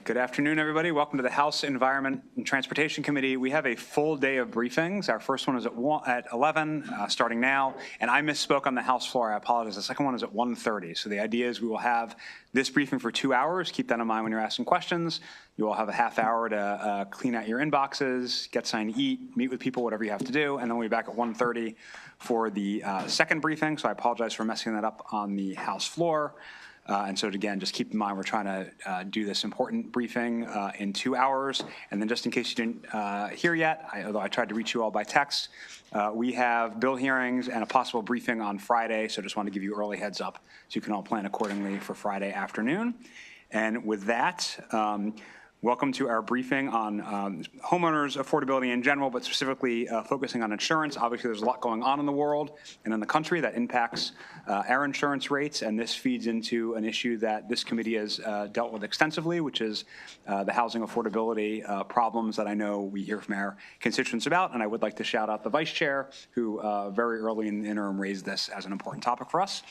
Good afternoon, everybody. Welcome to the House Environment and Transportation Committee. We have a full day of briefings. Our first one is at 11, starting now. And I misspoke on the House floor. I apologize. The second one is at 1:30. So the idea is we will have this briefing for 2 hours. Keep that in mind when you're asking questions. You will have a half hour to clean out your inboxes, get something to eat, meet with people, whatever you have to do. And then we'll be back at 1:30 for the second briefing. So I apologize for messing that up on the House floor. And so again, just keep in mind, we're trying to do this important briefing in 2 hours. And then just in case you didn't hear yet, although I tried to reach you all by text, we have bill hearings and a possible briefing on Friday. So just want to give you early heads up so you can all plan accordingly for Friday afternoon. And with that, welcome to our briefing on homeowners affordability in general, but specifically focusing on insurance. Obviously, there's a lot going on in the world and in the country that impacts our insurance rates, and this feeds into an issue that this committee has dealt with extensively, which is the housing affordability problems that I know we hear from our constituents about. And I would like to shout out the vice chair, who very early in the interim raised this as an important topic for us.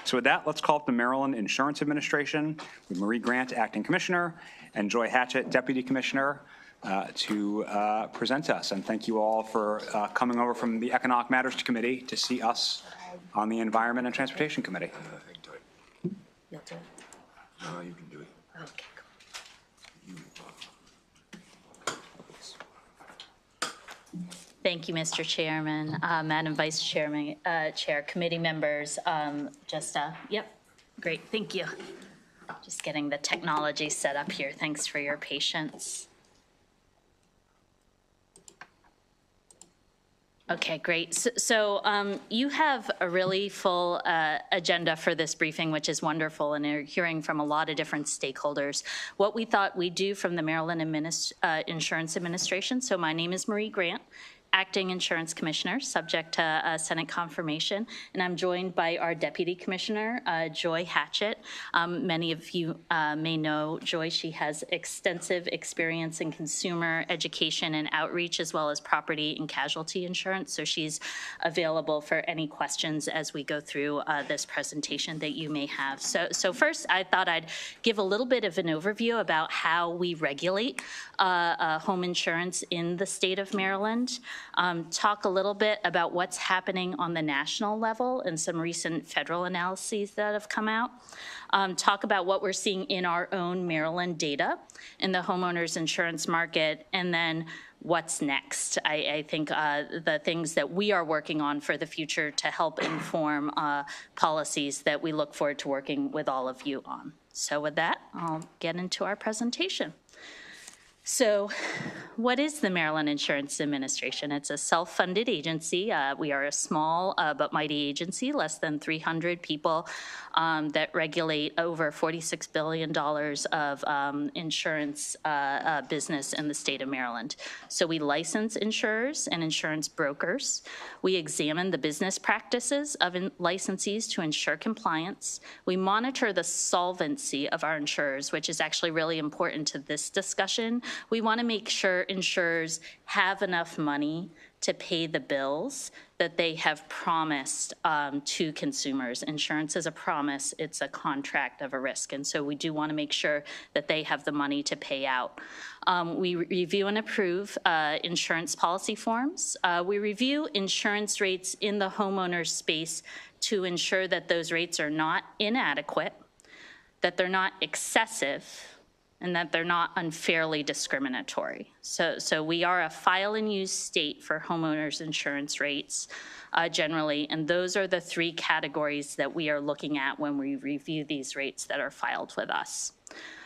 So with that, let's call up the Maryland Insurance Administration with Marie Grant, acting commissioner, and Joy Hatchett, Deputy Commissioner, to present to us. And thank you all for coming over from the Economic Matters Committee to see us on the Environment and Transportation Committee. You'll do it? No, you can do it. Okay, cool. Thank you, Mr. Chairman, Madam Vice Chairman, Chair, committee members. Yep, great, thank you. Just getting the technology set up here. Thanks for your patience. Okay, great. So you have a really full agenda for this briefing, which is wonderful, and you're hearing from a lot of different stakeholders. What we thought we'd do from the Maryland Insurance Administration. So my name is Marie Grant, acting insurance commissioner, subject to Senate confirmation, and I'm joined by our deputy commissioner, Joy Hatchett. Many of you may know Joy. She has extensive experience in consumer education and outreach, as well as property and casualty insurance, so she's available for any questions as we go through this presentation that you may have. So first, I thought I'd give a little bit of an overview about how we regulate home insurance in the state of Maryland. Talk a little bit about what's happening on the national level and some recent federal analyses that have come out. Talk about what we're seeing in our own Maryland data in the homeowners insurance market, and then what's next. I think the things that we are working on for the future to help inform policies that we look forward to working with all of you on. So with that, I'll get into our presentation. So what is the Maryland Insurance Administration? It's a self-funded agency. We are a small but mighty agency, less than 300 people that regulate over $46 billion of insurance business in the state of Maryland. So we license insurers and insurance brokers. We examine the business practices of licensees to ensure compliance. We monitor the solvency of our insurers, which is actually really important to this discussion. We want to make sure insurers have enough money to pay the bills that they have promised to consumers. Insurance is a promise, it's a contract of a risk, and so we do want to make sure that they have the money to pay out. We review and approve insurance policy forms. We review insurance rates in the homeowner space to ensure that those rates are not inadequate, that they're not excessive, and that they're not unfairly discriminatory. So we are a file and use state for homeowners insurance rates generally, and those are the three categories that we are looking at when we review these rates that are filed with us.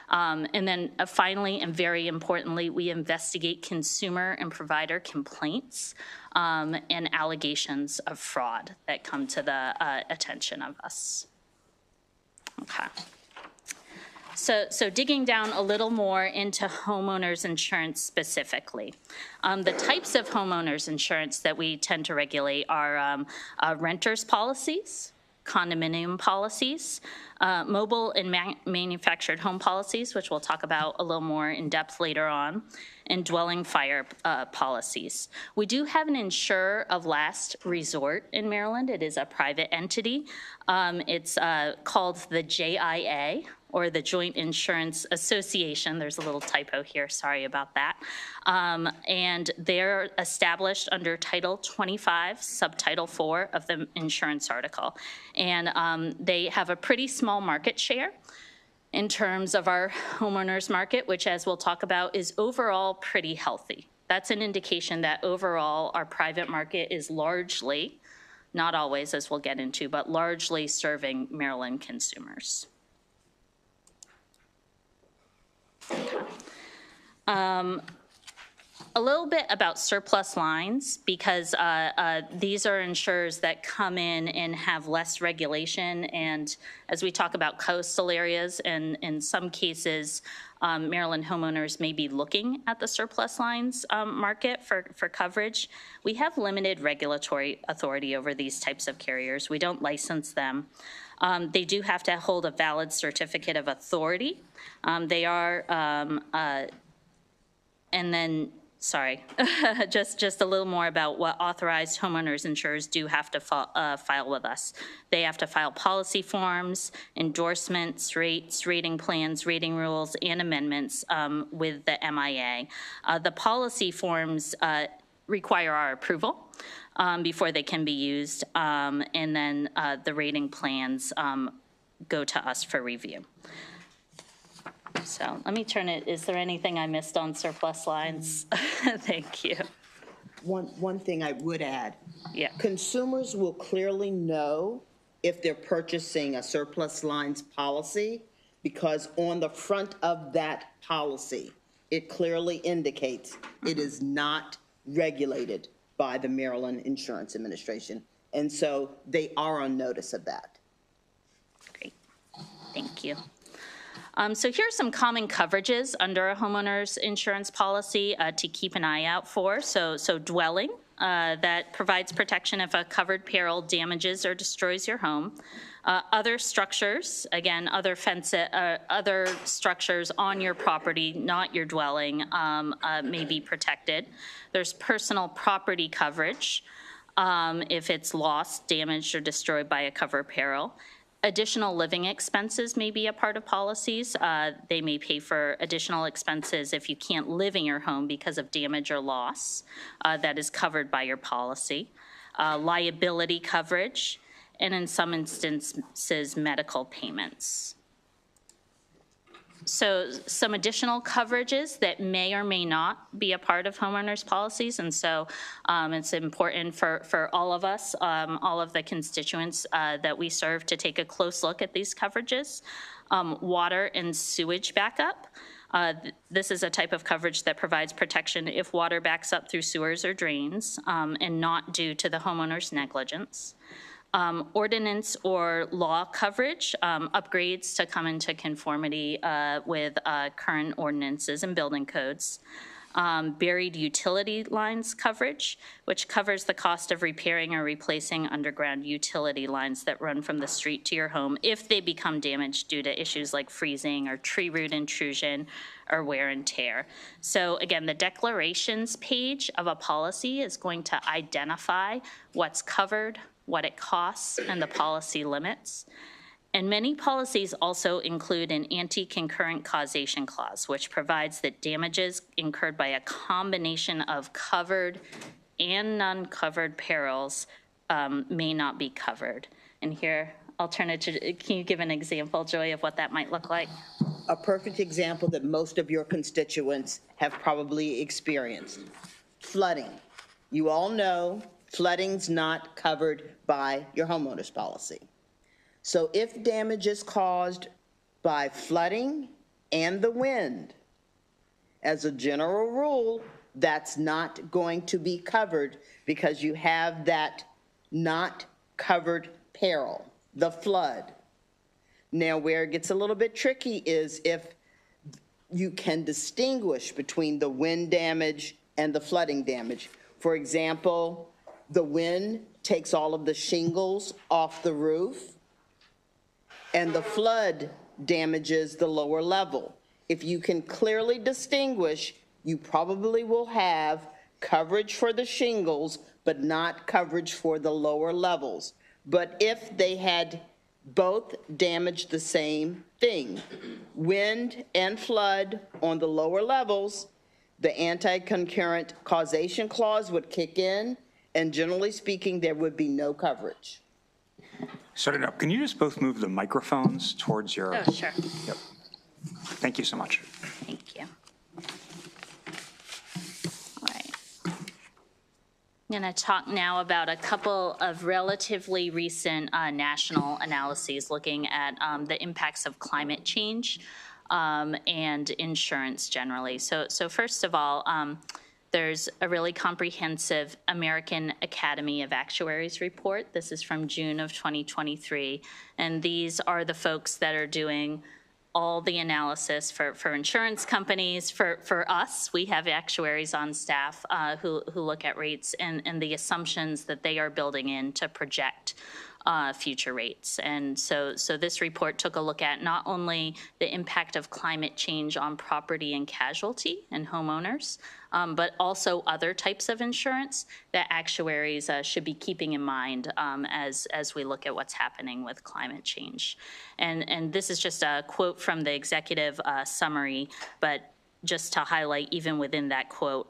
And then finally, and very importantly, we investigate consumer and provider complaints and allegations of fraud that come to the attention of us. Okay. So digging down a little more into homeowners insurance specifically. The types of homeowners insurance that we tend to regulate are renters policies, condominium policies, mobile and manufactured home policies, which we'll talk about a little more in depth later on, and dwelling fire policies. We do have an insurer of last resort in Maryland. It is a private entity. It's called the JIA, or the Joint Insurance Association. There's a little typo here, sorry about that. And they're established under Title 25, Subtitle 4 of the insurance article. And they have a pretty small market share in terms of our homeowners market, which, as we'll talk about, is overall pretty healthy. That's an indication that overall our private market is largely, not always as we'll get into, but largely serving Maryland consumers. A little bit about surplus lines, because these are insurers that come in and have less regulation, and as we talk about coastal areas, and in some cases, Maryland homeowners may be looking at the surplus lines market for coverage. We have limited regulatory authority over these types of carriers. We don't license them. They do have to hold a valid certificate of authority. They are, and then, sorry, just a little more about what authorized homeowners insurers do have to file with us. They have to file policy forms, endorsements, rates, rating plans, rating rules, and amendments with the MIA. The policy forms require our approval before they can be used, and then the rating plans go to us for review. So let me turn it, is there anything I missed on surplus lines? Thank you. One thing I would add. Yeah. Consumers will clearly know if they're purchasing a surplus lines policy, because on the front of that policy, it clearly indicates it is not regulated by the Maryland Insurance Administration. And so they are on notice of that. Great, thank you. So here's some common coverages under a homeowner's insurance policy to keep an eye out for. So dwelling, that provides protection if a covered peril damages or destroys your home. Other structures, again, other structures on your property, not your dwelling, may be protected. There's personal property coverage if it's lost, damaged, or destroyed by a covered peril. Additional living expenses may be a part of policies. They may pay for additional expenses if you can't live in your home because of damage or loss that is covered by your policy. Liability coverage, and in some instances, medical payments. So some additional coverages that may or may not be a part of homeowners policies, and so it's important for all of us, all of the constituents that we serve, to take a close look at these coverages. Water and sewage backup. This is a type of coverage that provides protection if water backs up through sewers or drains and not due to the homeowner's negligence. Ordinance or law coverage, upgrades to come into conformity with current ordinances and building codes. Buried utility lines coverage, which covers the cost of repairing or replacing underground utility lines that run from the street to your home if they become damaged due to issues like freezing or tree root intrusion or wear and tear. So again, the declarations page of a policy is going to identify what's covered, what it costs, and the policy limits. And many policies also include an anti-concurrent causation clause, which provides that damages incurred by a combination of covered and non-covered perils may not be covered. And here, I'll turn it to, can you give an example, Joy, of what that might look like? A perfect example that most of your constituents have probably experienced. Flooding. You all know flooding's not covered by your homeowner's policy. So if damage is caused by flooding and the wind, as a general rule, that's not going to be covered because you have that not covered peril, the flood. Now, where it gets a little bit tricky is if you can distinguish between the wind damage and the flooding damage. For example, the wind takes all of the shingles off the roof, and the flood damages the lower level. If you can clearly distinguish you probably will have coverage for the shingles, but not coverage for the lower levels. But if they had both damaged the same thing, wind and flood on the lower levels, the anti-concurrent causation clause would kick in, and generally speaking, there would be no coverage. Starting up, can you just both move the microphones towards your? Oh, sure. Yep. Thank you so much. Thank you. All right. I'm going to talk now about a couple of relatively recent national analyses looking at the impacts of climate change and insurance generally. So first of all, there's a really comprehensive American Academy of Actuaries report. This is from June of 2023, and these are the folks that are doing all the analysis for insurance companies, for us. We have actuaries on staff who look at rates and the assumptions that they are building in to project future rates. And so this report took a look at not only the impact of climate change on property and casualty and homeowners, but also other types of insurance that actuaries should be keeping in mind as we look at what's happening with climate change. And this is just a quote from the executive summary, but just to highlight even within that quote,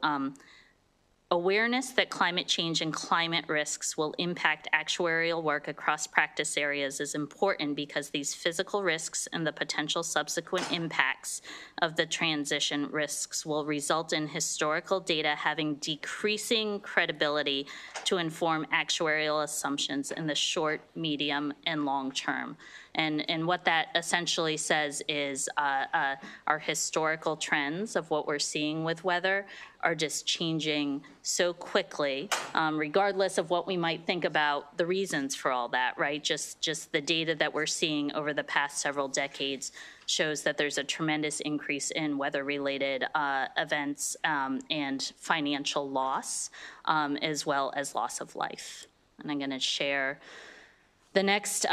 awareness that climate change and climate risks will impact actuarial work across practice areas is important because these physical risks and the potential subsequent impacts of the transition risks will result in historical data having decreasing credibility to inform actuarial assumptions in the short, medium, and long term. And what that essentially says is our historical trends of what we're seeing with weather are just changing so quickly, regardless of what we might think about the reasons for all that, right? Just the data that we're seeing over the past several decades shows that there's a tremendous increase in weather-related events and financial loss, as well as loss of life. And I'm going to share the next,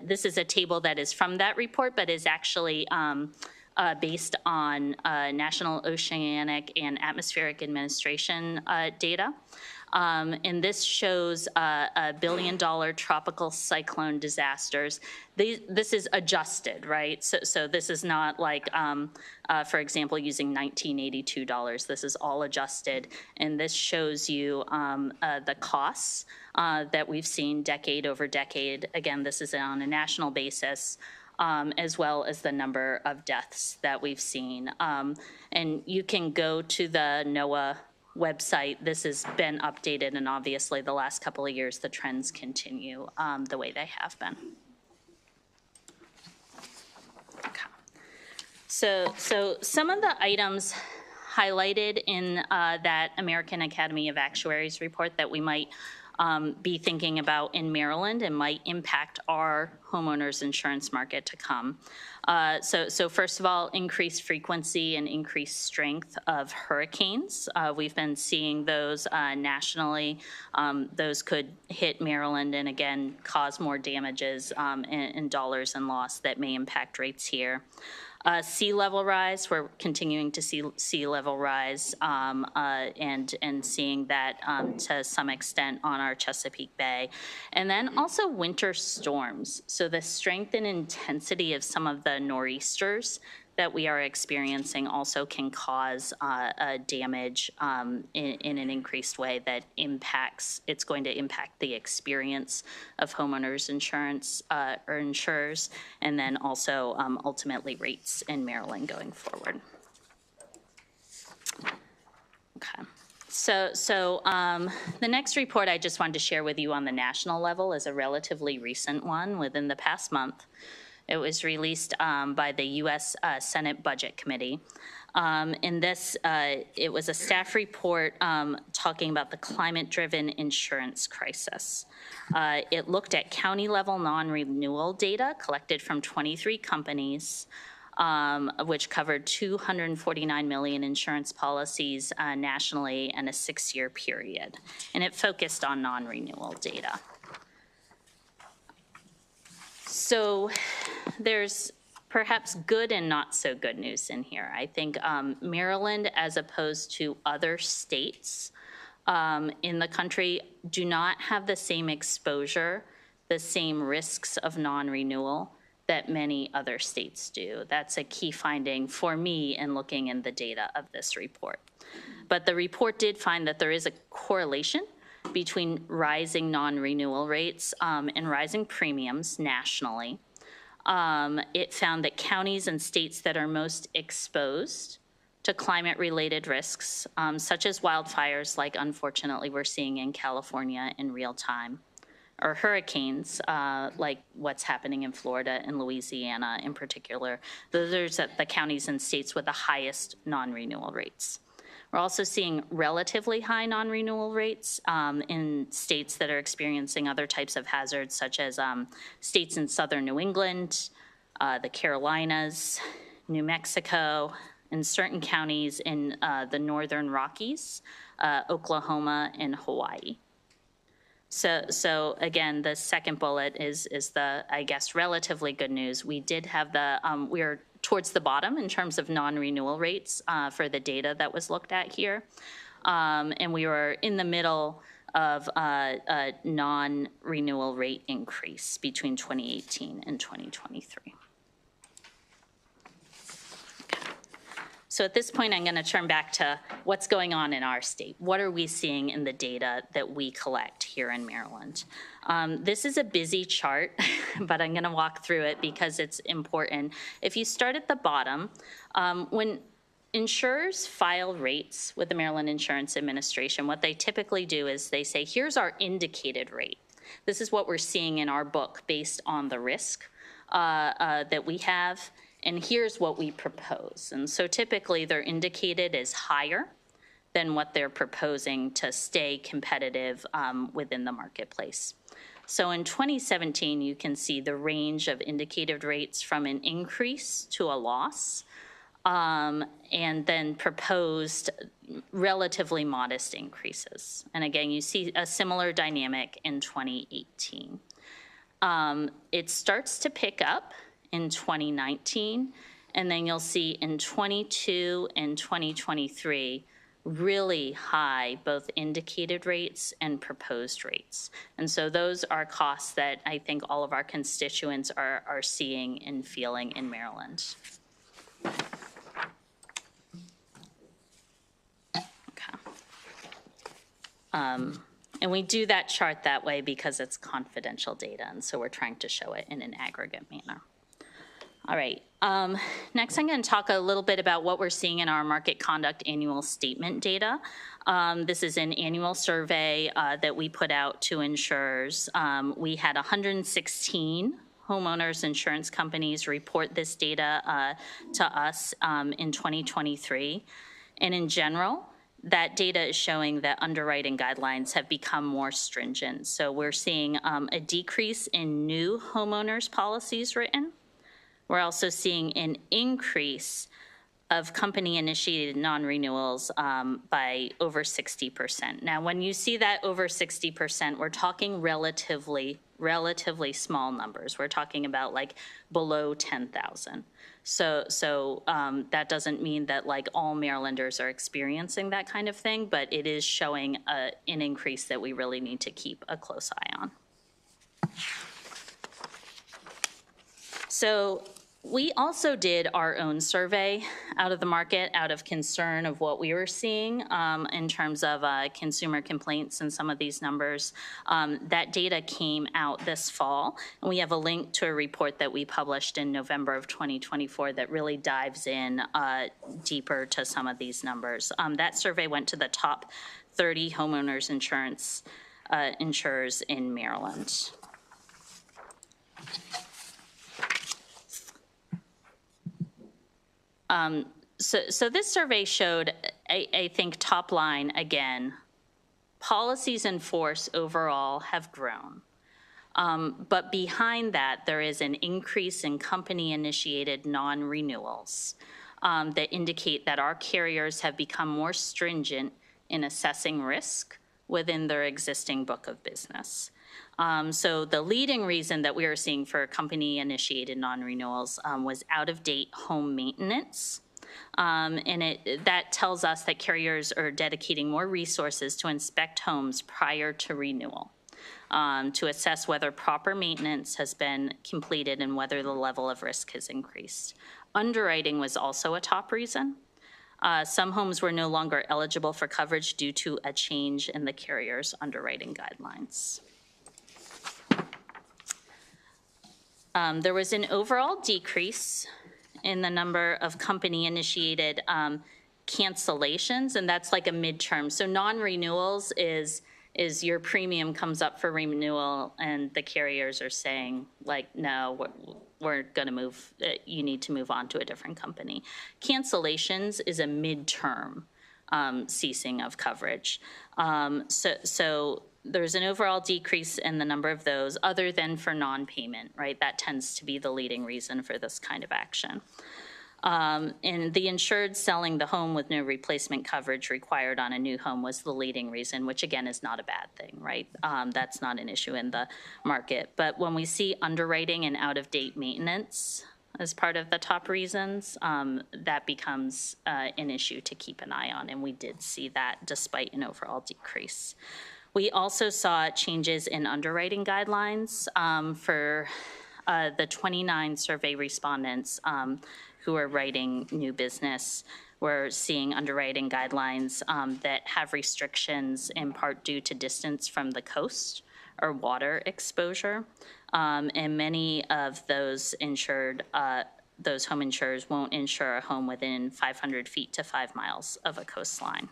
this is a table that is from that report, but is actually based on National Oceanic and Atmospheric Administration data. And this shows $1 billion tropical cyclone disasters. This is adjusted, right? So this is not like, for example, using $1982. This is all adjusted. And this shows you the costs that we've seen decade over decade. Again, this is on a national basis. As well as the number of deaths that we've seen. And you can go to the NOAA website. This has been updated, and obviously the last couple of years, the trends continue the way they have been. Okay. So some of the items highlighted in that American Academy of Actuaries report that we might be thinking about in Maryland and might impact our homeowners insurance market to come. So first of all, increased frequency and increased strength of hurricanes. We've been seeing those nationally. Those could hit Maryland and again cause more damages in dollars and loss that may impact rates here. Sea level rise, we're continuing to see sea level rise and seeing that to some extent on our Chesapeake Bay. And then also winter storms. So the strength and intensity of some of the nor'easters that we are experiencing also can cause damage in an increased way that impacts, it's going to impact the experience of homeowners insurance or insurers, and then also ultimately rates in Maryland going forward. Okay. So the next report I just wanted to share with you on the national level is a relatively recent one within the past month. It was released by the U.S. Senate Budget Committee. In this, it was a staff report talking about the climate-driven insurance crisis. It looked at county-level non-renewal data collected from 23 companies, which covered 249 million insurance policies nationally in a 6-year period. And it focused on non-renewal data. So there's perhaps good and not so good news in here. I think Maryland, as opposed to other states in the country, do not have the same exposure, the same risks of non-renewal that many other states do. That's a key finding for me in looking in the data of this report. But the report did find that there is a correlation between rising non-renewal rates and rising premiums nationally. It found that counties and states that are most exposed to climate-related risks, such as wildfires, like unfortunately we're seeing in California in real time, or hurricanes, like what's happening in Florida and Louisiana in particular. Those are the counties and states with the highest non-renewal rates. We're also seeing relatively high non-renewal rates in states that are experiencing other types of hazards, such as states in southern New England, the Carolinas, New Mexico, and certain counties in the northern Rockies, Oklahoma, and Hawaii. So again, the second bullet is the, I guess, relatively good news. We did have the, we're towards the bottom in terms of non-renewal rates for the data that was looked at here. And we were in the middle of a non-renewal rate increase between 2018 and 2023. So at this point, I'm going to turn back to what's going on in our state. What are we seeing in the data that we collect here in Maryland? This is a busy chart, but I'm going to walk through it because it's important. If you start at the bottom, when insurers file rates with the Maryland Insurance Administration, what they typically do is they say, here's our indicated rate. This is what we're seeing in our book based on the risk that we have. And here's what we propose. And so typically they're indicated as higher than what they're proposing to stay competitive within the marketplace. So in 2017, you can see the range of indicated rates from an increase to a loss, and then proposed relatively modest increases. And again, you see a similar dynamic in 2018. It starts to pick up in 2019, and then you'll see in 22 and 2023, really high both indicated rates and proposed rates. And so those are costs that I think all of our constituents are seeing and feeling in Maryland. Okay. And we do that chart that way because it's confidential data, and so we're trying to show it in an aggregate manner. All right, next I'm going to talk a little bit about what we're seeing in our market conduct annual statement data. This is an annual survey that we put out to insurers. We had 116 homeowners insurance companies report this data to us in 2023. And in general, that data is showing that underwriting guidelines have become more stringent. So we're seeing a decrease in new homeowners policies written. We're also seeing an increase of company-initiated non-renewals by over 60%. Now, when you see that over 60%, we're talking relatively small numbers. We're talking about like below 10,000. So that doesn't mean that like all Marylanders are experiencing that kind of thing, but it is showing an increase that we really need to keep a close eye on. So we also did our own survey out of the market out of concern of what we were seeing in terms of consumer complaints and some of these numbers. That data came out this fall, and we have a link to a report that we published in November of 2024 that really dives in deeper to some of these numbers. That survey went to the top 30 homeowners insurance insurers in Maryland. So this survey showed, I think, top line, again, policies in force overall have grown. But behind that, there is an increase in company-initiated non-renewals that indicate that our carriers have become more stringent in assessing risk within their existing book of business. So the leading reason that we were seeing for company-initiated non-renewals was out-of-date home maintenance. And that tells us that carriers are dedicating more resources to inspect homes prior to renewal, to assess whether proper maintenance has been completed and whether the level of risk has increased. Underwriting was also a top reason. Some homes were no longer eligible for coverage due to a change in the carrier's underwriting guidelines. There was an overall decrease in the number of company-initiated cancellations, and that's like a midterm. So non-renewals is your premium comes up for renewal, and the carriers are saying, like, no, we're going to move, you need to move on to a different company. Cancellations is a midterm ceasing of coverage. So there's an overall decrease in the number of those, other than for non-payment, right? That tends to be the leading reason for this kind of action. And the insured selling the home with no replacement coverage required on a new home was the leading reason, which again is not a bad thing, right? That's not an issue in the market. But when we see underwriting and out-of-date maintenance as part of the top reasons, that becomes an issue to keep an eye on. And we did see that despite an overall decrease. We also saw changes in underwriting guidelines for the 29 survey respondents who are writing new business. We're seeing underwriting guidelines that have restrictions in part due to distance from the coast or water exposure. And many of those insured, those home insurers won't insure a home within 500 feet to 5 miles of a coastline.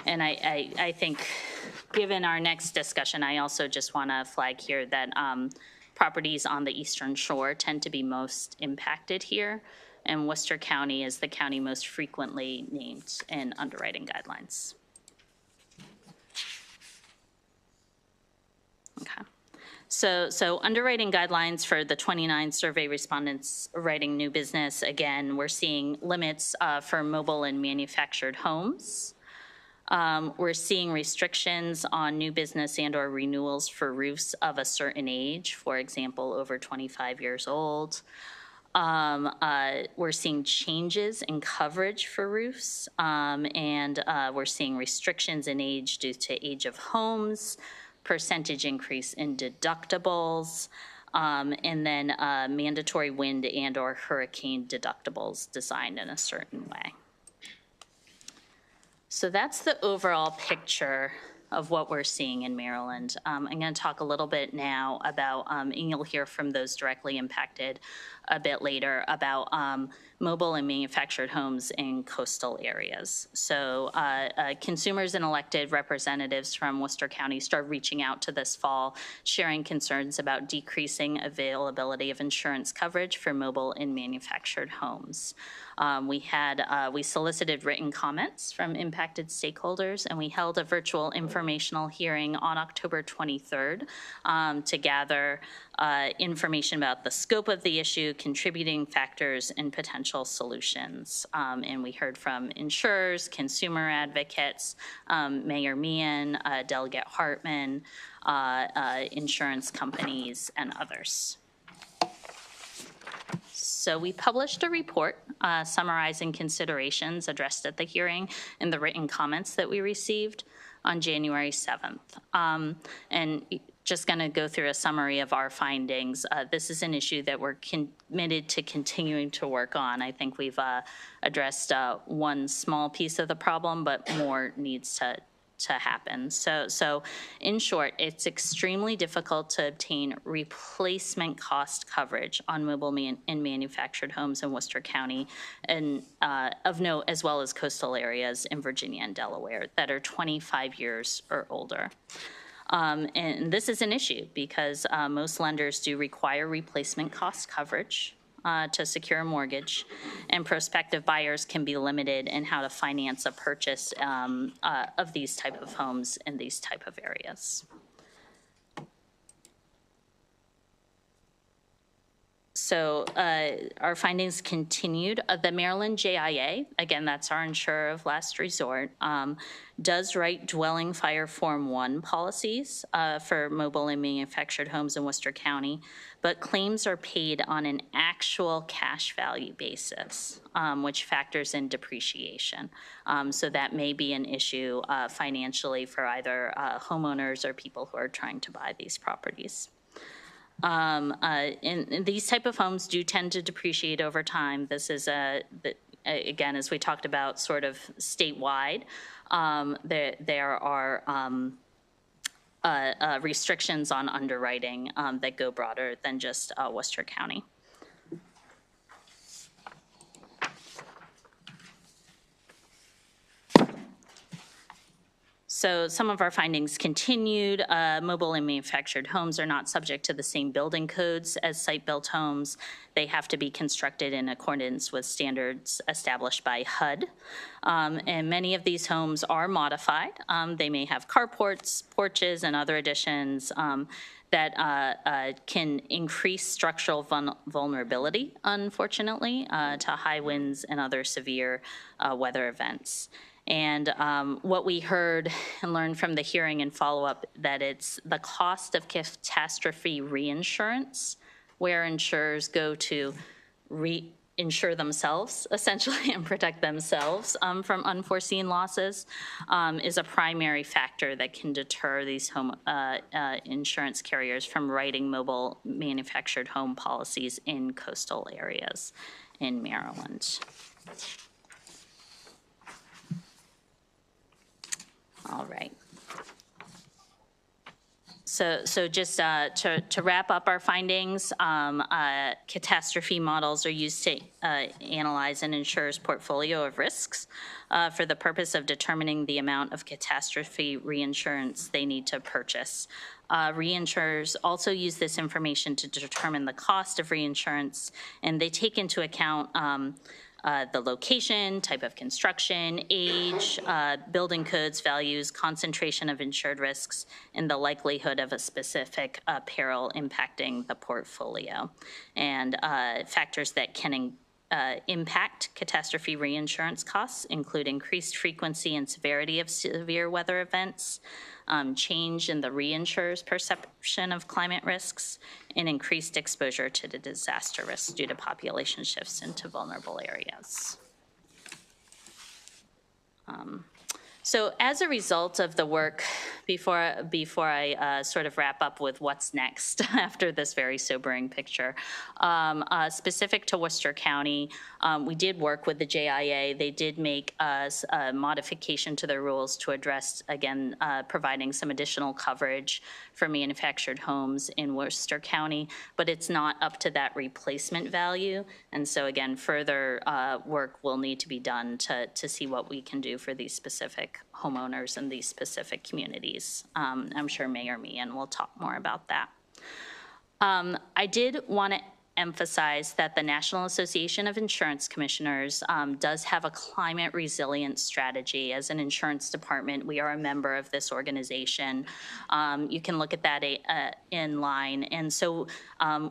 And I think, given our next discussion, I also just want to flag here that properties on the Eastern Shore tend to be most impacted here, and Worcester County is the county most frequently named in underwriting guidelines. Okay. So underwriting guidelines for the 29 survey respondents writing new business, again, we're seeing limits for mobile and manufactured homes. We're seeing restrictions on new business and or renewals for roofs of a certain age, for example, over 25 years old. We're seeing changes in coverage for roofs, and we're seeing restrictions in age due to age of homes, percentage increase in deductibles, and then mandatory wind and or hurricane deductibles designed in a certain way. So that's the overall picture of what we're seeing in Maryland. I'm going to talk a little bit now about, and you'll hear from those directly impacted a bit later, about mobile and manufactured homes in coastal areas. So consumers and elected representatives from Worcester County started reaching out to this fall, sharing concerns about decreasing availability of insurance coverage for mobile and manufactured homes. We solicited written comments from impacted stakeholders, and we held a virtual informational hearing on October 23rd to gather information about the scope of the issue, contributing factors, and potential solutions. And we heard from insurers, consumer advocates, Mayor Meehan, Delegate Hartman, insurance companies, and others. So we published a report summarizing considerations addressed at the hearing and the written comments that we received on January 7th. And just going to go through a summary of our findings. This is an issue that we're committed to continuing to work on. I think we've addressed one small piece of the problem, but more needs to happen. So in short, it's extremely difficult to obtain replacement cost coverage on mobile and manufactured homes in Worcester County, and of note, as well as coastal areas in Virginia and Delaware that are 25 years or older. And this is an issue because most lenders do require replacement cost coverage to secure a mortgage, and prospective buyers can be limited in how to finance a purchase of these type of homes in these type of areas. So our findings continued. The Maryland JIA, again, that's our insurer of last resort, does write dwelling fire Form 1 policies for mobile and manufactured homes in Worcester County, but claims are paid on an actual cash value basis, which factors in depreciation. So that may be an issue financially for either homeowners or people who are trying to buy these properties. And these type of homes do tend to depreciate over time. This is again, as we talked about, sort of statewide. There are restrictions on underwriting that go broader than just Worcester County. So some of our findings continued. Mobile and manufactured homes are not subject to the same building codes as site-built homes. They have to be constructed in accordance with standards established by HUD. And many of these homes are modified. They may have carports, porches, and other additions that can increase structural vulnerability, unfortunately, to high winds and other severe weather events. And what we heard and learned from the hearing and follow-up, that it's the cost of catastrophe reinsurance, where insurers go to reinsure themselves, essentially, and protect themselves from unforeseen losses, is a primary factor that can deter these home insurance carriers from writing mobile manufactured home policies in coastal areas in Maryland. All right. So just to wrap up our findings, catastrophe models are used to analyze an insurer's portfolio of risks for the purpose of determining the amount of catastrophe reinsurance they need to purchase. Reinsurers also use this information to determine the cost of reinsurance, and they take into account the location, type of construction, age, building codes, values, concentration of insured risks, and the likelihood of a specific peril impacting the portfolio. And factors that can impact catastrophe reinsurance costs include increased frequency and severity of severe weather events, change in the reinsurer's perception of climate risks, and increased exposure to the disaster risks due to population shifts into vulnerable areas. So as a result of the work, before I sort of wrap up with what's next after this very sobering picture, specific to Worcester County, we did work with the JIA. They did make a modification to their rules to address, again, providing some additional coverage for manufactured homes in Worcester County, but it's not up to that replacement value. And so again, further work will need to be done to see what we can do for these specific homeowners in these specific communities. I'm sure Mayor Meehan will talk more about that. I did want to emphasize that the National Association of Insurance Commissioners does have a climate resilience strategy. As an insurance department, we are a member of this organization. You can look at that in line. And so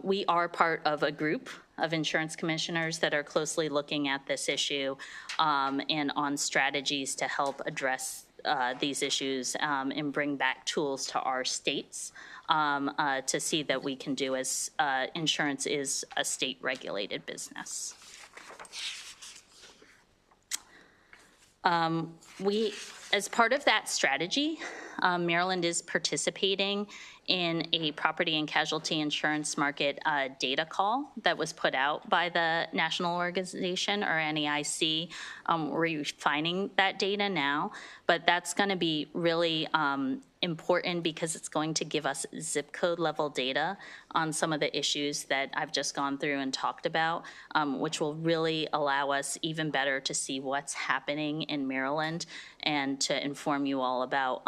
we are part of a group of insurance commissioners that are closely looking at this issue and on strategies to help address these issues and bring back tools to our states to see that we can do, as insurance is a state-regulated business. As part of that strategy, Maryland is participating in a property and casualty insurance market data call that was put out by the national organization, or NAIC. We're refining that data now, but that's going to be really important because it's going to give us zip code level data on some of the issues that I've just gone through and talked about, which will really allow us even better to see what's happening in Maryland and to inform you all about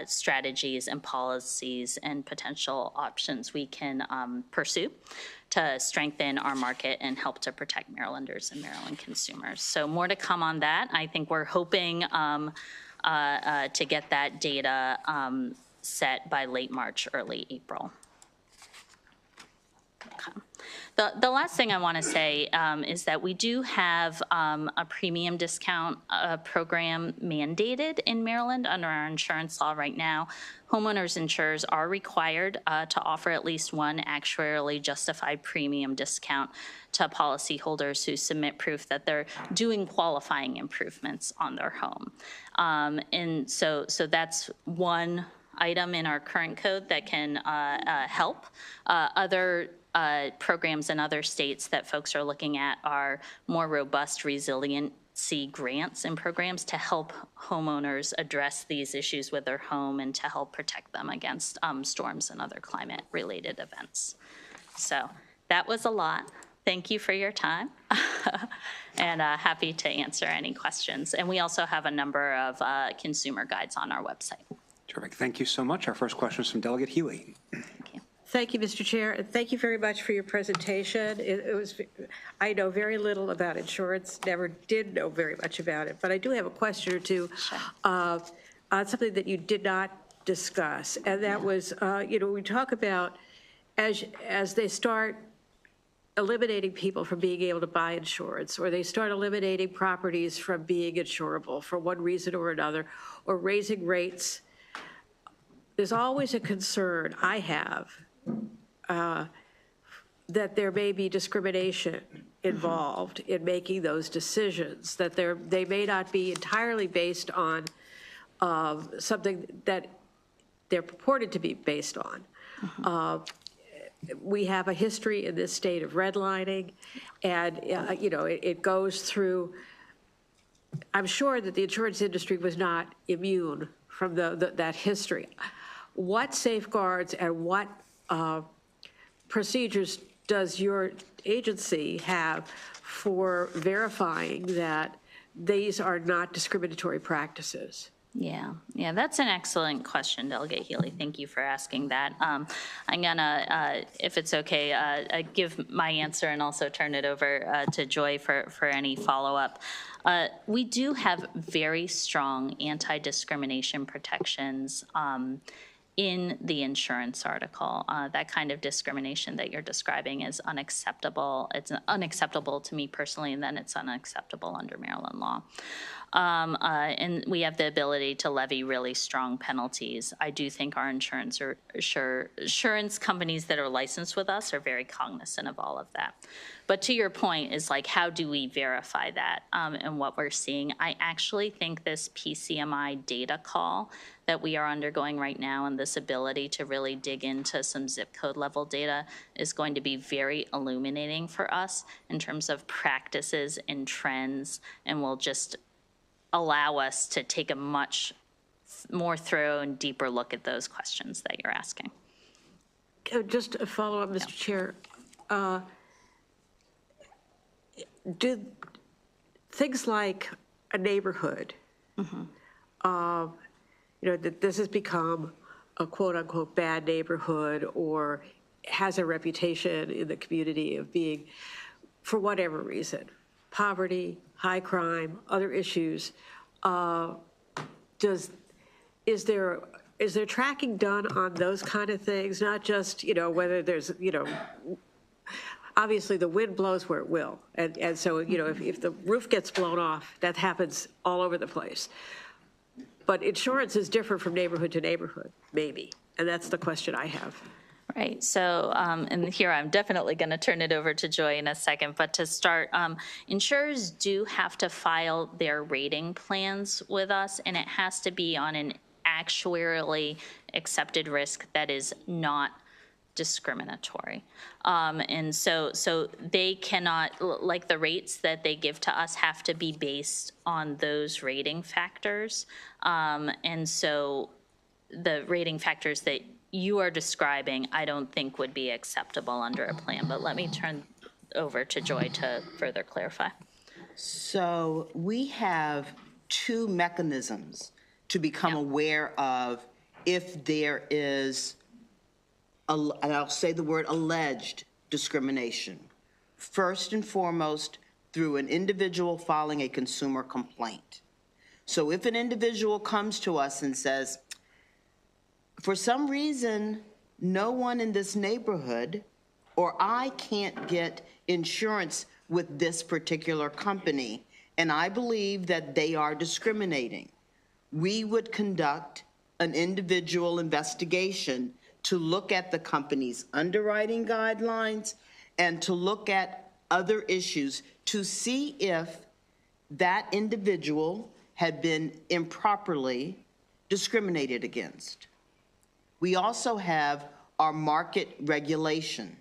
strategies and policies and potential options we can pursue to strengthen our market and help to protect Marylanders and Maryland consumers. So more to come on that. I think we're hoping to get that data set by late March, early April. Okay. The last thing I want to say is that we do have a premium discount program mandated in Maryland under our insurance law right now. Homeowners insurers are required to offer at least one actuarially justified premium discount to policyholders who submit proof that they're doing qualifying improvements on their home. And so that's one item in our current code that can help. Other programs in other states that folks are looking at are more robust resiliency grants and programs to help homeowners address these issues with their home and to help protect them against storms and other climate-related events. So that was a lot. Thank you for your time, and happy to answer any questions. And we also have a number of consumer guides on our website. Terrific. Thank you so much. Our first question is from Delegate Healy. Thank you. Thank you, Mr. Chair, and thank you very much for your presentation. It was, I know very little about insurance, never did know very much about it, but I do have a question or two on something that you did not discuss, and that was, we talk about as they start eliminating people from being able to buy insurance, or they start eliminating properties from being insurable for one reason or another, or raising rates. There's always a concern I have that there may be discrimination involved in making those decisions, that they may not be entirely based on something that they're purported to be based on. We have a history in this state of redlining, and it goes through. I'm sure that the insurance industry was not immune from that history. What safeguards and what procedures does your agency have for verifying that these are not discriminatory practices? Yeah, that's an excellent question, Delegate Healy. Thank you for asking that. I'm gonna, if it's okay, give my answer and also turn it over to Joy for any follow-up. We do have very strong anti-discrimination protections in the insurance article. That kind of discrimination that you're describing is unacceptable. It's unacceptable to me personally, and then it's unacceptable under Maryland law. And we have the ability to levy really strong penalties. I do think our insurance companies that are licensed with us are very cognizant of all of that. But to your point is like, how do we verify that and what we're seeing? I actually think this PCMI data call that we are undergoing right now and this ability to really dig into some zip code level data is going to be very illuminating for us in terms of practices and trends, and will just allow us to take a much more thorough and deeper look at those questions that you're asking. Just a follow-up, Mr. Chair. Do things like a neighborhood, that this has become a quote-unquote bad neighborhood or has a reputation in the community of being, for whatever reason, poverty, high crime, other issues, is there tracking done on those kind of things? Not just, whether there's, obviously the wind blows where it will. And so, if the roof gets blown off, that happens all over the place. But insurance is different from neighborhood to neighborhood, maybe. And that's the question I have. Right. So, and here I'm definitely going to turn it over to Joy in a second. But to start, insurers do have to file their rating plans with us, and it has to be on an actuarially accepted risk that is not discriminatory. And so they cannot, like the rates that they give to us have to be based on those rating factors. And so the rating factors that you are describing, I don't think would be acceptable under a plan, but let me turn over to Joy to further clarify. So we have two mechanisms to become aware of if there is, and I'll say the word alleged discrimination. First and foremost, through an individual filing a consumer complaint. So if an individual comes to us and says, for some reason, no one in this neighborhood or I can't get insurance with this particular company, and I believe that they are discriminating, we would conduct an individual investigation to look at the company's underwriting guidelines and to look at other issues to see if that individual had been improperly discriminated against. We also have our market regulation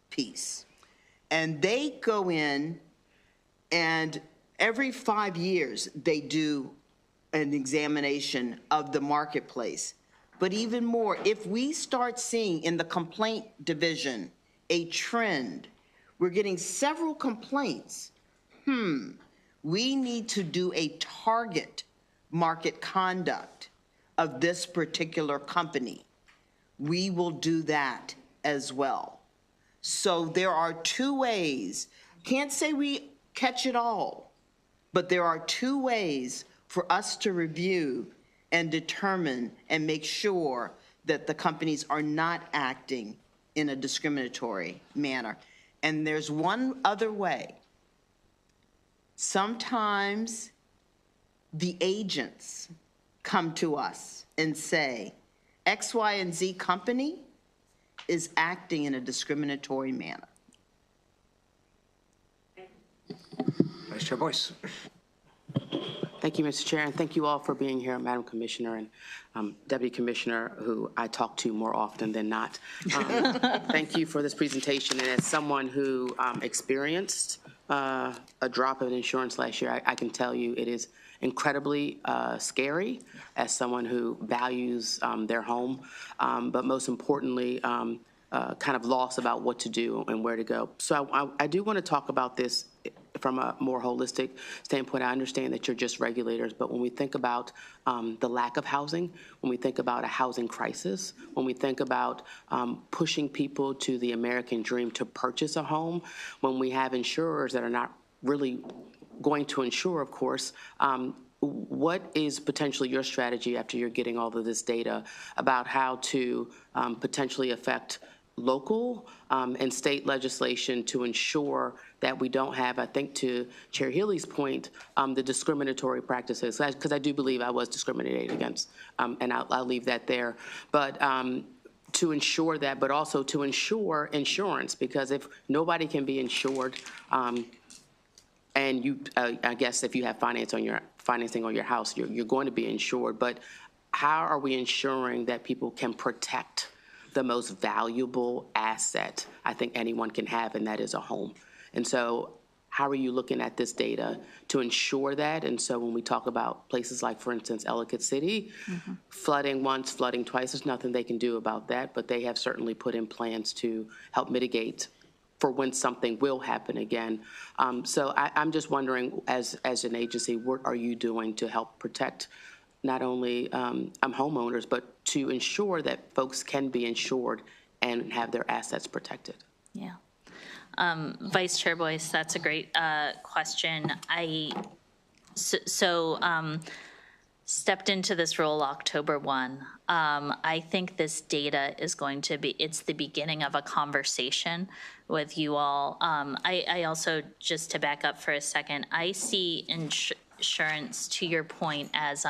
piece, and they go in and every 5 years they do an examination of the marketplace. But even more, if we start seeing in the complaint division a trend, we're getting several complaints, we need to do a target market conduct of this particular company. We will do that as well. So there are two ways. Can't say we catch it all, but there are two ways for us to review and determine and make sure that the companies are not acting in a discriminatory manner. And there's one other way. Sometimes the agents come to us and say, X, Y, and Z company is acting in a discriminatory manner. Vice Chair Boyce. Thank you, Mr. Chair, and thank you all for being here, Madam Commissioner and Deputy Commissioner, who I talk to more often than not. Thank you for this presentation, and as someone who experienced a drop of insurance last year, I can tell you it is incredibly scary as someone who values their home, but most importantly, kind of lost about what to do and where to go. So I do want to talk about this from a more holistic standpoint. I understand that you're just regulators, but when we think about the lack of housing, when we think about a housing crisis, when we think about pushing people to the American dream to purchase a home, when we have insurers that are not really going to insure, of course, what is potentially your strategy after you're getting all of this data about how to potentially affect local and state legislation to ensure that we don't have, I think to Chair Healy's point, the discriminatory practices, because I do believe I was discriminated against, and I'll leave that there. But to ensure that, but also to ensure insurance, because if nobody can be insured, and you, I guess if you have financing on your house, you're going to be insured, but how are we ensuring that people can protect the most valuable asset I think anyone can have, and that is a home? And so how are you looking at this data to ensure that? And so when we talk about places like, for instance, Ellicott City, flooding once, flooding twice, there's nothing they can do about that, but they have certainly put in plans to help mitigate for when something will happen again. So I'm just wondering, as an agency, what are you doing to help protect not only homeowners, but to ensure that folks can be insured and have their assets protected? Yeah. Vice Chair Boyce, that's a great question. Stepped into this role October 1. I think this data is going to be, it's the beginning of a conversation with you all. I also, just to back up for a second, I see insurance, to your point, as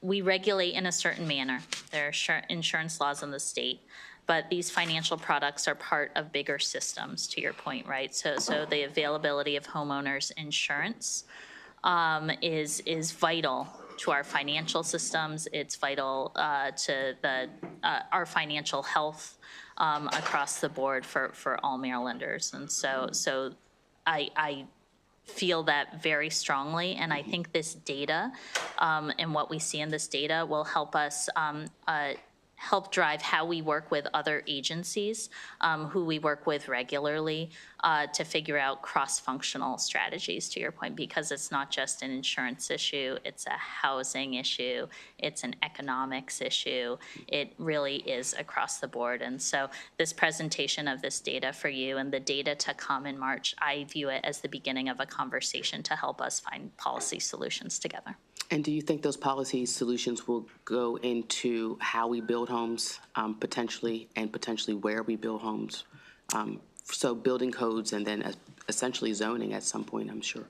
we regulate in a certain manner. There are insurance laws in the state, but these financial products are part of bigger systems, to your point, right? So the availability of homeowners insurance is vital to our financial systems. It's vital to our financial health across the board for all Marylanders. And so I feel that very strongly, and I think this data and what we see in this data will help us help drive how we work with other agencies who we work with regularly to figure out cross-functional strategies, to your point, because it's not just an insurance issue, it's a housing issue, it's an economics issue. It really is across the board. And so this presentation of this data for you and the data to come in March, I view it as the beginning of a conversation to help us find policy solutions together. And do you think those policy solutions will go into how we build homes, potentially, and potentially where we build homes? So building codes and then essentially zoning at some point, I'm sure.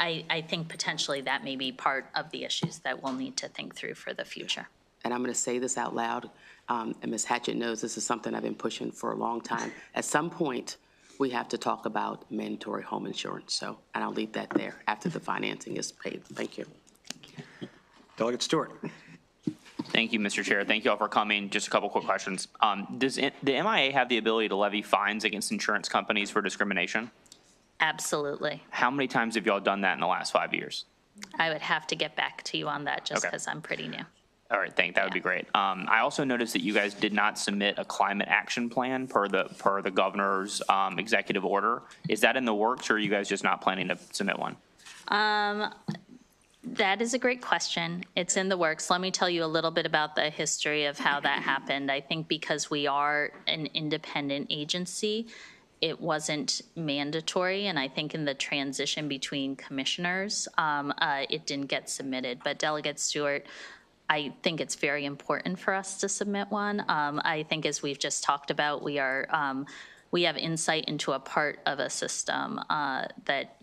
I think potentially that may be part of the issues that we'll need to think through for the future. And I'm going to say this out loud, and Ms. Hatchett knows this is something I've been pushing for a long time. At some point, we have to talk about mandatory home insurance. So, and I'll leave that there after the financing is paid. Thank you. Delegate Stewart. Thank you, Mr. Chair. Thank you all for coming. Just a couple quick questions. Does the MIA have the ability to levy fines against insurance companies for discrimination? Absolutely. How many times have y'all done that in the last 5 years? I would have to get back to you on that just Okay. because I'm pretty new. All right, that would be great. I also noticed that you guys did not submit a climate action plan per the governor's executive order. Is that in the works, or are you guys just not planning to submit one? That is a great question. It's in the works. Let me tell you a little bit about the history of how that happened. I think because we are an independent agency, it wasn't mandatory, and I think in the transition between commissioners, it didn't get submitted. But Delegate Stewart, I think it's very important for us to submit one. I think as we've just talked about, we have insight into a part of a system that,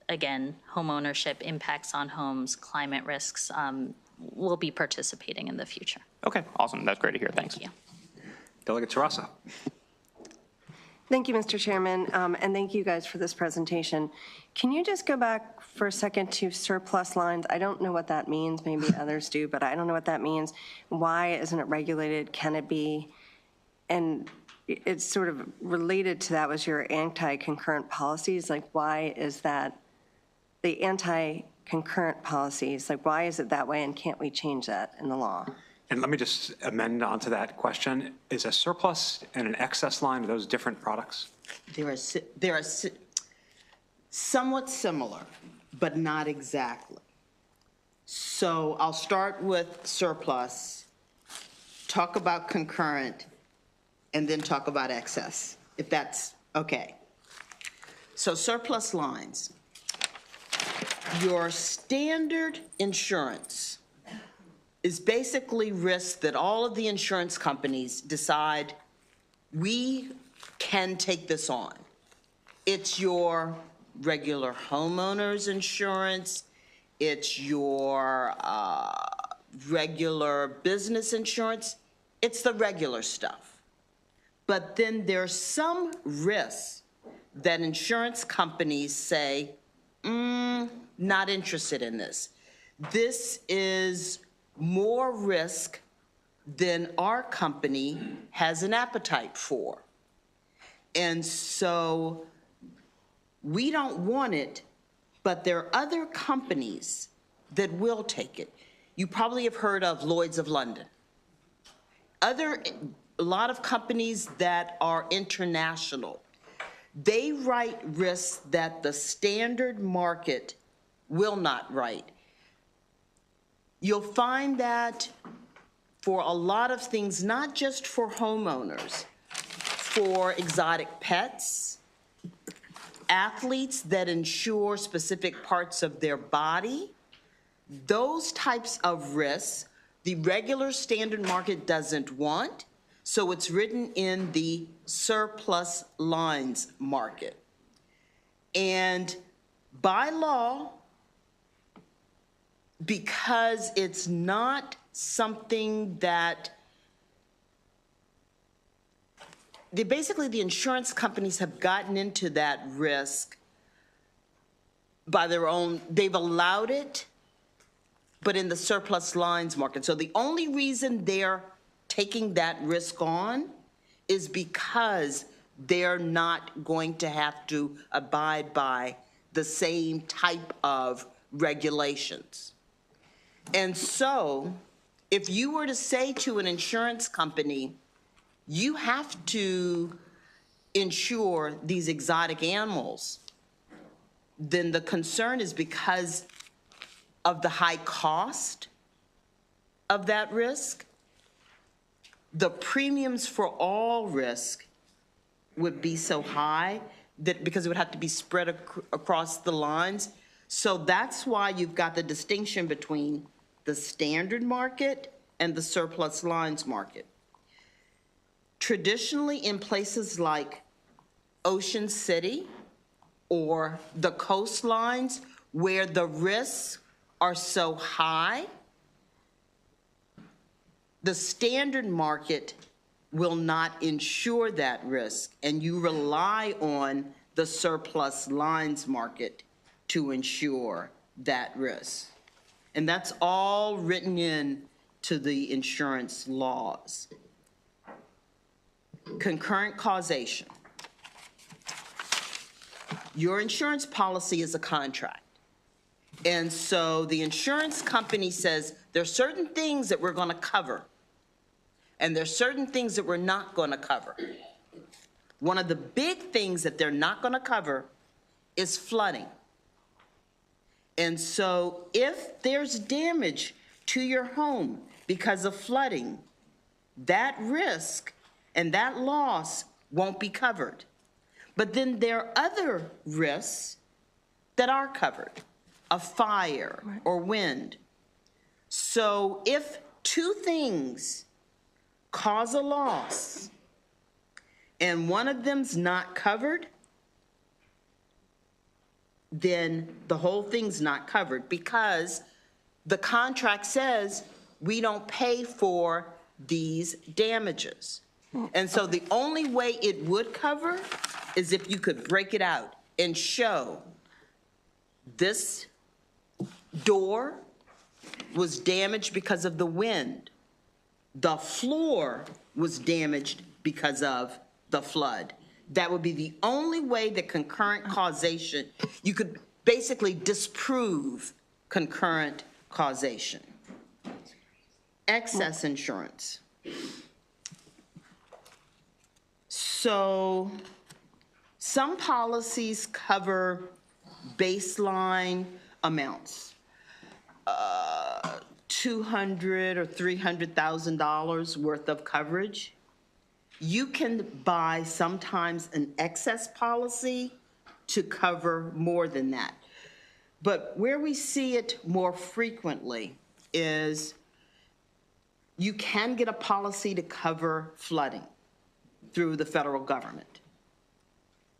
again, home ownership, impacts on homes, climate risks, will be participating in the future. Okay, awesome. That's great to hear. Thanks. Thank you. Delegate Tarassa. Thank you, Mr. Chairman, and thank you guys for this presentation. Can you just go back for a second to surplus lines? I don't know what that means. Maybe others do, but I don't know what that means. Why isn't it regulated? Can it be? And it's sort of related to that was your anti-concurrent policies. Like, why is that the anti-concurrent policies? Like, why is it that way, and can't we change that in the law? And let me just amend onto that question. Is a surplus and an excess line, are those different products? They are somewhat similar, but not exactly. So I'll start with surplus, talk about concurrent, and then talk about excess, if that's okay. So surplus lines. Your standard insurance is basically risk that all of the insurance companies decide we can take this on. It's your regular homeowner's insurance, it's your regular business insurance, it's the regular stuff. But then there's some risks that insurance companies say, not interested in this. This is more risk than our company has an appetite for. And so we don't want it, but there are other companies that will take it. You probably have heard of Lloyd's of London. A lot of companies that are international, they write risks that the standard market will not write. You'll find that for a lot of things, not just for homeowners, for exotic pets, athletes that insure specific parts of their body, those types of risks, the regular standard market doesn't want, so it's written in the surplus lines market. And by law, because it's not something that basically the insurance companies have gotten into that risk by their own, they've allowed it, but in the surplus lines market. So the only reason they're taking that risk on is because they're not going to have to abide by the same type of regulations. And so if you were to say to an insurance company, you have to insure these exotic animals, then the concern is because of the high cost of that risk, the premiums for all risk would be so high that because it would have to be spread across the lines. So that's why you've got the distinction between the standard market and the surplus lines market. Traditionally, in places like Ocean City or the coastlines where the risks are so high, the standard market will not insure that risk, and you rely on the surplus lines market to insure that risk. And that's all written in to the insurance laws. Concurrent causation. Your insurance policy is a contract. And so the insurance company says there's certain things that we're going to cover, and there's certain things that we're not going to cover. One of the big things that they're not going to cover is flooding. And so if there's damage to your home because of flooding, that risk and that loss won't be covered. But then there are other risks that are covered, a fire or wind. So if two things cause a loss and one of them's not covered, then the whole thing's not covered because the contract says we don't pay for these damages. And so the only way it would cover is if you could break it out and show this door was damaged because of the wind. The floor was damaged because of the flood. That would be the only way that concurrent causation, you could basically disprove concurrent causation. Excess insurance. So some policies cover baseline amounts, $200,000 or $300,000 worth of coverage. You can buy sometimes an excess policy to cover more than that. But where we see it more frequently is you can get a policy to cover flooding through the federal government,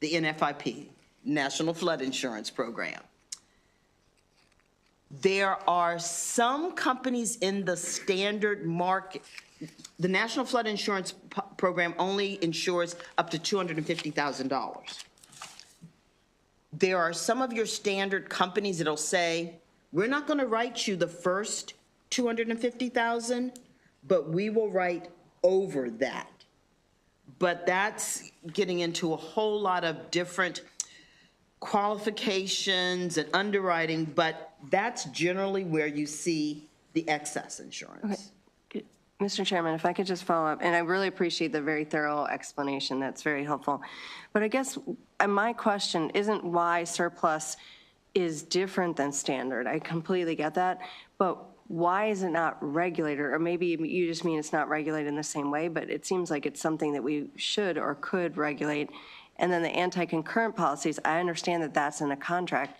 the NFIP, National Flood Insurance Program. There are some companies in the standard market. The National Flood Insurance Program only insures up to $250,000. There are some of your standard companies that'll say, we're not going to write you the first $250,000, but we will write over that. But that's getting into a whole lot of different qualifications and underwriting, but that's generally where you see the excess insurance. Okay. Mr. Chairman, if I could just follow up, and I really appreciate the very thorough explanation. That's very helpful. But I guess my question isn't why surplus is different than standard. I completely get that. But why is it not regulated? Or maybe you just mean it's not regulated in the same way, but it seems like it's something that we should or could regulate. And then the anti-concurrent policies, I understand that that's in a contract,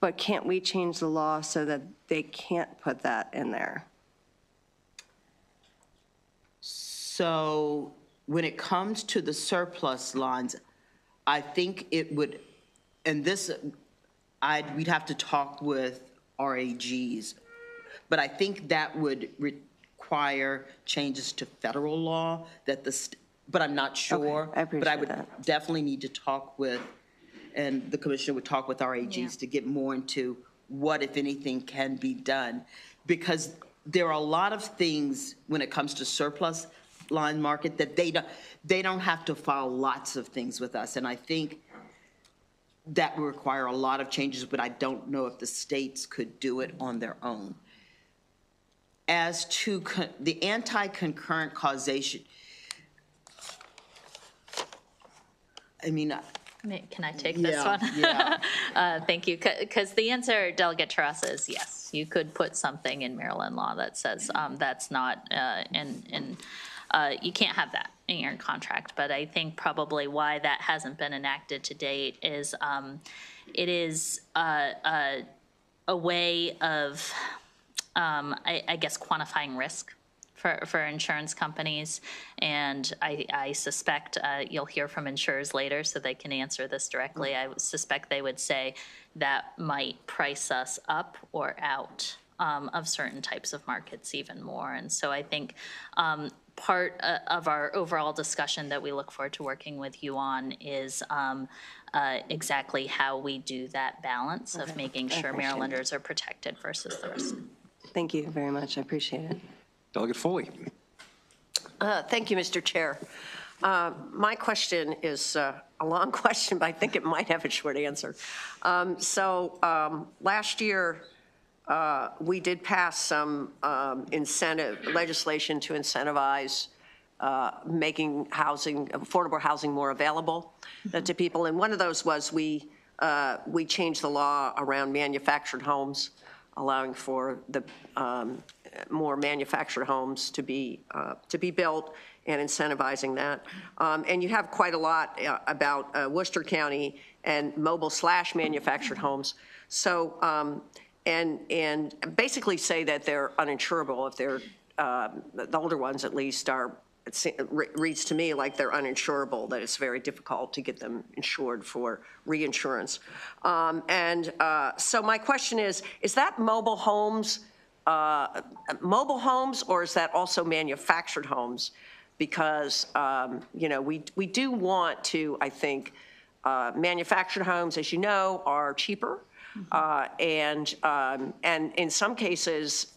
but can't we change the law so that they can't put that in there? So when it comes to the surplus lines, I think it would, and this, we'd have to talk with RAGs, but I think that would require changes to federal law that but I'm not sure. Okay, I appreciate but I would that. definitely need to talk with, and the commissioner would talk with RAGs to get more into what, if anything, can be done. Because there are a lot of things when it comes to surplus line market that they don't have to file lots of things with us. And I think that would require a lot of changes, but I don't know if the states could do it on their own. As to the anti-concurrent causation, I mean, Can I take this yeah, one? yeah. Thank you, because the answer, Delegate Terrassa, is yes. You could put something in Maryland law that says that's not, you can't have that in your contract. But I think probably why that hasn't been enacted to date is it is a way of, I guess, quantifying risk for insurance companies. And I suspect you'll hear from insurers later, so they can answer this directly. I suspect they would say that might price us up or out of certain types of markets even more. And so I think part of our overall discussion that we look forward to working with you on is exactly how we do that balance of making sure Marylanders are protected versus the rest. Thank you very much. I appreciate it. Delegate Foley. Thank you, Mr. Chair. My question is a long question, but I think it might have a short answer. Last year, we did pass some legislation to incentivize making affordable housing more available to people. And one of those was we changed the law around manufactured homes, allowing for the more manufactured homes to be built and incentivizing that. And you have quite a lot about Worcester County and mobile/manufactured homes. So, and basically say that they're uninsurable if they're, the older ones at least are, it reads to me like they're uninsurable, that it's very difficult to get them insured for reinsurance. So my question is that mobile homes, or is that also manufactured homes? Because, we do want to, I think, manufactured homes, as you know, are cheaper. And in some cases,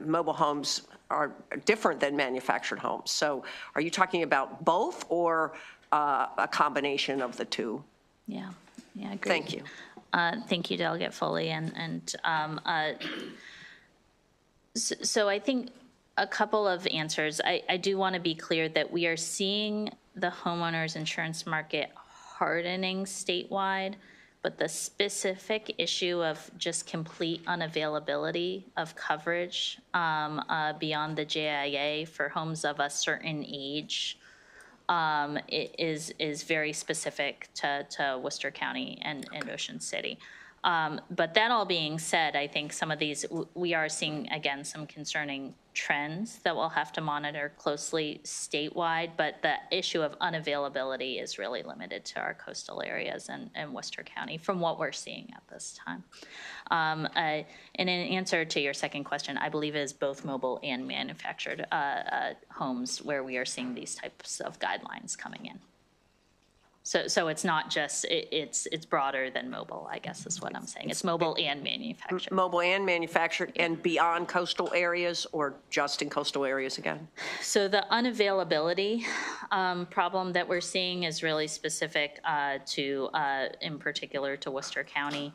mobile homes are different than manufactured homes. So are you talking about both or a combination of the two? Yeah, great. Thank you. Thank you, Delegate Foley. So I think a couple of answers. I do want to be clear that we are seeing the homeowners insurance market hardening statewide, but the specific issue of just complete unavailability of coverage beyond the JIA for homes of a certain age is very specific to Worcester County and Ocean City. But that all being said, I think some of these, we are seeing, again, some concerning trends that we'll have to monitor closely statewide, but the issue of unavailability is really limited to our coastal areas and Worcester County from what we're seeing at this time. And in answer to your second question, I believe it is both mobile and manufactured homes where we are seeing these types of guidelines coming in. So it's not just, it's broader than mobile, I guess is what I'm saying. It's mobile and manufactured. Mobile and manufactured and beyond coastal areas, or just in coastal areas again? So the unavailability problem that we're seeing is really specific to, in particular, to Worcester County.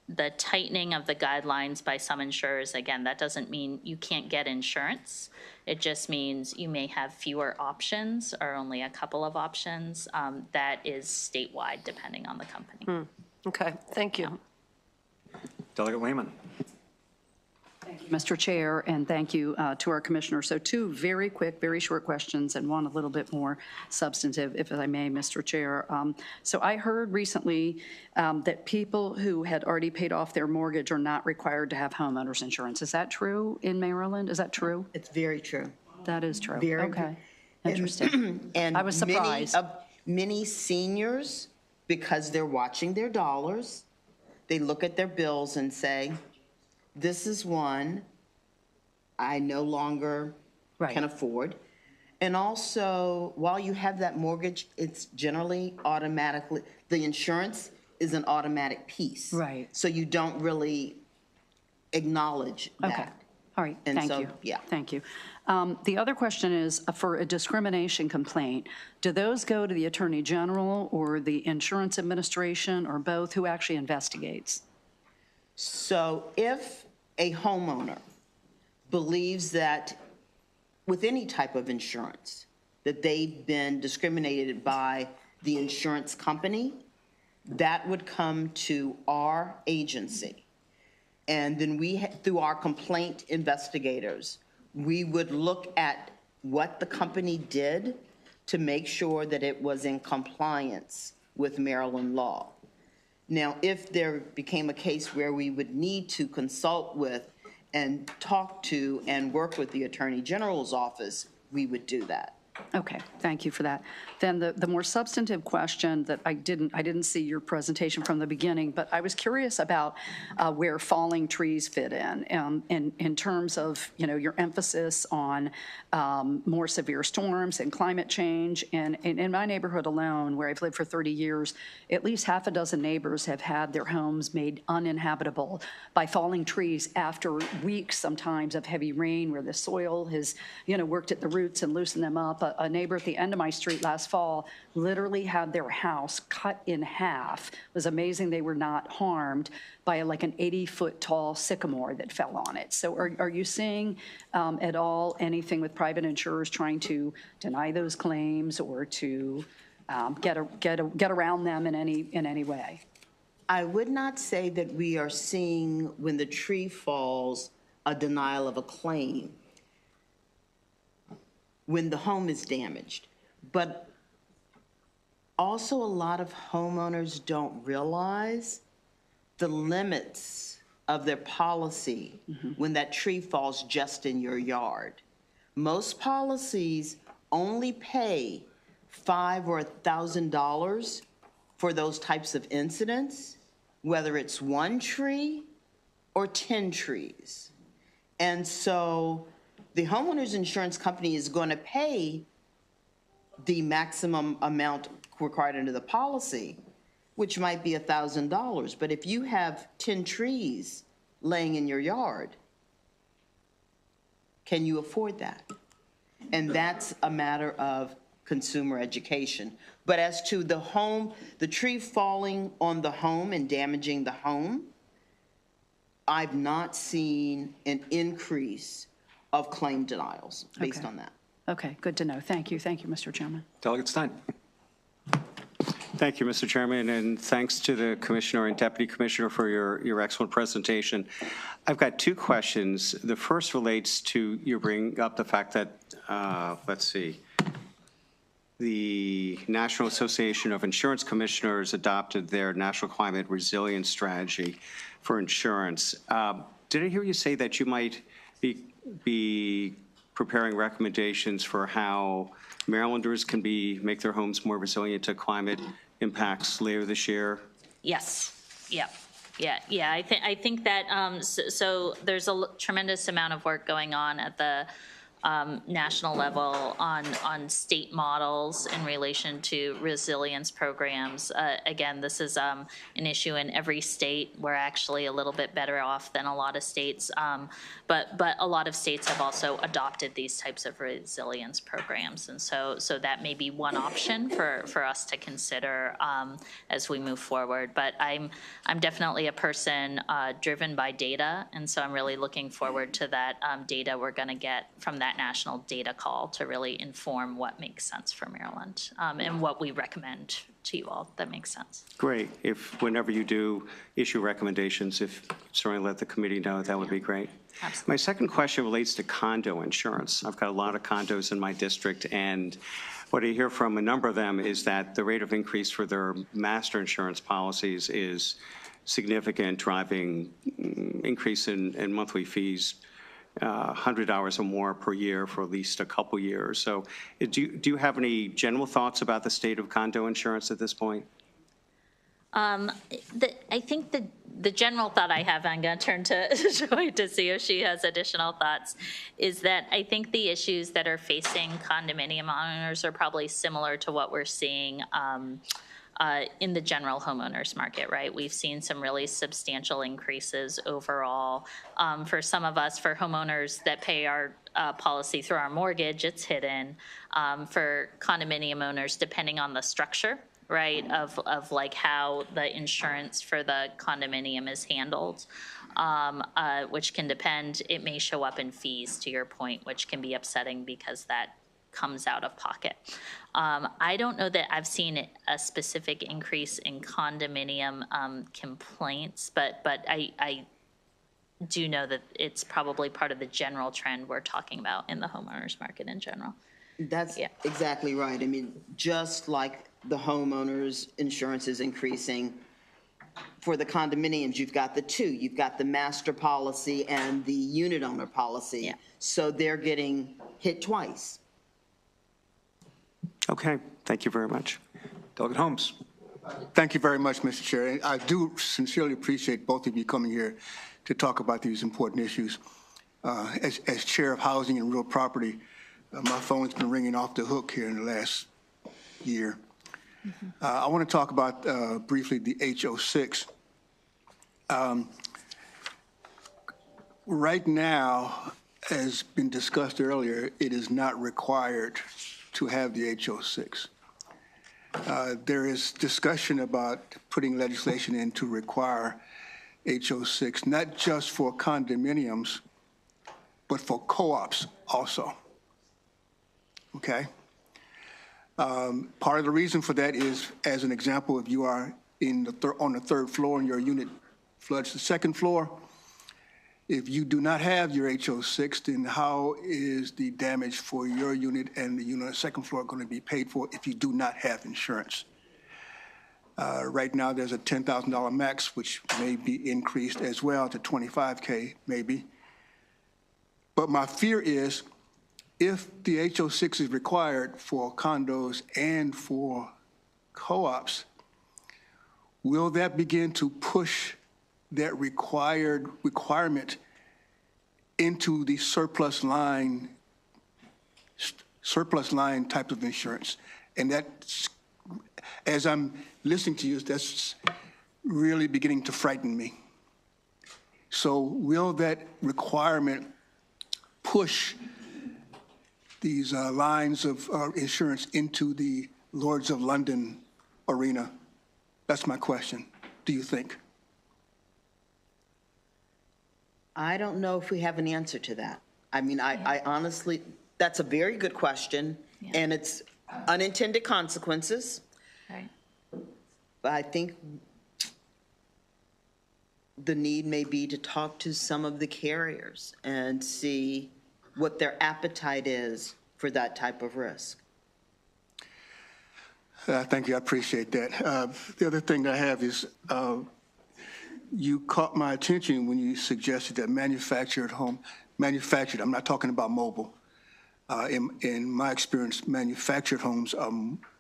The tightening of the guidelines by some insurers, again, that doesn't mean you can't get insurance. It just means you may have fewer options or only a couple of options. That is statewide, depending on the company. Okay, thank you. Delegate Lehman. Thank you, Mr. Chair, and thank you to our commissioner. So two very quick, very short questions and one a little bit more substantive, if I may, Mr. Chair. So I heard recently that people who had already paid off their mortgage are not required to have homeowners insurance. Is that true in Maryland? Is that true? It's very true. That is true. Very okay. Interesting. And I was surprised. Many seniors, because they're watching their dollars, they look at their bills and say, this is one I no longer can afford. And also, while you have that mortgage, it's generally automatically, the insurance is an automatic piece. Right. So you don't really acknowledge that. Okay. All right. And Thank so, you. yeah. Thank you. The other question is for a discrimination complaint, do those go to the Attorney General or the Insurance Administration or both? Who actually investigates? So if a homeowner believes that with any type of insurance, that they've been discriminated by the insurance company, that would come to our agency. And then we, through our complaint investigators, we would look at what the company did to make sure that it was in compliance with Maryland law. Now, if there became a case where we would need to consult with and talk to and work with the Attorney General's office, we would do that. Okay, thank you for that. Then the more substantive question that I didn't see your presentation from the beginning, but I was curious about where falling trees fit in terms of, your emphasis on more severe storms and climate change. And in my neighborhood alone, where I've lived for 30 years, at least half a dozen neighbors have had their homes made uninhabitable by falling trees after weeks sometimes of heavy rain, where the soil has, worked at the roots and loosened them up. A neighbor at the end of my street last fall literally had their house cut in half. It was amazing they were not harmed by like an 80-foot tall sycamore that fell on it. So are you seeing at all anything with private insurers trying to deny those claims or to get around them in any way? I would not say that we are seeing, when the tree falls, a denial of a claim when the home is damaged. But also a lot of homeowners don't realize the limits of their policy when that tree falls just in your yard. Most policies only pay $500 or $1,000 for those types of incidents, whether it's one tree or 10 trees. And so the homeowner's insurance company is going to pay the maximum amount required under the policy, which might be $1,000. But if you have 10 trees laying in your yard, can you afford that? And that's a matter of consumer education. But as to the home, the tree falling on the home and damaging the home, I've not seen an increase of claim denials based on that. Okay, good to know. Thank you, Mr. Chairman. Delegate Stein. Thank you, Mr. Chairman, and thanks to the Commissioner and Deputy Commissioner for your excellent presentation. I've got two questions. The first relates to, you bring up the fact that, let's see, the National Association of Insurance Commissioners adopted their National Climate Resilience Strategy for insurance. Did I hear you say that you might be preparing recommendations for how Marylanders can make their homes more resilient to climate impacts later this year? Yes. Yeah. I think that so there's a tremendous amount of work going on at the national level on state models in relation to resilience programs. Again, this is an issue in every state. We're actually a little bit better off than a lot of states, but a lot of states have also adopted these types of resilience programs, and so that may be one option for us to consider as we move forward. But I'm definitely a person driven by data, and so I'm really looking forward to that data we're going to get from that national data call to really inform what makes sense for Maryland and what we recommend to you all that makes sense. Great. If whenever you do issue recommendations, if certainly let the committee know, that would be great. Absolutely. My second question relates to condo insurance. I've got a lot of condos in my district, and what I hear from a number of them is that the rate of increase for their master insurance policies is significant, driving increase in monthly fees, $100 or more per year for at least a couple years. So do you have any general thoughts about the state of condo insurance at this point? I think the general thought I have, I'm going to turn to Joy to see if she has additional thoughts, is that I think the issues that are facing condominium owners are probably similar to what we're seeing in the general homeowners market, right? We've seen some really substantial increases overall. For some of us, for homeowners that pay our policy through our mortgage, it's hidden. For condominium owners, depending on the structure, right, of like how the insurance for the condominium is handled, which can depend, it may show up in fees, to your point, which can be upsetting because that comes out of pocket. I don't know that I've seen a specific increase in condominium complaints, but I do know that it's probably part of the general trend we're talking about in the homeowners market in general. That's exactly right. I mean, just like the homeowners insurance is increasing, for the condominiums, you've got the two. You've got the master policy and the unit owner policy. Yeah. So they're getting hit twice. Okay, thank you very much. Delegate Holmes. Thank you very much, Mr. Chair. And I do sincerely appreciate both of you coming here to talk about these important issues. As Chair of Housing and Real Property, my phone's been ringing off the hook here in the last year. I want to talk about briefly the HO6. Right now, as been discussed earlier, it is not required to have the HO6. There is discussion about putting legislation in to require HO6, not just for condominiums, but for co-ops also. Okay? Part of the reason for that is, as an example, if you are on the third floor and your unit floods the second floor, if you do not have your HO6, then how is the damage for your unit and the unit on the second floor going to be paid for if you do not have insurance? Right now, there's a $10,000 max, which may be increased as well to $25K, maybe. But my fear is, if the HO6 is required for condos and for co-ops, will that begin to push that requirement into the surplus line type of insurance? And that, as I'm listening to you, that's really beginning to frighten me. So will that requirement push these lines of insurance into the Lords of London arena? That's my question. Do you think? I don't know if we have an answer to that. I mean, I honestly, that's a very good question, and it's unintended consequences. Right. But I think the need may be to talk to some of the carriers and see what their appetite is for that type of risk. Thank you. I appreciate that. The other thing that I have is you caught my attention when you suggested that manufactured, I'm not talking about mobile. In my experience, manufactured homes are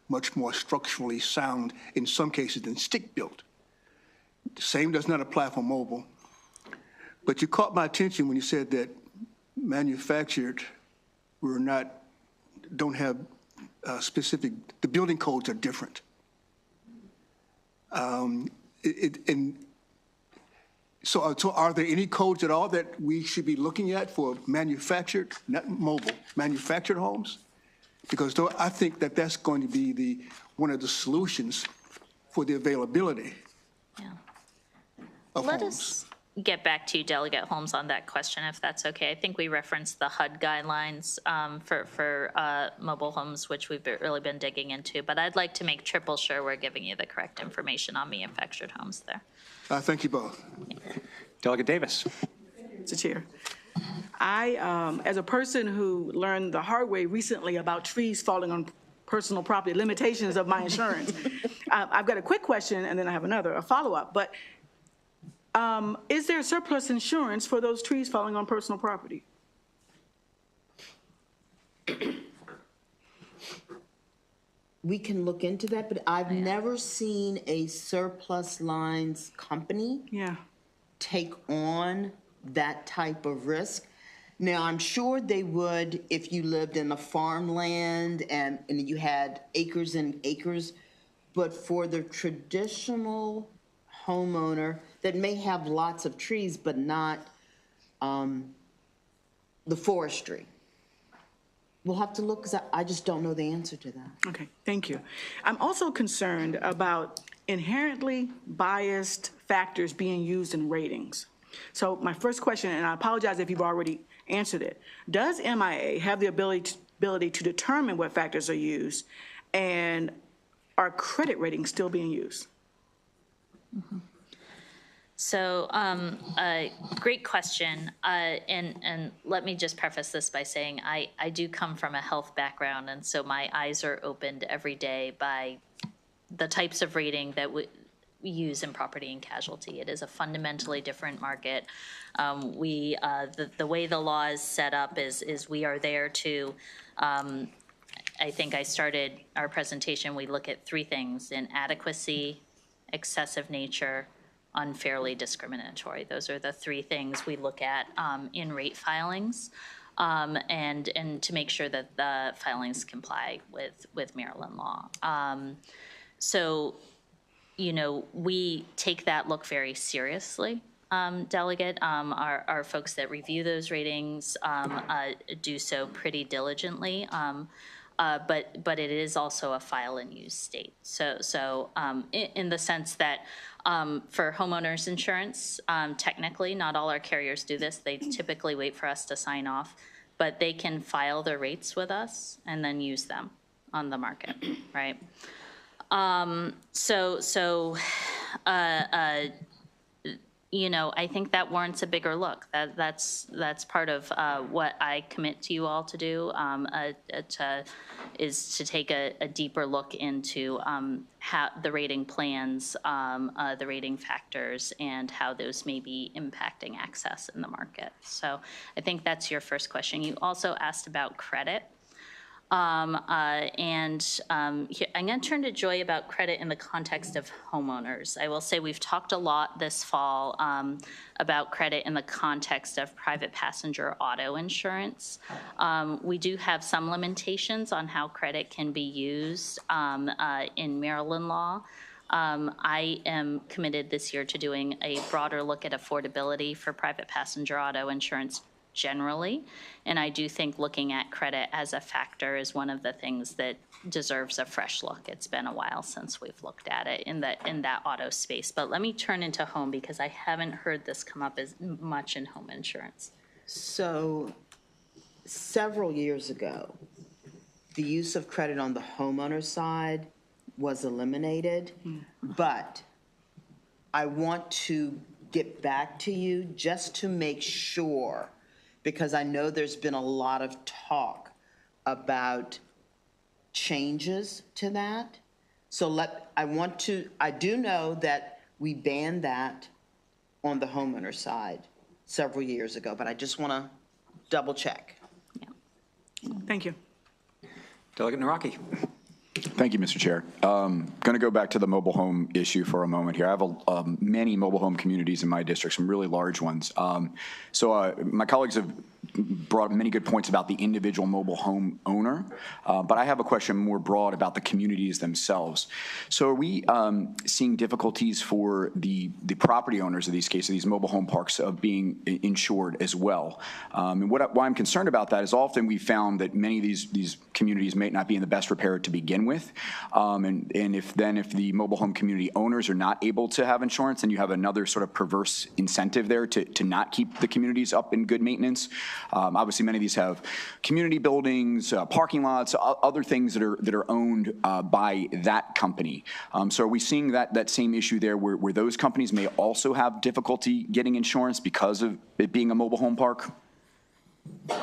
much more structurally sound in some cases than stick-built. The same does not apply for mobile. But you caught my attention when you said that manufactured don't have specific, the building codes are different. So are there any codes at all that we should be looking at for manufactured, not mobile, manufactured homes? Because I think that that's going to be one of the solutions for the availability of Let homes. us get back to you, Delegate Holmes, on that question, if that's okay. I think we referenced the HUD guidelines for mobile homes, which we've really been digging into, but I'd like to make triple sure we're giving you the correct information on manufactured homes there. Thank you both. Delegate Davis. Mr. Chair. I, as a person who learned the hard way recently about trees falling on personal property, limitations of my insurance, I've got a quick question and then I have a follow-up. But is there surplus insurance for those trees falling on personal property? We can look into that, but I've never seen a surplus lines company take on that type of risk. Now, I'm sure they would if you lived in a farmland and you had acres and acres, but for the traditional homeowner that may have lots of trees but not the forestry, we'll have to look, because I just don't know the answer to that. Okay, thank you. I'm also concerned about inherently biased factors being used in ratings. So my first question, and I apologize if you've already answered it, does MIA have the ability to determine what factors are used, and are credit ratings still being used? Mm-hmm. So, great question. And let me just preface this by saying I do come from a health background, and so my eyes are opened every day by the types of rating that use in property and casualty. It is a fundamentally different market. The way the law is set up is we are there to, I think I started our presentation, we look at three things: inadequacy, excessive nature, unfairly discriminatory. Those are the three things we look at in rate filings, and to make sure that the filings comply with Maryland law. So, you know, we take that look very seriously, Delegate. Our folks that review those ratings do so pretty diligently. But it is also a file and use state. So in the sense that for homeowners insurance, technically, not all our carriers do this. They typically wait for us to sign off, but they can file their rates with us and then use them on the market, right? You know, I think that warrants a bigger look. That's part of what I commit to you all to do, is to take a deeper look into how the rating plans, the rating factors, and how those may be impacting access in the market. So I think that's your first question. You also asked about credit. I'm going to turn to Joy about credit in the context of homeowners. I will say we've talked a lot this fall about credit in the context of private passenger auto insurance. We do have some limitations on how credit can be used in Maryland law. I am committed this year to doing a broader look at affordability for private passenger auto insurance generally, and I do think looking at credit as a factor is one of the things that deserves a fresh look. It's been a while since we've looked at it in that auto space. But let me turn into home, because I haven't heard this come up as much in home insurance. So several years ago, the use of credit on the homeowner side was eliminated, but I want to get back to you just to make sure, because I know there's been a lot of talk about changes to that. So I do know that we banned that on the homeowner side several years ago, but I just want to double check. Thank you. Delegate Naraki. Thank you, Mr. Chair. Going to go back to the mobile home issue for a moment here. I have many mobile home communities in my district, some really large ones. My colleagues have brought many good points about the individual mobile home owner, but I have a question more broad about the communities themselves. So are we seeing difficulties for the property owners of these cases, these mobile home parks, of being insured as well? And why I'm concerned about that is often we found that many of these communities may not be in the best prepared to begin with. And if the mobile home community owners are not able to have insurance, then you have another sort of perverse incentive there to not keep the communities up in good maintenance. Obviously, many of these have community buildings, parking lots, other things that are owned by that company. So are we seeing that same issue there where those companies may also have difficulty getting insurance because of it being a mobile home park?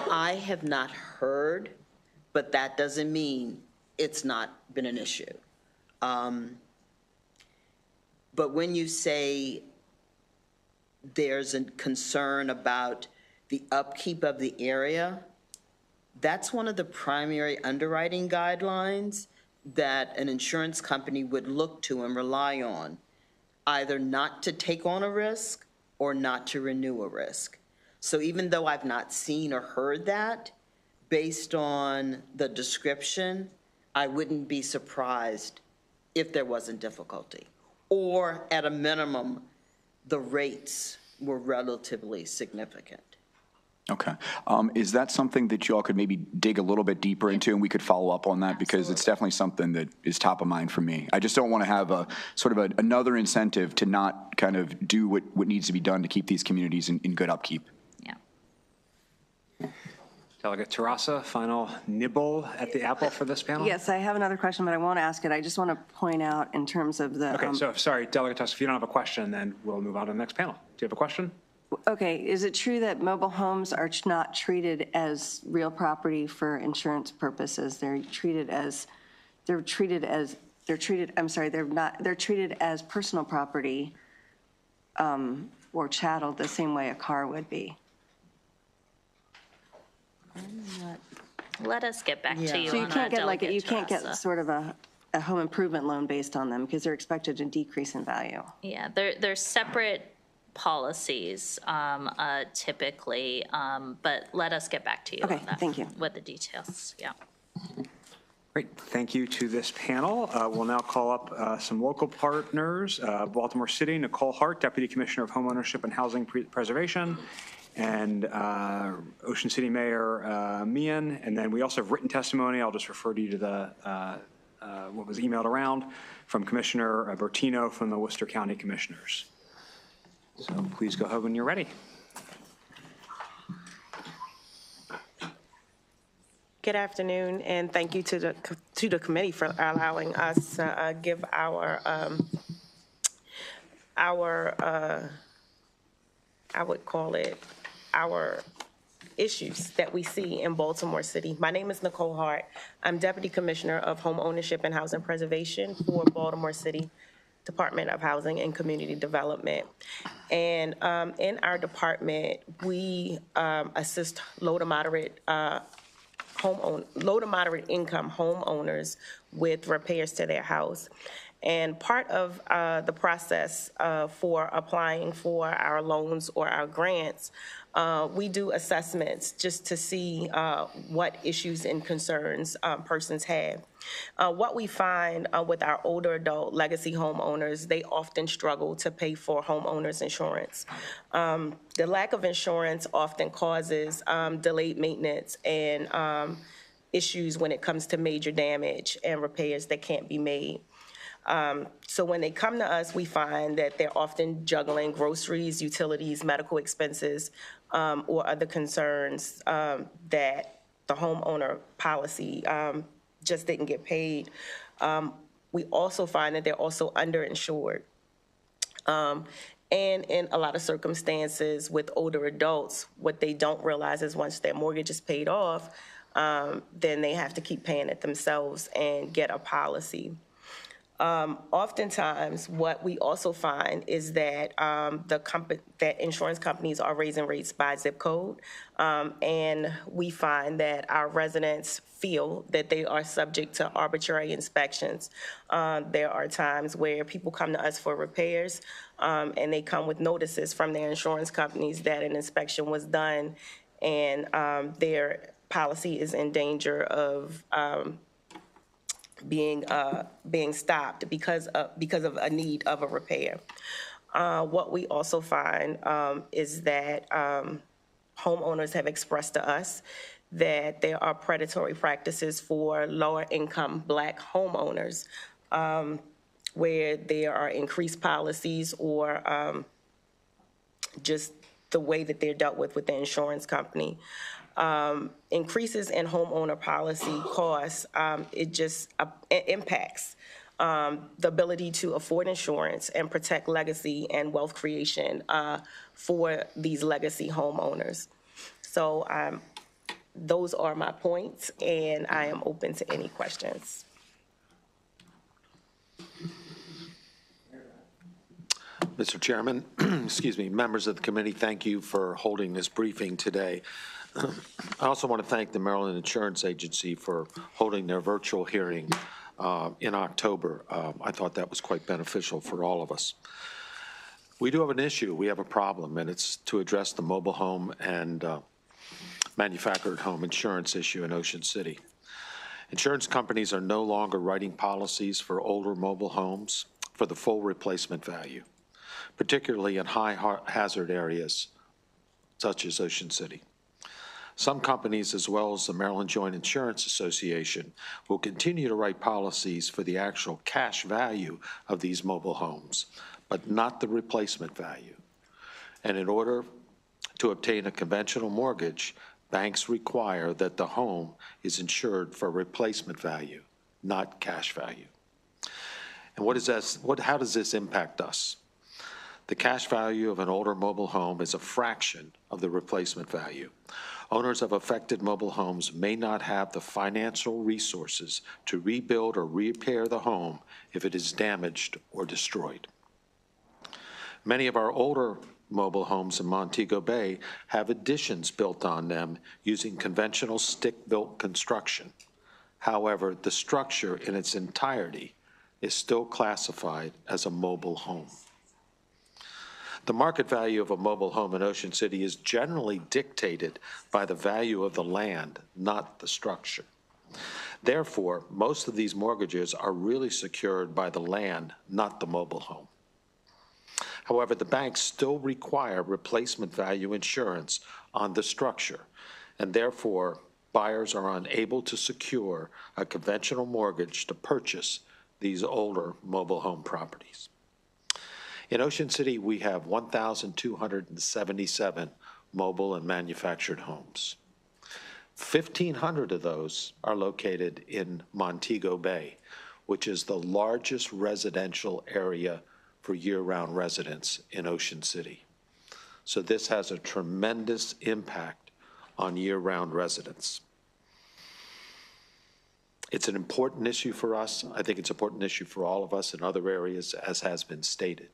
I have not heard, but that doesn't mean it's not been an issue. But when you say there's a concern about the upkeep of the area, that's one of the primary underwriting guidelines that an insurance company would look to and rely on, either not to take on a risk or not to renew a risk. So even though I've not seen or heard that, based on the description, I wouldn't be surprised if there wasn't difficulty. Or at a minimum, the rates were relatively significant. Okay. Is that something that you all could maybe dig a little bit deeper into, and we could follow up on that? Because it's definitely something that is top of mind for me. I just don't want to have a sort of another incentive to not kind of do what needs to be done to keep these communities in good upkeep. Yeah. Delegate Terrassa, final nibble at the apple for this panel? Yes, I have another question, but I won't ask it. I just want to point out in terms of the... Okay, so sorry, Delegate Terrassa, if you don't have a question, then we'll move on to the next panel. Do you have a question? Okay, is it true that mobile homes are not treated as real property for insurance purposes? They're treated as they're treated, I'm sorry, they're treated as personal property or chattel the same way a car would be. Let us get back to you So you on can't that, get like, Delegate you can't get Terrassa. sort of a home improvement loan based on them because they're expected to decrease in value. Yeah, they're separate policies typically, but let us get back to you Okay, on that. thank you. With the details, yeah. Great, thank you to this panel. We'll now call up some local partners. Baltimore City, Nicole Hart, Deputy Commissioner of Homeownership and Housing Preservation, and Ocean City Mayor Meehan. And then we also have written testimony. I'll just refer you to the what was emailed around from Commissioner Bertino from the Worcester County Commissioners. So please go ahead when you're ready. Good afternoon, and thank you to the committee for allowing us to give our I would call it our issues that we see in Baltimore City. My name is Nicole Hart. I'm Deputy Commissioner of Home Ownership and Housing Preservation for Baltimore City Department of Housing and Community Development. And in our department, we assist low to moderate income homeowners with repairs to their house. And part of the process for applying for our loans or our grants, we do assessments just to see what issues and concerns persons have. What we find with our older adult legacy homeowners, they often struggle to pay for homeowners insurance. The lack of insurance often causes delayed maintenance and issues when it comes to major damage and repairs that can't be made. So when they come to us, we find that they're often juggling groceries, utilities, medical expenses, or other concerns that the homeowner policy just didn't get paid. We also find that they're also underinsured. And in a lot of circumstances with older adults, what they don't realize is once their mortgage is paid off, then they have to keep paying it themselves and get a policy. Oftentimes, what we also find is that that insurance companies are raising rates by zip code, and we find that our residents feel that they are subject to arbitrary inspections. There are times where people come to us for repairs, and they come with notices from their insurance companies that an inspection was done, and their policy is in danger of being stopped because of a need of a repair. What we also find is that homeowners have expressed to us that there are predatory practices for lower income Black homeowners where there are increased policies or just the way that they're dealt with the insurance company. Increases in homeowner policy costs, it just impacts the ability to afford insurance and protect legacy and wealth creation for these legacy homeowners. So those are my points, and I am open to any questions. Mr. Chairman, excuse me, members of the committee, thank you for holding this briefing today. I also want to thank the Maryland Insurance Agency for holding their virtual hearing in October. I thought that was quite beneficial for all of us. We do have an issue. We have a problem, and it's to address the mobile home and manufactured home insurance issue in Ocean City. Insurance companies are no longer writing policies for older mobile homes for the full replacement value, particularly in high hazard areas such as Ocean City. Some companies, as well as the Maryland Joint Insurance Association, will continue to write policies for the actual cash value of these mobile homes, but not the replacement value. And in order to obtain a conventional mortgage, banks require that the home is insured for replacement value, not cash value. And how does this impact us? The cash value of an older mobile home is a fraction of the replacement value. Owners of affected mobile homes may not have the financial resources to rebuild or repair the home if it is damaged or destroyed. Many of our older mobile homes in Montego Bay have additions built on them using conventional stick-built construction. However, the structure in its entirety is still classified as a mobile home. The market value of a mobile home in Ocean City is generally dictated by the value of the land, not the structure. Therefore, most of these mortgages are really secured by the land, not the mobile home. However, the banks still require replacement value insurance on the structure, and therefore, buyers are unable to secure a conventional mortgage to purchase these older mobile home properties. In Ocean City, we have 1,277 mobile and manufactured homes. 1,500 of those are located in Montego Bay, which is the largest residential area for year-round residents in Ocean City. So this has a tremendous impact on year-round residents. It's an important issue for us. I think it's an important issue for all of us in other areas, as has been stated.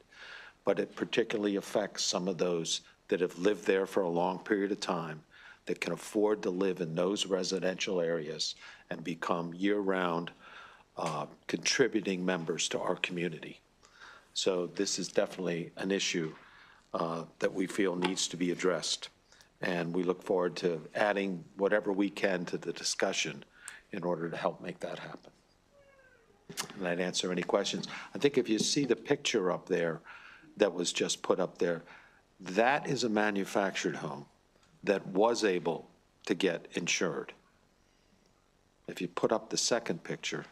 But it particularly affects some of those that have lived there for a long period of time, that can afford to live in those residential areas and become year-round contributing members to our community. So this is definitely an issue that we feel needs to be addressed. And we look forward to adding whatever we can to the discussion in order to help make that happen. And I'd answer any questions. I think if you see the picture up there that was just put up there, that is a manufactured home that was able to get insured. If you put up the second picture,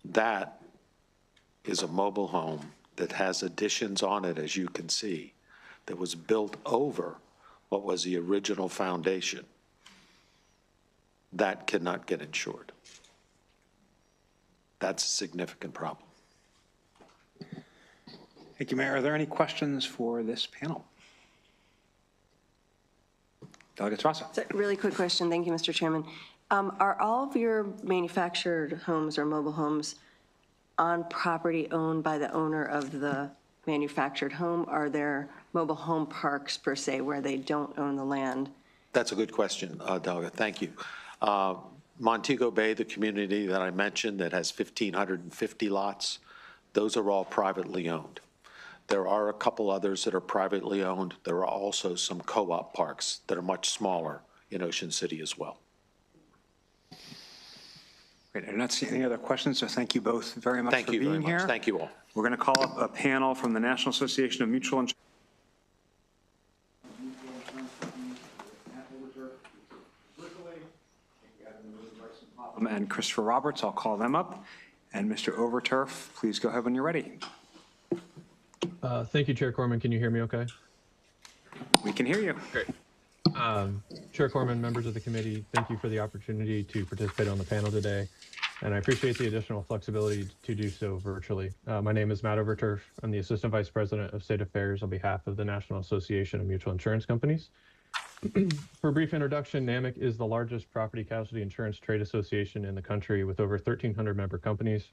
that is a mobile home that has additions on it, as you can see, that was built over what was the original foundation. That cannot get insured. That's a significant problem. Thank you, Mayor. Are there any questions for this panel? Delegate Rasa. So, really quick question. Thank you, Mr. Chairman. Are all of your manufactured homes or mobile homes on property owned by the owner of the manufactured home? Are there mobile home parks, per se, where they don't own the land? That's a good question, Delegate. Thank you. Montego Bay, the community that I mentioned that has 1,550 lots, those are all privately owned. There are a couple others that are privately owned. There are also some co-op parks that are much smaller in Ocean City as well. Great. I do not see any other questions, so thank you both very much for being here. Thank you all. We're going to call up a panel from the National Association of Mutual Insurance. And Christopher Roberts, I'll call them up. And Mr. Overturf, please go ahead when you're ready. Thank you, Chair Corman. Can you hear me okay? We can hear you. Great. Chair Corman, members of the committee, thank you for the opportunity to participate on the panel today. And I appreciate the additional flexibility to do so virtually. My name is Matt Overturf. I'm the Assistant Vice President of State Affairs on behalf of the National Association of Mutual Insurance Companies. For a brief introduction, NAMIC is the largest property casualty insurance trade association in the country with over 1,300 member companies.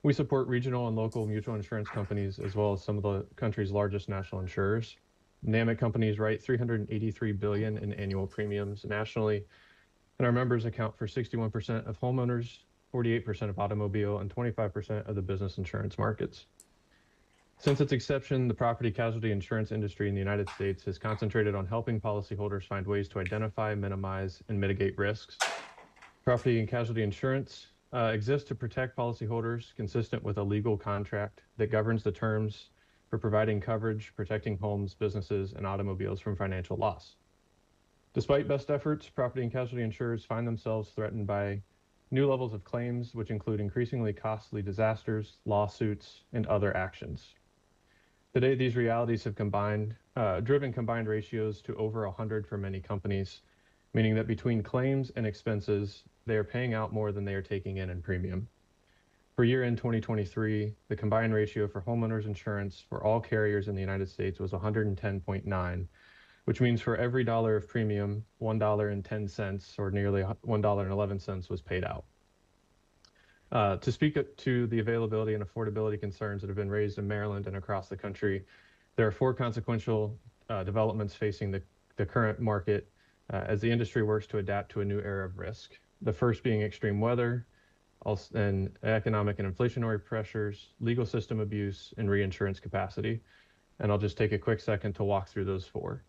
We support regional and local mutual insurance companies as well as some of the country's largest national insurers. NAMIC companies write $383 billion in annual premiums nationally, and our members account for 61% of homeowners, 48% of automobile, and 25% of the business insurance markets. Since its inception, the property casualty insurance industry in the United States has concentrated on helping policyholders find ways to identify, minimize, and mitigate risks. Property and casualty insurance exists to protect policyholders consistent with a legal contract that governs the terms for providing coverage, protecting homes, businesses, and automobiles from financial loss. Despite best efforts, property and casualty insurers find themselves threatened by new levels of claims, which include increasingly costly disasters, lawsuits, and other actions. Today, these realities have driven combined ratios to over 100 for many companies, meaning that between claims and expenses, they are paying out more than they are taking in premium. For year-end 2023, the combined ratio for homeowners insurance for all carriers in the United States was 110.9, which means for every dollar of premium, $1.10 or nearly $1.11 was paid out. To speak to the availability and affordability concerns that have been raised in Maryland and across the country, there are 4 consequential developments facing the current market as the industry works to adapt to a new era of risk. The first being extreme weather, and economic and inflationary pressures, legal system abuse, and reinsurance capacity. And I'll just take a quick second to walk through those 4.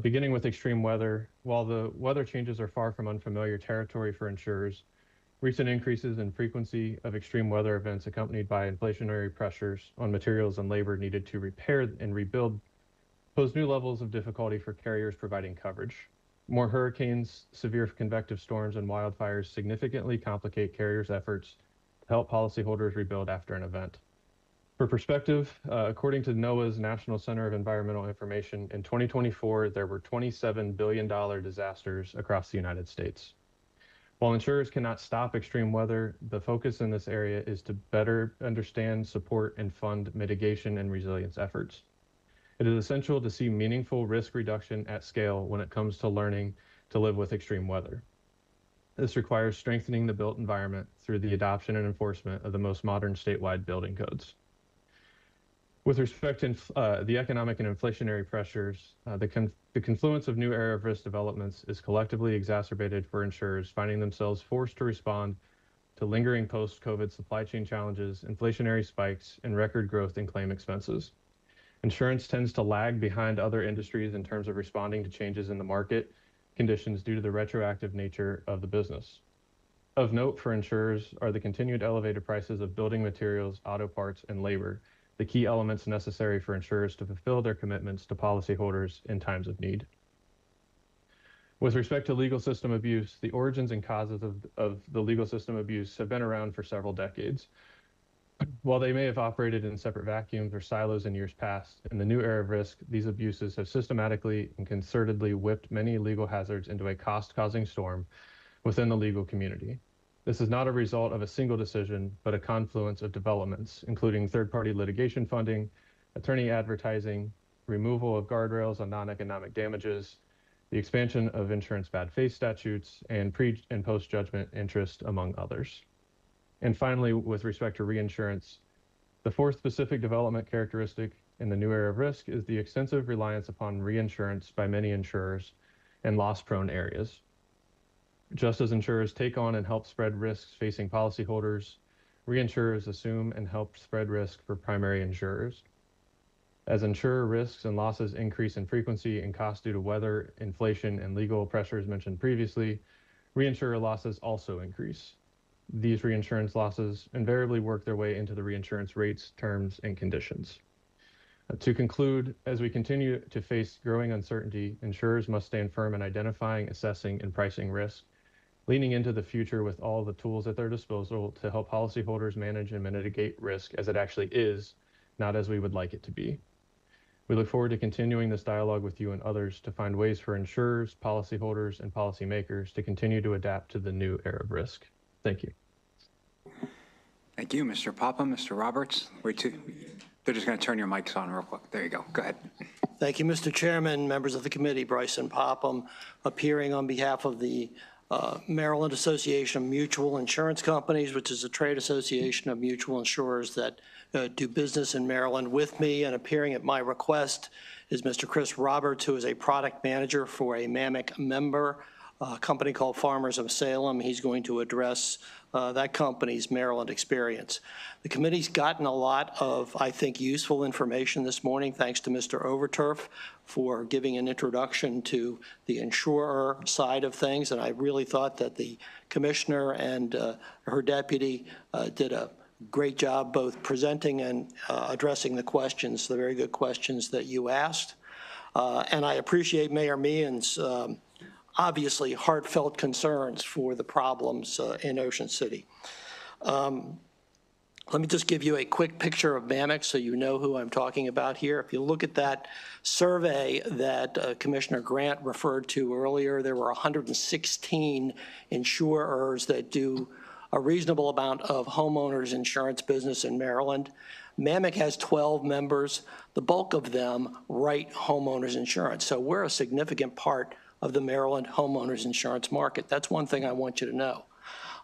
Beginning with extreme weather, while the weather changes are far from unfamiliar territory for insurers, recent increases in frequency of extreme weather events accompanied by inflationary pressures on materials and labor needed to repair and rebuild pose new levels of difficulty for carriers providing coverage. More hurricanes, severe convective storms, and wildfires significantly complicate carriers' efforts to help policyholders rebuild after an event. For perspective, according to NOAA's National Center of Environmental Information, in 2024, there were $27 billion disasters across the United States. While insurers cannot stop extreme weather, the focus in this area is to better understand, support, and fund mitigation and resilience efforts. It is essential to see meaningful risk reduction at scale when it comes to learning to live with extreme weather. This requires strengthening the built environment through the adoption and enforcement of the most modern statewide building codes. With respect to the economic and inflationary pressures, the confluence of new era of risk developments is collectively exacerbated for insurers finding themselves forced to respond to lingering post-COVID supply chain challenges, inflationary spikes, and record growth in claim expenses. Insurance tends to lag behind other industries in terms of responding to changes in the market conditions due to the retroactive nature of the business. Of note for insurers are the continued elevated prices of building materials, auto parts, and labor, the key elements necessary for insurers to fulfill their commitments to policyholders in times of need. With respect to legal system abuse, the origins and causes of the legal system abuse have been around for several decades. While they may have operated in separate vacuums or silos in years past, in the new era of risk, these abuses have systematically and concertedly whipped many legal hazards into a cost-causing storm within the legal community. This is not a result of a single decision, but a confluence of developments, including third-party litigation funding, attorney advertising, removal of guardrails on non-economic damages, the expansion of insurance bad faith statutes, and pre- and post-judgment interest, among others. And finally, with respect to reinsurance, the 4th specific development characteristic in the new era of risk is the extensive reliance upon reinsurance by many insurers in loss-prone areas. Just as insurers take on and help spread risks facing policyholders, reinsurers assume and help spread risk for primary insurers. As insurer risks and losses increase in frequency and cost due to weather, inflation, and legal pressures mentioned previously, reinsurer losses also increase. These reinsurance losses invariably work their way into the reinsurance rates, terms, and conditions. To conclude, as we continue to face growing uncertainty, insurers must stand firm in identifying, assessing, and pricing risk, leaning into the future with all the tools at their disposal to help policyholders manage and mitigate risk as it actually is, not as we would like it to be. We look forward to continuing this dialogue with you and others to find ways for insurers, policyholders, and policymakers to continue to adapt to the new era of risk. Thank you. Thank you, Mr. Papa, Mr. Roberts. They're just going to turn your mics on real quick. There you go. Go ahead. Thank you, Mr. Chairman, members of the committee. Bryson Popham, appearing on behalf of the Maryland Association of Mutual Insurance Companies, which is a trade association of mutual insurers that do business in Maryland. With me and appearing at my request is Mr. Chris Roberts, who is a product manager for a MAMIC member, a company called Farmers of Salem. He's going to address that company's Maryland experience. The committee's gotten a lot of, I think, useful information this morning, thanks to Mr. Overturf for giving an introduction to the insurer side of things. And I really thought that the commissioner and her deputy did a great job both presenting and addressing the questions, the very good questions that you asked. And I appreciate Mayor Meehan's obviously heartfelt concerns for the problems in Ocean City. Let me just give you a quick picture of MAMIC so you know who I'm talking about here. If you look at that survey that Commissioner Grant referred to earlier, there were 116 insurers that do a reasonable amount of homeowners insurance business in Maryland. MAMIC has 12 members. The bulk of them write homeowners insurance. So we're a significant part of the Maryland homeowners insurance market. That's one thing I want you to know.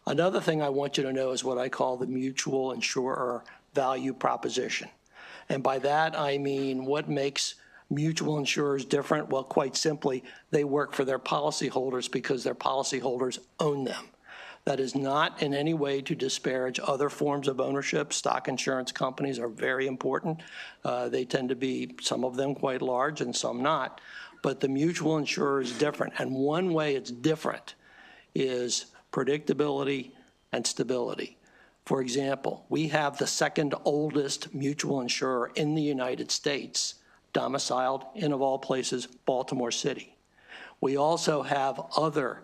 Another thing I want you to know is what I call the mutual insurer value proposition. And by that, I mean what makes mutual insurers different? Well, quite simply, they work for their policyholders because their policyholders own them. That is not in any way to disparage other forms of ownership. Stock insurance companies are very important. They tend to be, some of them quite large and some not. But the mutual insurer is different. And one way it's different is predictability and stability. For example, we have the second oldest mutual insurer in the United States, domiciled in, of all places, Baltimore City. We also have other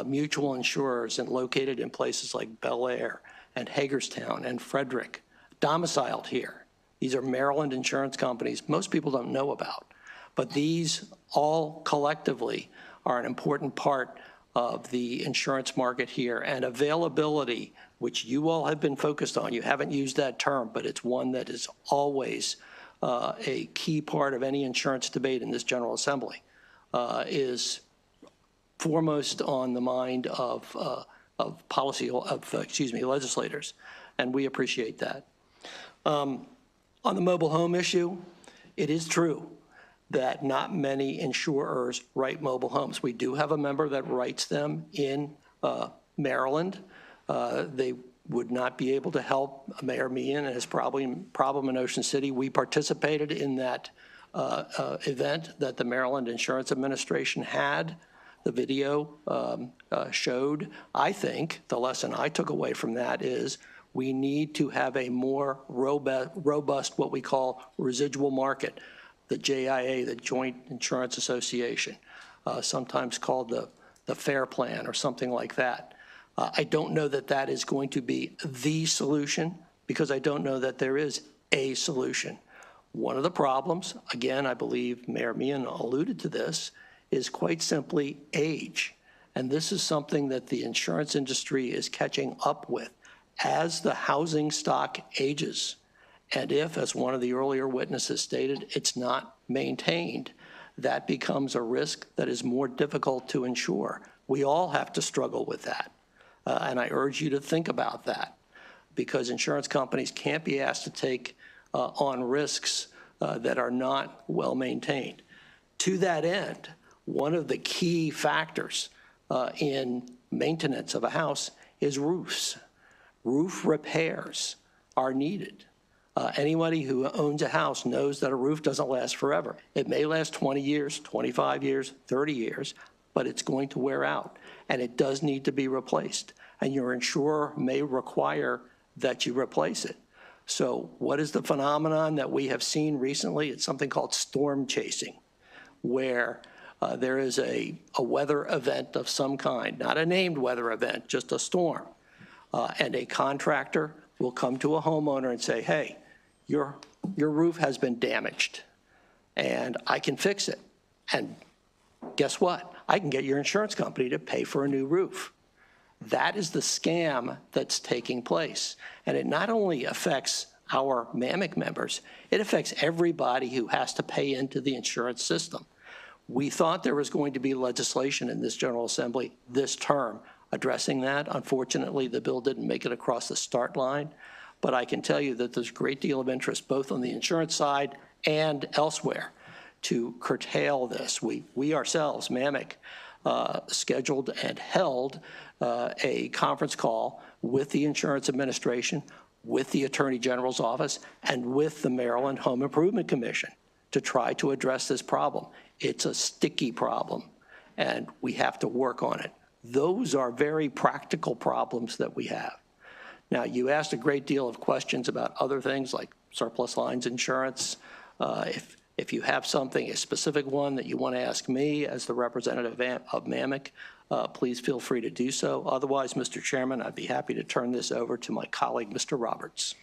mutual insurers and located in places like Bel Air and Hagerstown and Frederick, domiciled here. These are Maryland insurance companies most people don't know about, but these all collectively are an important part of the insurance market here. And availability, which you all have been focused on, you haven't used that term, but it's one that is always a key part of any insurance debate in this General Assembly, is foremost on the mind of legislators, and we appreciate that. On the mobile home issue, it is true that not many insurers write mobile homes. We do have a member that writes them in Maryland. They would not be able to help Mayor Meehan and his problem in Ocean City. We participated in that event that the Maryland Insurance Administration had. The video showed, I think, the lesson I took away from that is we need to have a more robust what we call residual market. The JIA, the Joint Insurance Association, sometimes called the FAIR Plan or something like that. I don't know that that is going to be the solution because I don't know that there is a solution. One of the problems, again, I believe Mayor Meehan alluded to this, is quite simply age. And this is something that the insurance industry is catching up with. As the housing stock ages, and if, as one of the earlier witnesses stated, it's not maintained, that becomes a risk that is more difficult to insure. We all have to struggle with that. And I urge you to think about that because insurance companies can't be asked to take on risks that are not well maintained. To that end, one of the key factors in maintenance of a house is roofs. Roof repairs are needed. Anybody who owns a house knows that a roof doesn't last forever. It may last 20 years, 25 years, 30 years, but it's going to wear out, and it does need to be replaced. And your insurer may require that you replace it. So what is the phenomenon that we have seen recently? It's something called storm chasing, where there is a weather event of some kind, not a named weather event, just a storm. And a contractor will come to a homeowner and say, hey, your roof has been damaged and I can fix it. And guess what? I can get your insurance company to pay for a new roof. That is the scam that's taking place. And it not only affects our MAMIC members, it affects everybody who has to pay into the insurance system. We thought there was going to be legislation in this General Assembly this term addressing that. Unfortunately, the bill didn't make it across the start line. But I can tell you that there's a great deal of interest both on the insurance side and elsewhere to curtail this. We ourselves, MAMIC, scheduled and held a conference call with the Insurance Administration, with the Attorney General's office, and with the Maryland Home Improvement Commission to try to address this problem. It's a sticky problem, and we have to work on it. Those are very practical problems that we have. Now, you asked a great deal of questions about other things like surplus lines insurance. If you have something, a specific one that you want to ask me as the representative of MAMIC, please feel free to do so. Otherwise, Mr. Chairman, I'd be happy to turn this over to my colleague, Mr. Roberts.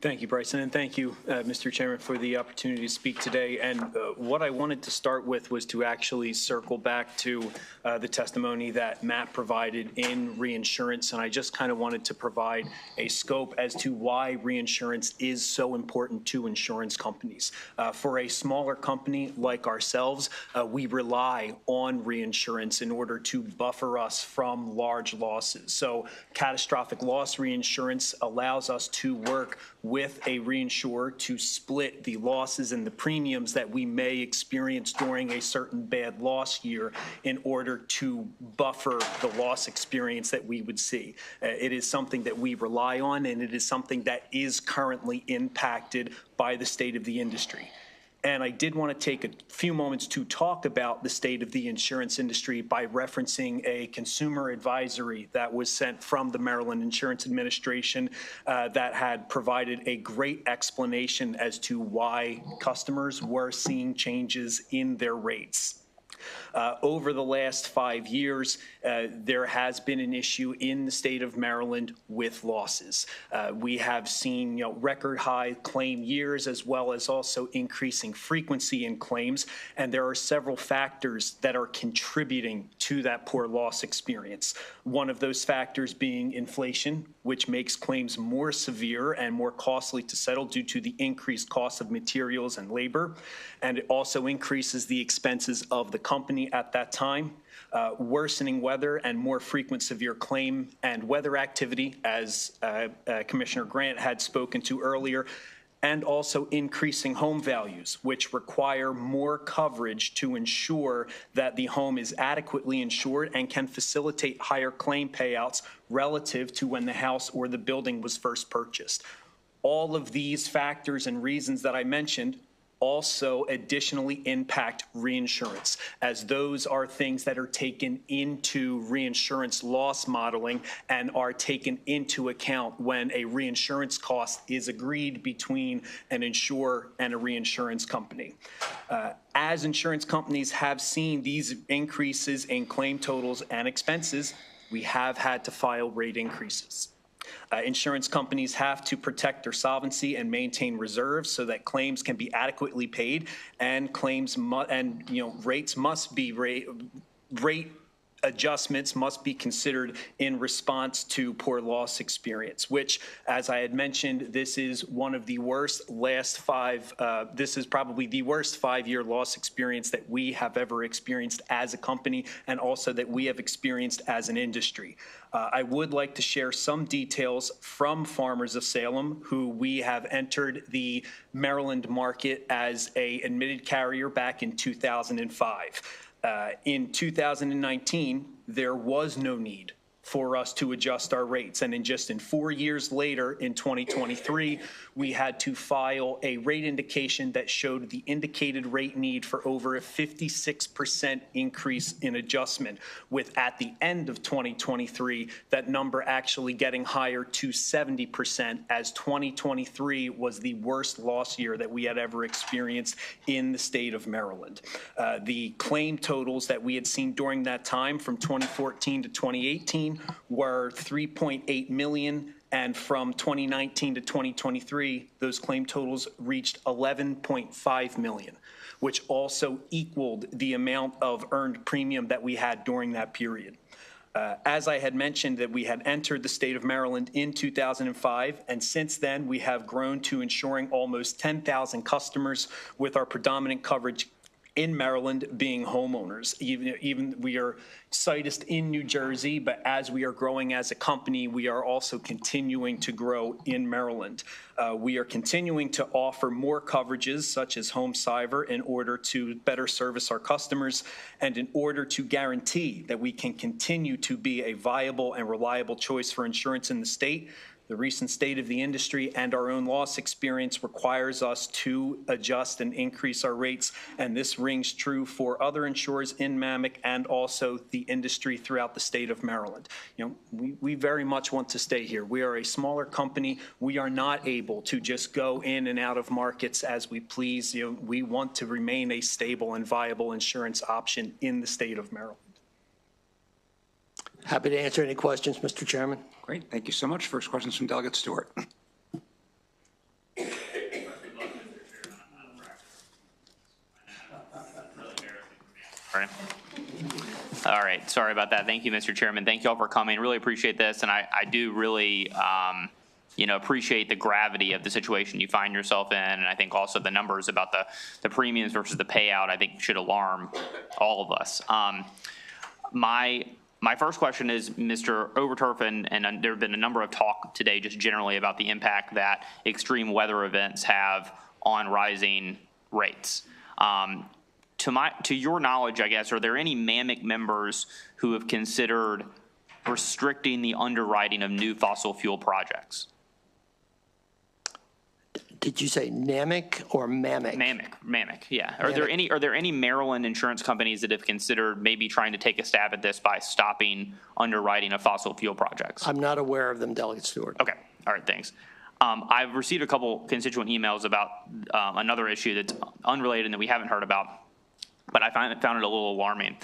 Thank you, Bryson, and thank you, Mr. Chairman, for the opportunity to speak today. And what I wanted to start with was to actually circle back to the testimony that Matt provided in reinsurance, and I just kind of wanted to provide a scope as to why reinsurance is so important to insurance companies. For a smaller company like ourselves, we rely on reinsurance in order to buffer us from large losses. So catastrophic loss reinsurance allows us to work with a reinsurer to split the losses and the premiums that we may experience during a certain bad loss year in order to buffer the loss experience that we would see. It is something that we rely on, and it is something that is currently impacted by the state of the industry. And I did want to take a few moments to talk about the state of the insurance industry by referencing a consumer advisory that was sent from the Maryland Insurance Administration that had provided a great explanation as to why customers were seeing changes in their rates. Over the last 5 years, there has been an issue in the state of Maryland with losses. We have seen, record high claim years as well as also increasing frequency in claims, and there are several factors that are contributing to that poor loss experience. One of those factors being inflation, which makes claims more severe and more costly to settle due to the increased cost of materials and labor, and it also increases the expenses of the company at that time. Worsening weather and more frequent severe claim and weather activity, as Commissioner Grant had spoken to earlier, and also increasing home values, which require more coverage to ensure that the home is adequately insured and can facilitate higher claim payouts relative to when the house or the building was first purchased. All of these factors and reasons that I mentioned also additionally impact reinsurance, as those are things that are taken into reinsurance loss modeling and are taken into account when a reinsurance cost is agreed between an insurer and a reinsurance company. As insurance companies have seen these increases in claim totals and expenses, we have had to file rate increases. Insurance companies have to protect their solvency and maintain reserves so that claims can be adequately paid, and rates must be rate adjustments must be considered in response to poor loss experience, which, as I had mentioned, this is one of the worst this is probably the worst 5-year loss experience that we have ever experienced as a company, and also that we have experienced as an industry. I would like to share some details from Farmers of Salem, who we have entered the Maryland market as an admitted carrier back in 2005. In 2019, there was no need for us to adjust our rates. And in 4 years later, in 2023, we had to file a rate indication that showed the indicated rate need for over a 56% increase in adjustment, with at the end of 2023, that number actually getting higher to 70%, as 2023 was the worst loss year that we had ever experienced in the state of Maryland. The claim totals that we had seen during that time from 2014 to 2018 were 3.8 million, and from 2019 to 2023, those claim totals reached 11.5 million, which also equaled the amount of earned premium that we had during that period. As I had mentioned, that we had entered the state of Maryland in 2005, and since then we have grown to insuring almost 10,000 customers, with our predominant coverage in Maryland being homeowners. Even we are sightest in New Jersey, but as we are growing as a company, we are also continuing to grow in Maryland. We are continuing to offer more coverages, such as home cyber, in order to better service our customers and in order to guarantee that we can continue to be a viable and reliable choice for insurance in the state. The recent state of the industry and our own loss experience requires us to adjust and increase our rates, and this rings true for other insurers in MAMIC and also the industry throughout the state of Maryland. We very much want to stay here. We are a smaller company. We are not able to just go in and out of markets as we please. We want to remain a stable and viable insurance option in the state of Maryland. Happy to answer any questions, Mr. Chairman. Great, thank you so much. First questions from Delegate Stewart. All right, sorry about that. Thank you, Mr. Chairman. Thank you all for coming. Really appreciate this, and I do really, appreciate the gravity of the situation you find yourself in, and I think also the numbers about the premiums versus the payout, I think should alarm all of us. My first question is, Mr. Overturf, and there have been a number of talk today just generally about the impact that extreme weather events have on rising rates. To your knowledge, I guess, are there any MAMIC members who have considered restricting the underwriting of new fossil fuel projects? Did you say NAMIC or MAMIC? MAMIC, yeah. Are there any Maryland insurance companies that have considered maybe trying to take a stab at this by stopping underwriting of fossil fuel projects? I'm not aware of them, Delegate Stewart. Okay, all right, thanks. I've received a couple constituent emails about another issue that's unrelated and that we haven't heard about, but I found it a little alarming.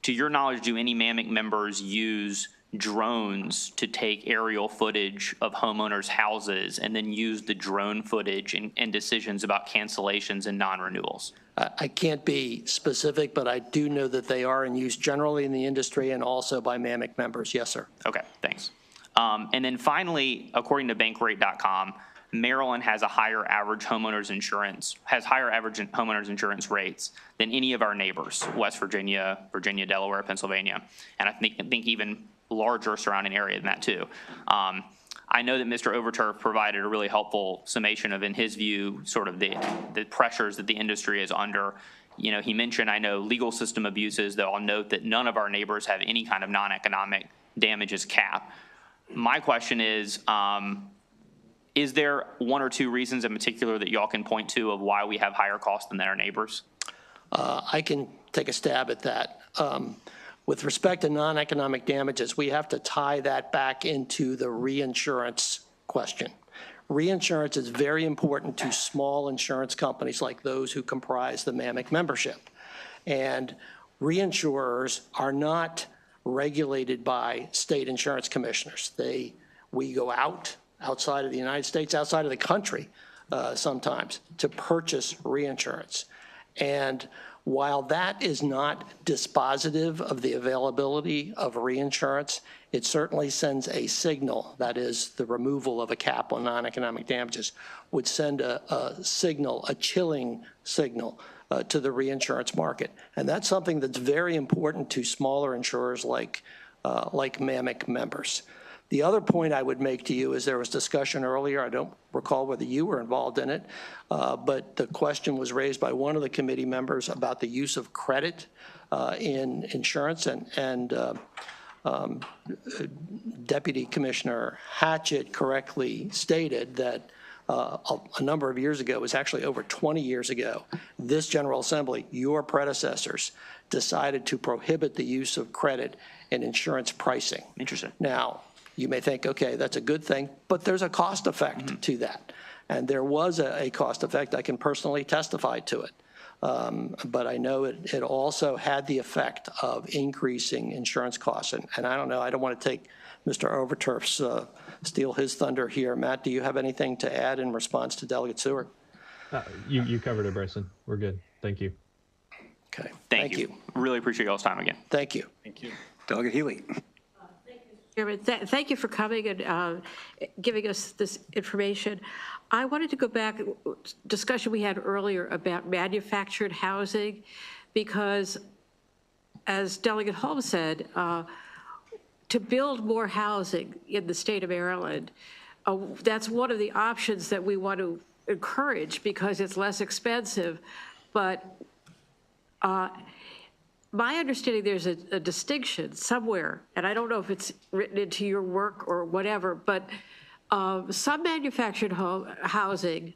To your knowledge, do any MAMIC members use drones to take aerial footage of homeowners' houses and then use the drone footage in decisions about cancellations and non-renewals? I can't be specific, but I do know that they are in use generally in the industry and also by MAMIC members. Yes, sir. Okay, thanks. And then finally, according to bankrate.com, Maryland has higher average homeowners insurance rates than any of our neighbors, West Virginia, Delaware, Pennsylvania, and I think even larger surrounding area than that too. I know that Mr. Overturf provided a really helpful summation of, in his view, sort of the pressures that the industry is under. You know, he mentioned, I know, legal system abuses, though I'll note that none of our neighbors have any kind of non-economic damages cap. My question is there one or two reasons in particular that y'all can point to of why we have higher costs than our neighbors? I can take a stab at that. With respect to non-economic damages, we have to tie that back into the reinsurance question. Reinsurance is very important to small insurance companies like those who comprise the MAMIC membership. And reinsurers are not regulated by state insurance commissioners. We go outside of the United States, outside of the country sometimes, to purchase reinsurance. And while that is not dispositive of the availability of reinsurance, it certainly sends a signal, that is the removal of a cap on non-economic damages, would send a signal, a chilling signal to the reinsurance market. And that's something that's very important to smaller insurers like MAMIC members. The other point I would make to you is there was discussion earlier, I don't recall whether you were involved in it, but the question was raised by one of the committee members about the use of credit in insurance, and Deputy Commissioner Hatchett correctly stated that a number of years ago, it was actually over 20 years ago, this General Assembly, your predecessors, decided to prohibit the use of credit in insurance pricing. Interesting. Now, you may think, okay, that's a good thing, but there's a cost effect to that. And there was a cost effect. I can personally testify to it. But I know it also had the effect of increasing insurance costs. And I don't know, I don't want to take Mr. Overturf's, steal his thunder here. Matt, do you have anything to add in response to Delegate Stewart? You covered it, Bryson. We're good. Thank you. Okay. Thank you. Really appreciate y'all's time again. Thank you. Thank you. Delegate Healy. Chairman, thank you for coming and giving us this information. I wanted to go back to a discussion we had earlier about manufactured housing, because as Delegate Holmes said, to build more housing in the state of Maryland, that's one of the options that we want to encourage because it's less expensive. But my understanding, there's a distinction somewhere, and I don't know if it's written into your work or whatever, but some manufactured housing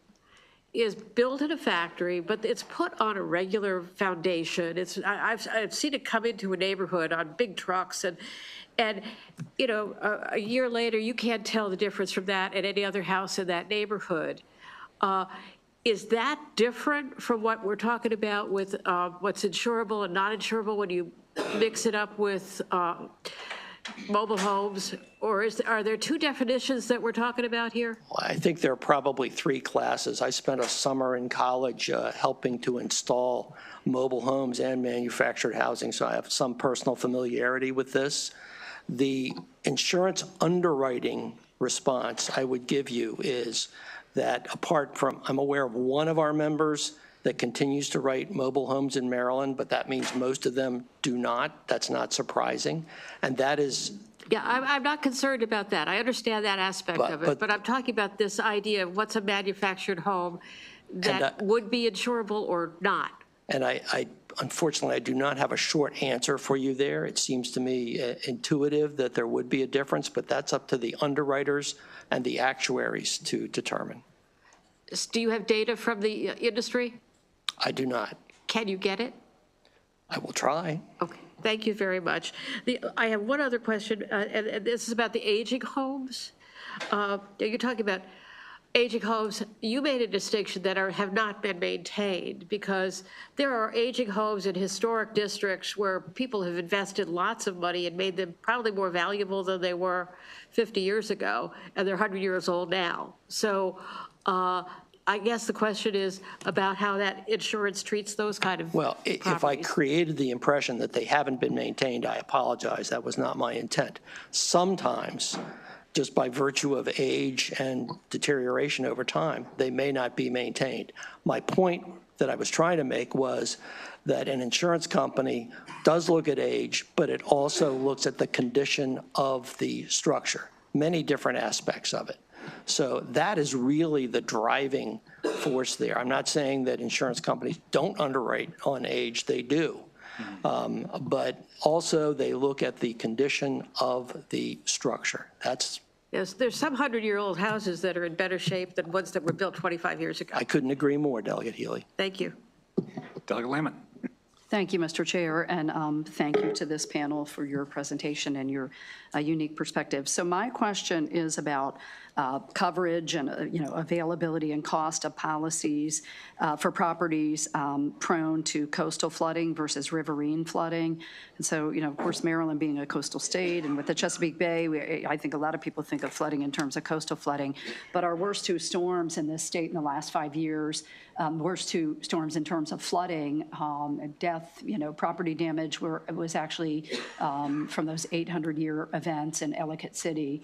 is built in a factory, but it's put on a regular foundation. I've seen it come into a neighborhood on big trucks, and you know, a year later, you can't tell the difference from that and any other house in that neighborhood. Is that different from what we're talking about with what's insurable and non-insurable when you mix it up with mobile homes, or are there two definitions that we're talking about here? I think there are probably three classes. I spent a summer in college helping to install mobile homes and manufactured housing, so I have some personal familiarity with this. The insurance underwriting response I would give you is that apart from, I'm aware of one of our members that continues to write mobile homes in Maryland, but that means most of them do not. That's not surprising. And that is. Yeah, I'm not concerned about that. I understand that aspect of it, but I'm talking about this idea of what's a manufactured home that would be insurable or not. And I unfortunately, I do not have a short answer for you there. It seems to me intuitive that there would be a difference, but that's up to the underwriters and the actuaries to determine. Do you have data from the industry? I do not. Can you get it? I will try. Okay, thank you very much. I have one other question, and this is about the aging homes. You're talking about aging homes. You made a distinction that have not been maintained, because there are aging homes in historic districts where people have invested lots of money and made them probably more valuable than they were 50 years ago, and they're 100 years old now. So I guess the question is about how that insurance treats those kind of Well, if I created the impression that they haven't been maintained, I apologize. That was not my intent. Sometimes, just by virtue of age and deterioration over time, they may not be maintained. My point that I was trying to make was that an insurance company does look at age, but it also looks at the condition of the structure, many different aspects of it. So that is really the driving force there. I'm not saying that insurance companies don't underwrite on age, they do. But also they look at the condition of the structure. Yes, there's some 100-year-old houses that are in better shape than ones that were built 25 years ago. I couldn't agree more, Delegate Healy. Thank you. Delegate Lehman. Thank you, Mr. Chair, and thank you to this panel for your presentation and your unique perspective. So my question is about coverage and availability and cost of policies for properties prone to coastal flooding versus riverine flooding. And so, of course, Maryland being a coastal state, and with the Chesapeake Bay, I think a lot of people think of flooding in terms of coastal flooding. But our worst two storms in this state in the last 5 years, worst two storms in terms of flooding, death, property damage, was actually from those 800-year events in Ellicott City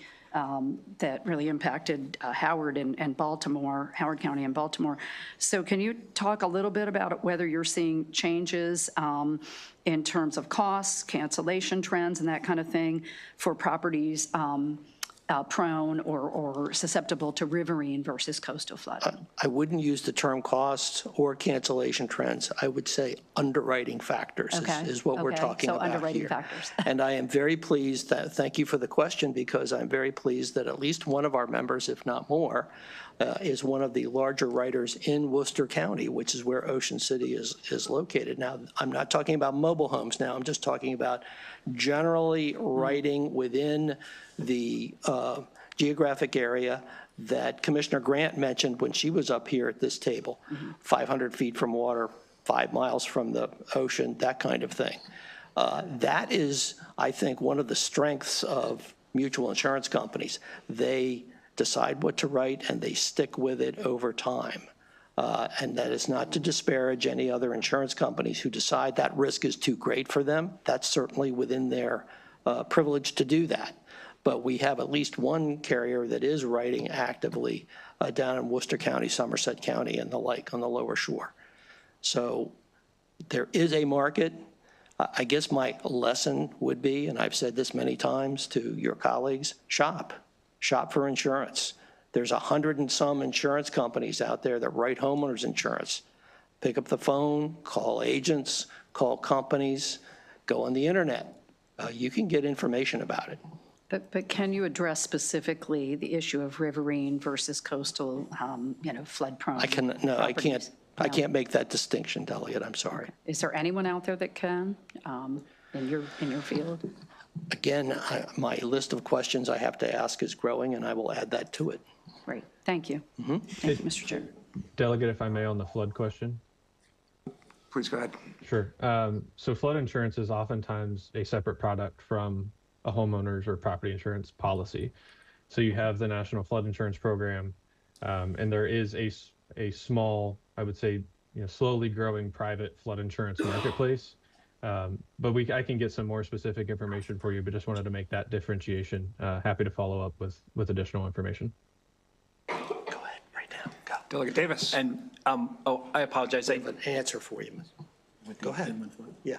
that really impacted Howard and Baltimore, Howard County and Baltimore. So can you talk a little bit about whether you're seeing changes in terms of costs, cancellation trends, and that kind of thing for properties prone or susceptible to riverine versus coastal flooding? I wouldn't use the term costs or cancellation trends. I would say underwriting factors is what we're talking about here. So underwriting factors. And I am very pleased thank you for the question, because I'm very pleased that at least one of our members, if not more, is one of the larger writers in Worcester County, which is where Ocean City is located. Now, I'm not talking about mobile homes now. I'm just talking about generally writing within the geographic area that Commissioner Grant mentioned when she was up here at this table, 500 feet from water, 5 miles from the ocean, that kind of thing. That is, I think, one of the strengths of mutual insurance companies. They decide what to write and they stick with it over time. And that is not to disparage any other insurance companies who decide that risk is too great for them. That's certainly within their privilege to do that. But we have at least one carrier that is writing actively down in Worcester County, Somerset County, and the like on the lower shore. So there is a market. I guess my lesson would be, and I've said this many times to your colleagues, shop for insurance. There's 100 and some insurance companies out there that write homeowners insurance. Pick up the phone, call agents, call companies, go on the internet. You can get information about it. But can you address specifically the issue of riverine versus coastal, flood-prone? I can't make that distinction, Delegate. I'm sorry. Okay. Is there anyone out there that can in your field? Again, my list of questions I have to ask is growing, and I will add that to it. Great. Thank you. Thank you, Mr. Chair. Delegate, if I may, on the flood question. Please go ahead. Sure. So flood insurance is oftentimes a separate product from a homeowner's or property insurance policy. So you have the National Flood Insurance Program, and there is a small, I would say, slowly growing private flood insurance marketplace. But I can get some more specific information for you, but just wanted to make that differentiation. Happy to follow up with additional information. Go ahead, right now, go. Delegate Davis. And, I apologize. I have an answer for you. Go ahead. Yeah.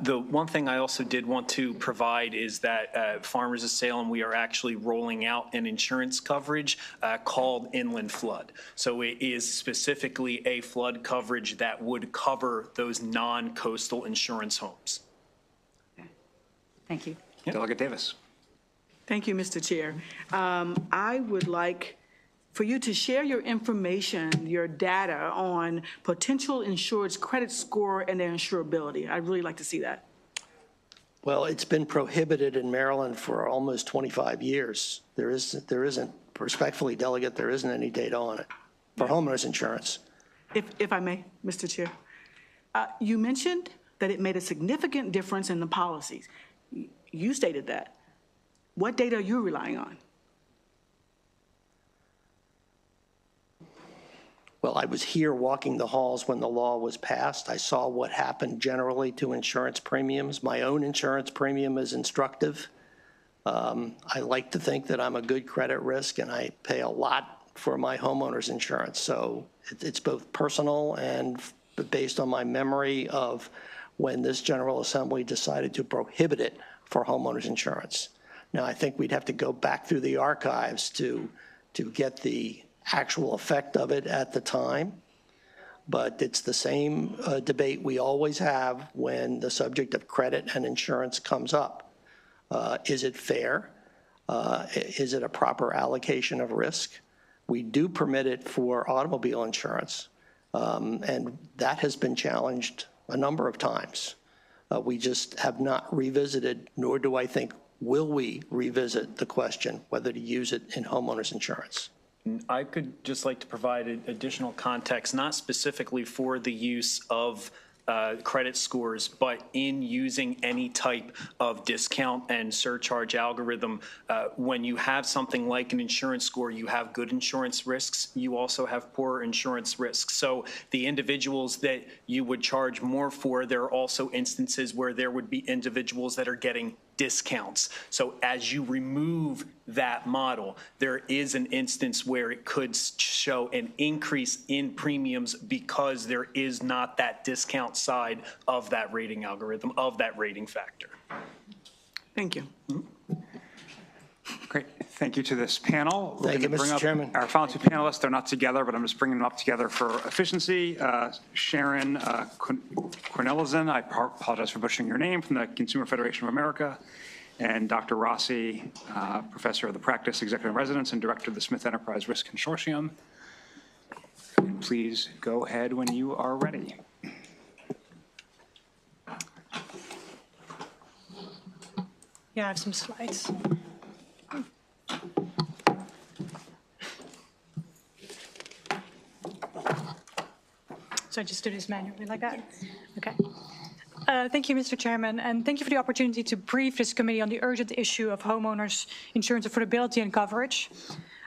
The one thing I also did want to provide is that Farmers of Salem, we are actually rolling out an insurance coverage called Inland Flood. So it is specifically a flood coverage that would cover those non-coastal insurance homes. Thank you. Delegate Davis. Thank you, Mr. Chair. I would like for you to share your information, your data on potential insured's credit score and their insurability. I'd really like to see that. Well, it's been prohibited in Maryland for almost 25 years. There isn't, respectfully, Delegate, there isn't any data on it for homeowners insurance. If I may, Mr. Chair. You mentioned that it made a significant difference in the policies. You stated that. What data are you relying on? Well, I was here walking the halls when the law was passed. I saw what happened generally to insurance premiums. My own insurance premium is instructive. I like to think that I'm a good credit risk, and I pay a lot for my homeowner's insurance. So it's both personal and based on my memory of when this General Assembly decided to prohibit it for homeowners insurance. Now, I think we'd have to go back through the archives to get the actual effect of it at the time, but it's the same debate we always have when the subject of credit and insurance comes up. Is it fair? Is it a proper allocation of risk? We do permit it for automobile insurance, and that has been challenged a number of times. We just have not revisited, nor do I think will we revisit the question whether to use it in homeowners insurance. I could just like to provide additional context, not specifically for the use of credit scores, but in using any type of discount and surcharge algorithm. When you have something like an insurance score, you have good insurance risks. You also have poor insurance risks. So the individuals that you would charge more for, there are also instances where there would be individuals that are getting discounts. So as you remove that model, there is an instance where it could show an increase in premiums because there is not that discount side of that rating algorithm, of that rating factor. Thank you. Great. Thank you to this panel. Thank you, Mr. Chairman. Our final two panelists, they're not together, but I'm just bringing them up together for efficiency. Sharon Cornelissen, I apologize for butchering your name, from the Consumer Federation of America, and Dr. Rossi, Professor of the Practice, Executive Residence, and Director of the Smith Enterprise Risk Consortium. And please go ahead when you are ready. Yeah, I have some slides. So I just do this manually like that? Okay. Thank you, Mr. Chairman, and thank you for the opportunity to brief this committee on the urgent issue of homeowners insurance affordability and coverage.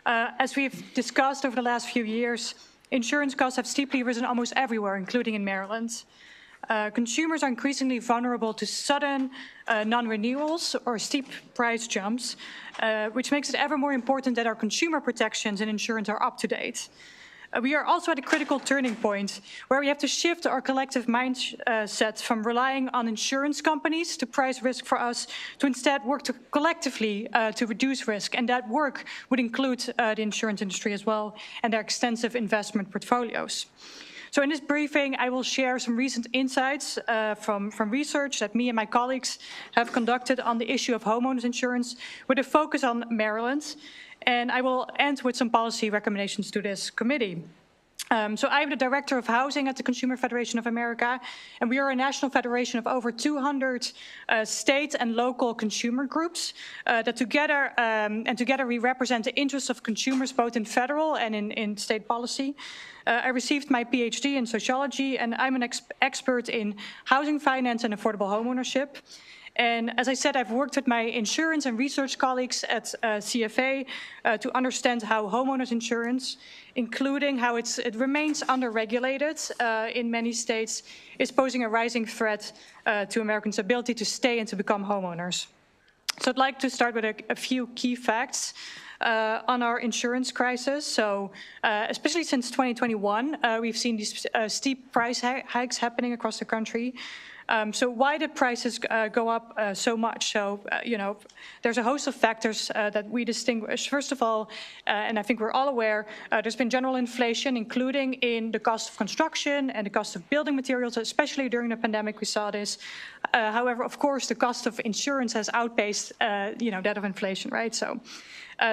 As we've discussed over the last few years, insurance costs have steeply risen almost everywhere, including in Maryland. Consumers are increasingly vulnerable to sudden non-renewals or steep price jumps, which makes it ever more important that our consumer protections and insurance are up to date. We are also at a critical turning point where we have to shift our collective mindset from relying on insurance companies to price risk for us to instead work collectively to reduce risk. And that work would include the insurance industry as well and their extensive investment portfolios. So in this briefing, I will share some recent insights from research that me and my colleagues have conducted on the issue of homeowners insurance with a focus on Maryland. And I will end with some policy recommendations to this committee. So I'm the Director of Housing at the Consumer Federation of America, and we are a national federation of over 200 state and local consumer groups that together we represent the interests of consumers both in federal and in state policy. I received my PhD in sociology, and I'm an expert in housing finance and affordable homeownership. And as I said, I've worked with my insurance and research colleagues at CFA to understand how homeowners insurance, including how it remains underregulated in many states, is posing a rising threat to Americans' ability to stay and to become homeowners. So I'd like to start with a few key facts on our insurance crisis. So especially since 2021, we've seen these steep price hikes happening across the country. So why did prices go up so much? So, there's a host of factors that we distinguish. First of all, and I think we're all aware, there's been general inflation, including in the cost of construction and the cost of building materials, especially during the pandemic we saw this. However, of course, the cost of insurance has outpaced, that of inflation, right? So.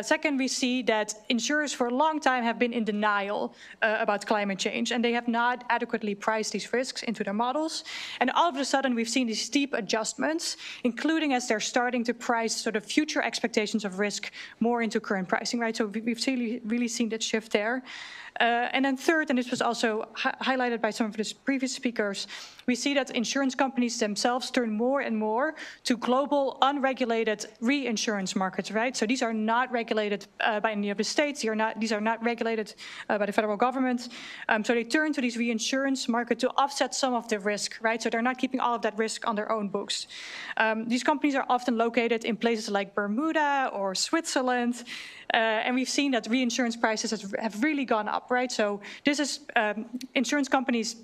Second, we see that insurers for a long time have been in denial about climate change, and they have not adequately priced these risks into their models. And all of a sudden, we've seen these steep adjustments, including as they're starting to price sort of future expectations of risk more into current pricing, right? So we've really seen that shift there. And then third, and this was also highlighted by some of the previous speakers, we see that insurance companies themselves turn more and more to global unregulated reinsurance markets, right? So these are not regulated by any of the states. These are not regulated by the federal government. So they turn to these reinsurance markets to offset some of the risk, right? So they're not keeping all of that risk on their own books. These companies are often located in places like Bermuda or Switzerland. And we've seen that reinsurance prices have really gone up, right? So this is insurance companies,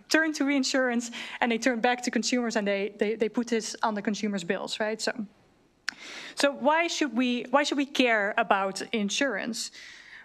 turn to reinsurance and they turn back to consumers and they put this on the consumers' bills, right? So why should we care about insurance?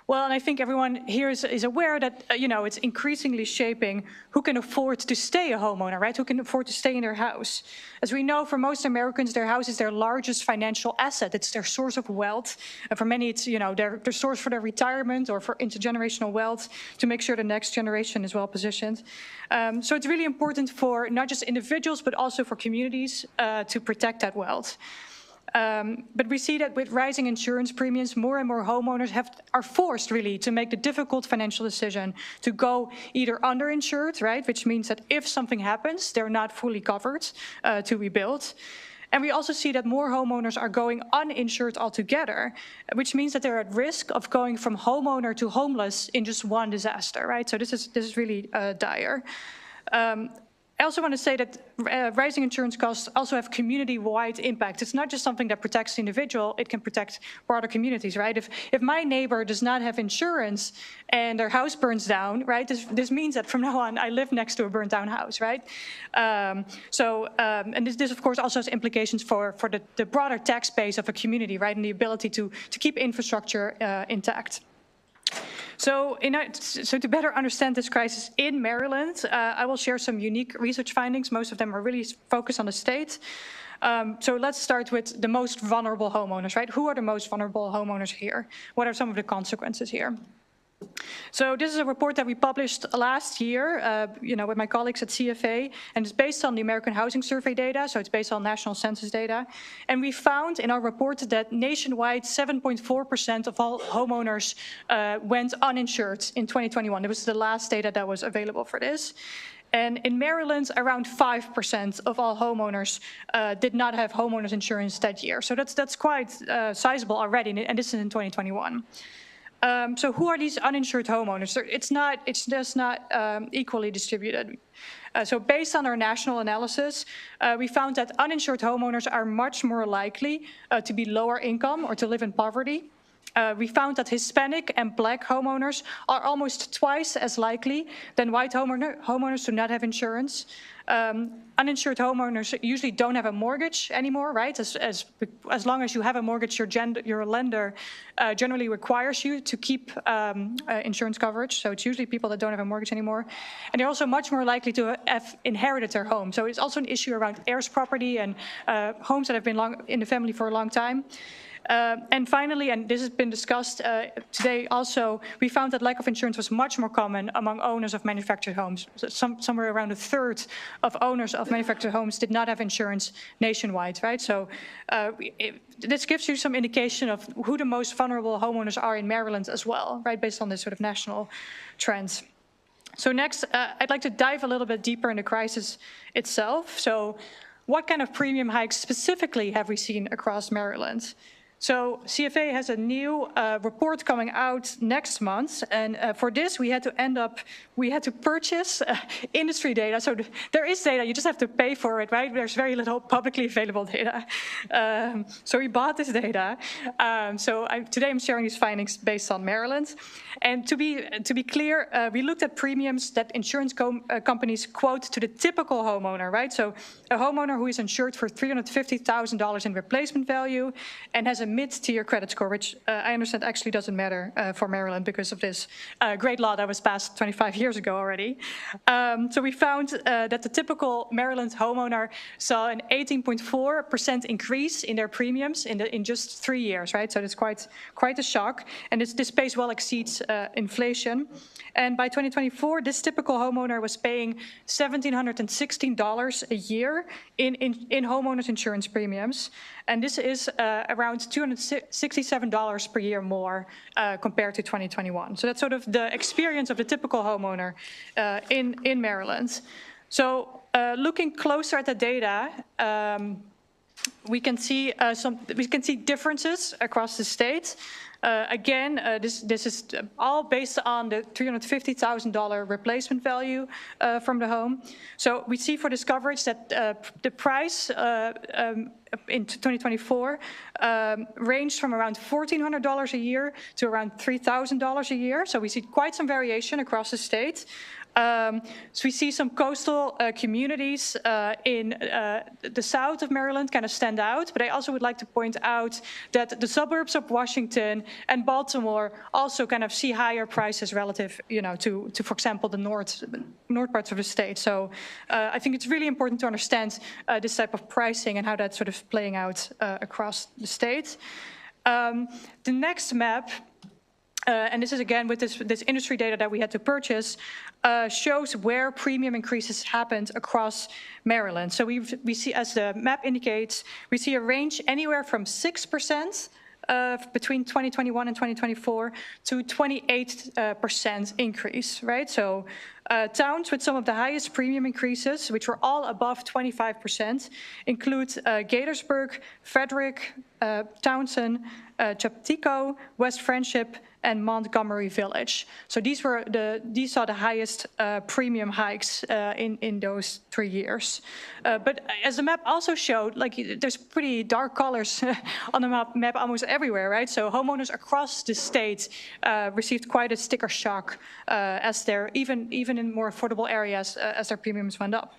Well, and I think everyone here is aware that, it's increasingly shaping who can afford to stay a homeowner, right? Who can afford to stay in their house. As we know, for most Americans, their house is their largest financial asset. It's their source of wealth. And for many, it's, their source for their retirement or for intergenerational wealth to make sure the next generation is well positioned. So it's really important for not just individuals, but also for communities to protect that wealth. But we see that with rising insurance premiums, more and more homeowners are forced really to make the difficult financial decision to go either underinsured, right, which means that if something happens, they're not fully covered to rebuild. And we also see that more homeowners are going uninsured altogether, which means that they're at risk of going from homeowner to homeless in just one disaster, right? So this is really dire. I also want to say that rising insurance costs also have community-wide impact. It's not just something that protects the individual, it can protect broader communities, right? If my neighbor does not have insurance and their house burns down, right, this means that from now on I live next to a burned down house, right? And this of course also has implications for the broader tax base of a community, right, and the ability to keep infrastructure intact. So to better understand this crisis in Maryland, I will share some unique research findings. Most of them are really focused on the state. So let's start with the most vulnerable homeowners, right? Who are the most vulnerable homeowners here? What are some of the consequences here? So this is a report that we published last year, with my colleagues at CFA, and it's based on the American Housing Survey data, so it's based on national census data. And we found in our report that nationwide, 7.4% of all homeowners went uninsured in 2021. It was the last data that was available for this. And in Maryland, around 5% of all homeowners did not have homeowners insurance that year. So that's quite sizable already, and this is in 2021. So who are these uninsured homeowners? It's just not equally distributed. So based on our national analysis, we found that uninsured homeowners are much more likely to be lower income or to live in poverty. We found that Hispanic and Black homeowners are almost twice as likely than white homeowners to not have insurance. Uninsured homeowners usually don't have a mortgage anymore, right? As long as you have a mortgage, your lender generally requires you to keep insurance coverage. So it's usually people that don't have a mortgage anymore. And they're also much more likely to have inherited their home. So it's also an issue around heirs property and homes that have been in the family for a long time. And finally, and this has been discussed today also, we found that lack of insurance was much more common among owners of manufactured homes. So somewhere around a third of owners of manufactured homes did not have insurance nationwide, right? So this gives you some indication of who the most vulnerable homeowners are in Maryland as well, right, based on this sort of national trends. So next, I'd like to dive a little bit deeper in the crisis itself. So what kind of premium hikes specifically have we seen across Maryland? So CFA has a new report coming out next month, and for this we had to purchase industry data. So there is data, you just have to pay for it, right? There's very little publicly available data. So we bought this data. Today I'm sharing these findings based on Maryland. And to be clear, we looked at premiums that insurance companies quote to the typical homeowner, right? So a homeowner who is insured for $350,000 in replacement value and has a mid-tier credit score, which I understand actually doesn't matter for Maryland because of this great law that was passed 25 years ago already. So we found that the typical Maryland homeowner saw an 18.4% increase in their premiums in just 3 years, right? So that's quite a shock, and this pace well exceeds inflation. And by 2024, this typical homeowner was paying $1,716 a year in homeowners insurance premiums. And this is around $267 per year more compared to 2021. So that's sort of the experience of the typical homeowner in Maryland. So looking closer at the data, we can see differences across the state. Again, this is all based on the $350,000 replacement value from the home. So we see for this coverage that the price in 2024 ranged from around $1,400 a year to around $3,000 a year. So we see quite some variation across the state. So we see some coastal communities in the south of Maryland kind of stand out, but I also would like to point out that the suburbs of Washington and Baltimore also kind of see higher prices relative, to for example, the north parts of the state. So I think it's really important to understand this type of pricing and how that's sort of playing out across the state. The next map, and this is again with this industry data that we had to purchase, shows where premium increases happened across Maryland. So we see, as the map indicates, we see a range anywhere from 6% between 2021 and 2024 to 28% increase, right? So towns with some of the highest premium increases, which were all above 25%, include Gaithersburg, Frederick, Townsend, Chaptico, West Friendship, and Montgomery Village. So these saw the highest premium hikes in those 3 years. But as the map also showed, there's pretty dark colors on the map almost everywhere, right? So homeowners across the state received quite a sticker shock as their even in more affordable areas as their premiums went up.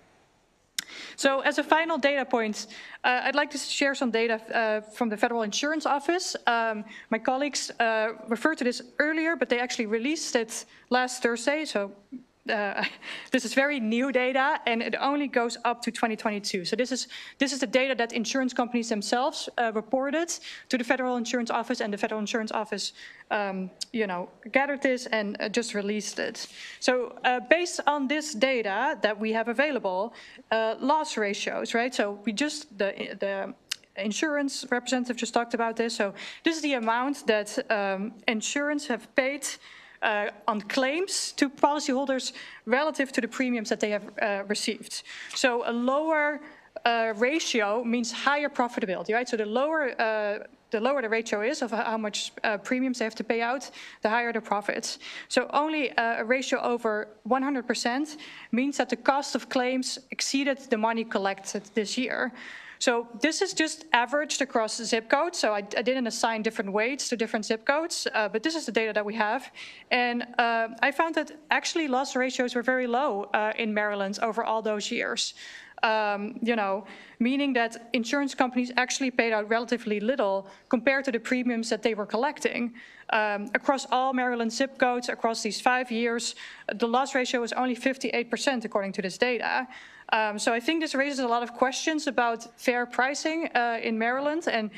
So as a final data point, I'd like to share some data from the Federal Insurance Office. My colleagues referred to this earlier, but they actually released it last Thursday. So this is very new data, and it only goes up to 2022. So this is the data that insurance companies themselves reported to the Federal Insurance Office, and the Federal Insurance Office, gathered this and just released it. So based on this data that we have available, loss ratios, right? So the insurance representative just talked about this. So this is the amount that insurance have paid on claims to policyholders relative to the premiums that they have received. So a lower ratio means higher profitability, right? So the lower the ratio is of how much premiums they have to pay out, the higher the profits. So only a ratio over 100% means that the cost of claims exceeded the money collected this year. So this is just averaged across zip codes. So I didn't assign different weights to different zip codes, but this is the data that we have. And I found that actually loss ratios were very low in Maryland over all those years. Meaning that insurance companies actually paid out relatively little compared to the premiums that they were collecting. Across all Maryland zip codes, across these 5 years, the loss ratio was only 58% according to this data. So I think this raises a lot of questions about fair pricing in Maryland, and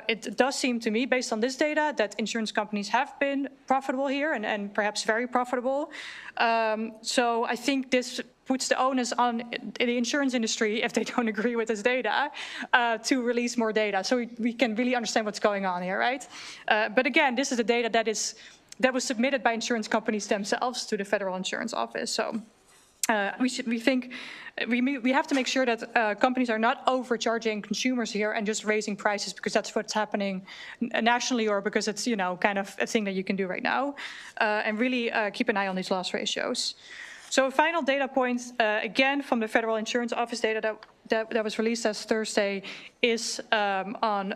it does seem to me, based on this data, that insurance companies have been profitable here and perhaps very profitable. So I think this puts the onus on the insurance industry, if they don't agree with this data, to release more data so we can really understand what's going on here, right? But again, this is the data that was submitted by insurance companies themselves to the Federal Insurance Office. So we have to make sure that companies are not overcharging consumers here and just raising prices because that's what's happening nationally or because it's, you know, kind of a thing that you can do right now, and really keep an eye on these loss ratios. So a final data point, again, from the Federal Insurance Office data that was released last Thursday is on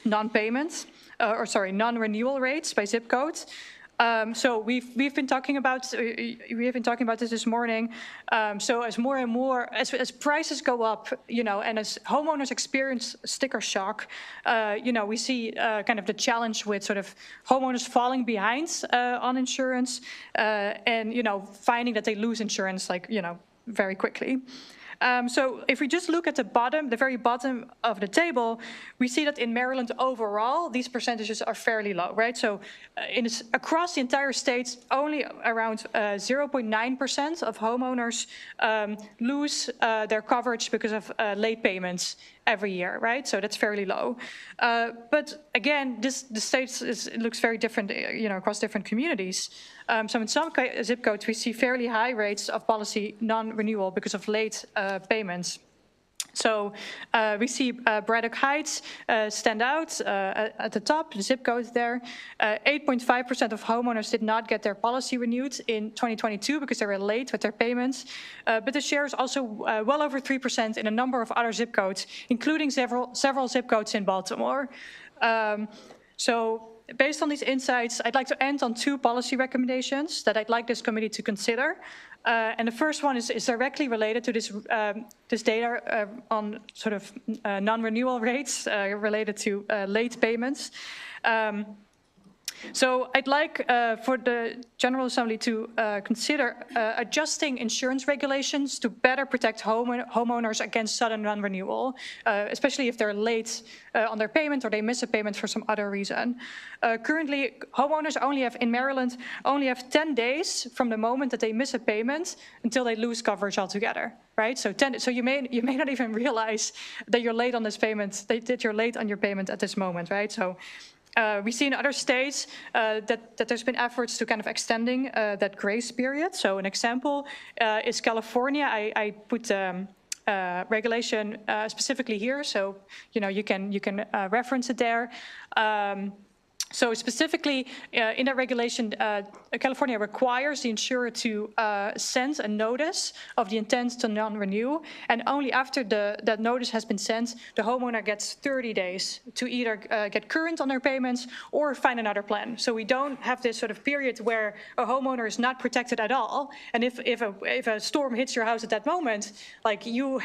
non-payments, non-renewal rates by zip code. So we've been talking about this morning. So as more and more as prices go up, you know, and as homeowners experience sticker shock, you know, we see kind of the challenge with sort of homeowners falling behind on insurance, and you know, finding that they lose insurance like, you know, very quickly. So if we just look at the very bottom of the table, we see that in Maryland overall, these percentages are fairly low, right? So across the entire state, only around 0.9% of homeowners lose their coverage because of late payments every year, right? So that's fairly low. But again, the state looks very different, you know, across different communities. So in some zip codes, we see fairly high rates of policy non-renewal because of late payments. So we see Braddock Heights stand out at the top, the zip code there. 8.5% of homeowners did not get their policy renewed in 2022 because they were late with their payments. But the share is also well over 3% in a number of other zip codes, including several zip codes in Baltimore. So based on these insights, I'd like to end on two policy recommendations that I'd like this committee to consider. And the first one is directly related to this data on sort of non-renewal rates related to late payments. So I'd like for the General Assembly to consider adjusting insurance regulations to better protect homeowners against sudden non-renewal, especially if they're late on their payment or they miss a payment for some other reason. Currently, homeowners in Maryland only have 10 days from the moment that they miss a payment until they lose coverage altogether. Right, so you may not even realize that you're late on this payment. That you're late on your payment at this moment, right? So. We see in other states that there's been efforts to kind of extending that grace period. So an example is California. I put regulation specifically here, so you know you can reference it there. So specifically in that regulation, California requires the insurer to send a notice of the intent to non-renew, and only after that notice has been sent, the homeowner gets 30 days to either get current on their payments or find another plan. So we don't have this sort of period where a homeowner is not protected at all, and if a storm hits your house at that moment, like you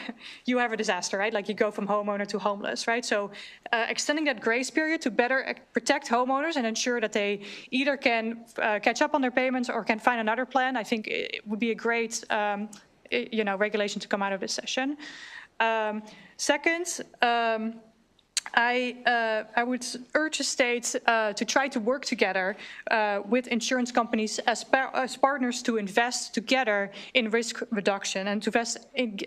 have a disaster, right? Like you go from homeowner to homeless, right? So extending that grace period to better protect homeowners and ensure that they either can catch up on their payments or can find another plan, I think it would be a great, you know, regulation to come out of this session. Second, I would urge the states to try to work together with insurance companies as partners to invest together in risk reduction and to invest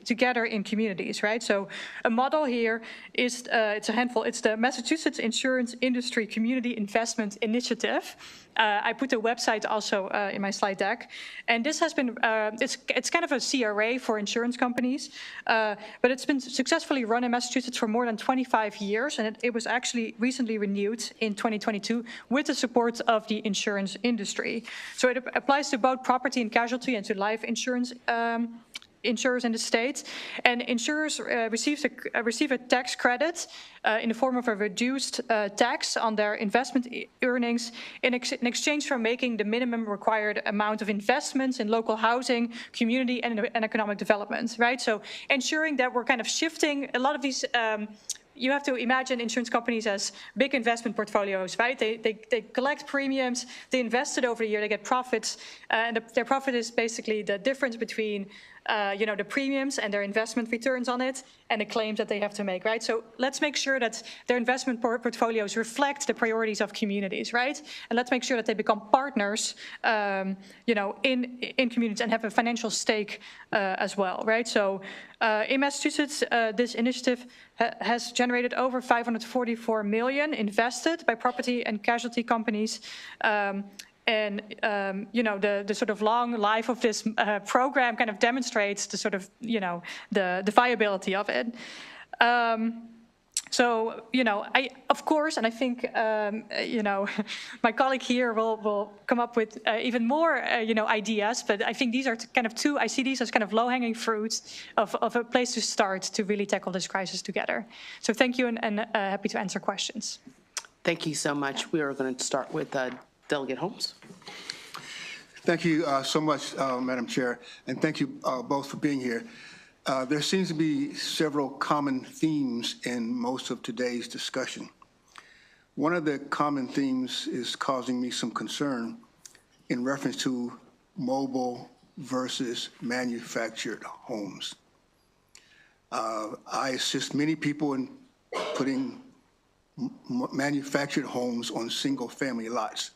together in communities, right? So a model here is, it's a handful, it's the Massachusetts Insurance Industry Community Investment Initiative. I put the website also in my slide deck. And this has been, it's kind of a CRA for insurance companies, but it's been successfully run in Massachusetts for more than 25 years. And it was actually recently renewed in 2022 with the support of the insurance industry. So it applies to both property and casualty and to life insurance insurers in the state, and insurers receive a tax credit in the form of a reduced tax on their investment earnings in exchange for making the minimum required amount of investments in local housing, community, and economic development, right? So ensuring that we're kind of shifting a lot of these you have to imagine insurance companies as big investment portfolios, right? They collect premiums, they invest it over the year, they get profits, and their profit is basically the difference between you know, the premiums and their investment returns on it and the claims that they have to make, right? So let's make sure that their investment portfolios reflect the priorities of communities, right? And let's make sure that they become partners, you know, in communities and have a financial stake as well, right? So in Massachusetts, this initiative has generated over $544 million invested by property and casualty companies. And, the sort of long life of this program kind of demonstrates the sort of, the viability of it. So, I, of course, and I think, my colleague here will come up with even more, ideas, but I think these are kind of I see these as kind of low-hanging fruits of a place to start to really tackle this crisis together. So thank you, and happy to answer questions. Thank you so much. We are going to start with Delegate Holmes. Thank you so much, Madam Chair, and thank you both for being here. There seems to be several common themes in most of today's discussion. One of the common themes is causing me some concern in reference to mobile versus manufactured homes. I assist many people in putting manufactured homes on single-family lots.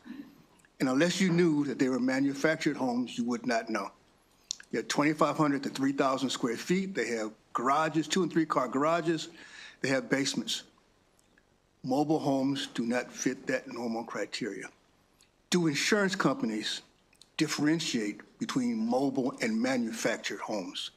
And unless you knew that they were manufactured homes, you would not know. They're 2,500 to 3,000 square feet. They have garages, 2- and 3-car garages. They have basements. Mobile homes do not fit that normal criteria. Do insurance companies differentiate between mobile and manufactured homes?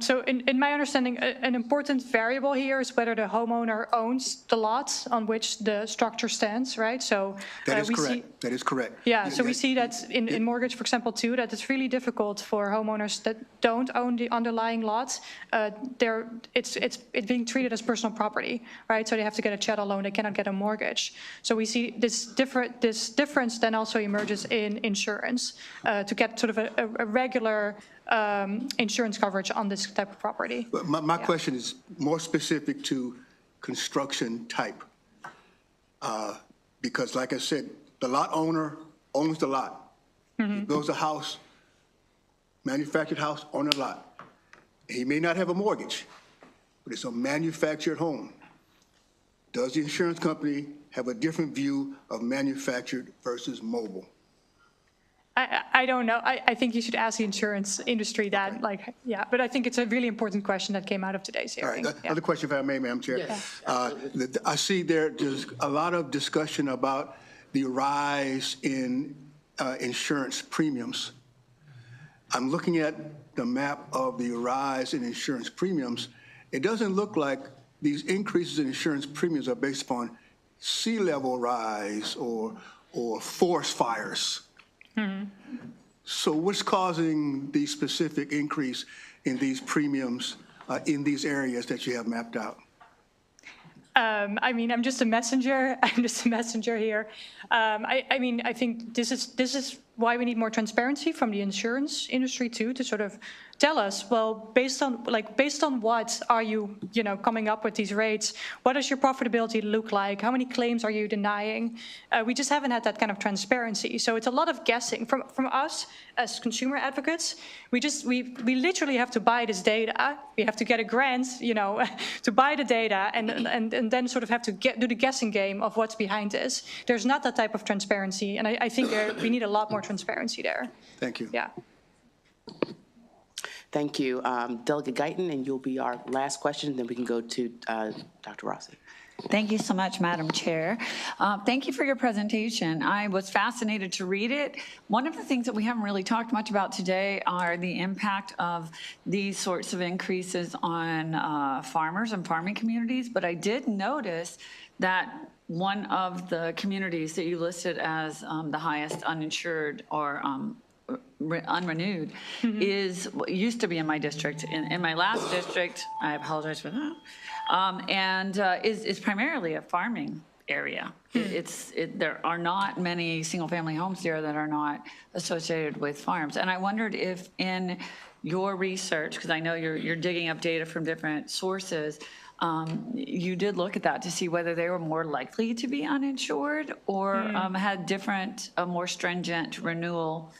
So in my understanding, an important variable here is whether the homeowner owns the lot on which the structure stands, right? So that is correct. That is correct. Yeah, so we see that in mortgage, for example, too, that it's really difficult for homeowners that don't own the underlying lot. It's being treated as personal property, right? So they have to get a chattel loan, they cannot get a mortgage. So we see this difference then also emerges in insurance to get sort of a regular insurance coverage on this type of property. But my question is more specific to construction type. Because like I said, the lot owner owns the lot. He builds a house, manufactured house on a lot. He may not have a mortgage, but it's a manufactured home. Does the insurance company have a different view of manufactured versus mobile? I don't know. I think you should ask the insurance industry that, but I think it's a really important question that came out of today's hearing. All right, another question if I may, Madam Chair. Yes. I see there's a lot of discussion about the rise in insurance premiums. I'm looking at the map of the rise in insurance premiums. It doesn't look like these increases in insurance premiums are based upon sea level rise or forest fires. So what's causing the specific increase in these premiums in these areas that you have mapped out? I mean, I'm just a messenger. I'm just a messenger here. I think this is why we need more transparency from the insurance industry too, to sort of tell us, well, based on what are you, coming up with these rates? What does your profitability look like? How many claims are you denying? We just haven't had that kind of transparency. So it's a lot of guessing from us as consumer advocates. We literally have to buy this data. We have to get a grant, to buy the data and then sort of have to do the guessing game of what's behind this. There's not that type of transparency. And I think we need a lot more transparency there. Thank you. Yeah. Thank you. Delegate Guyton, and you'll be our last question, then we can go to Dr. Rossi. Thank you so much, Madam Chair. Thank you for your presentation. I was fascinated to read it. One of the things that we haven't really talked much about today are the impact of these sorts of increases on farmers and farming communities, but I did notice that one of the communities that you listed as the highest uninsured or unrenewed used to be in my district. In my last district, I apologize for that, is primarily a farming area. There are not many single-family homes there that are not associated with farms. And I wondered if in your research, because I know you're digging up data from different sources, you did look at that to see whether they were more likely to be uninsured or had different, more stringent renewal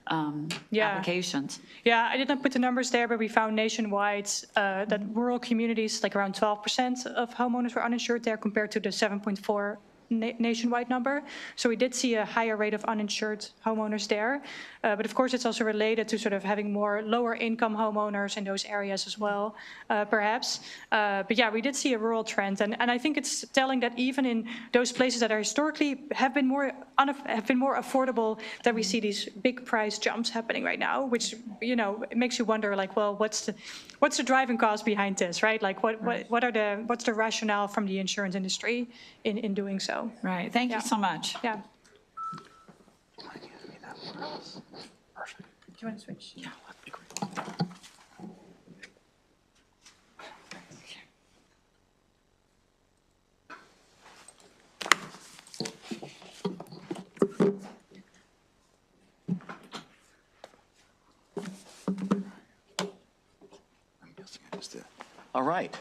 applications. Yeah, I did not put the numbers there, but we found nationwide that rural communities, like around 12% of homeowners were uninsured there compared to the 7.4 nationwide number. So we did see a higher rate of uninsured homeowners there. But of course, it's also related to sort of having more lower income homeowners in those areas as well, perhaps. But yeah, we did see a rural trend. And I think it's telling that even in those places that are historically have been more affordable, that we see these big price jumps happening right now, which, you know, it makes you wonder, like, well, what's the driving cause behind this, right? Like, what's the rationale from the insurance industry in doing so? Right. Thank you so much. Yeah. Perfect. Do you want to switch? Yeah, that'd be great. All right.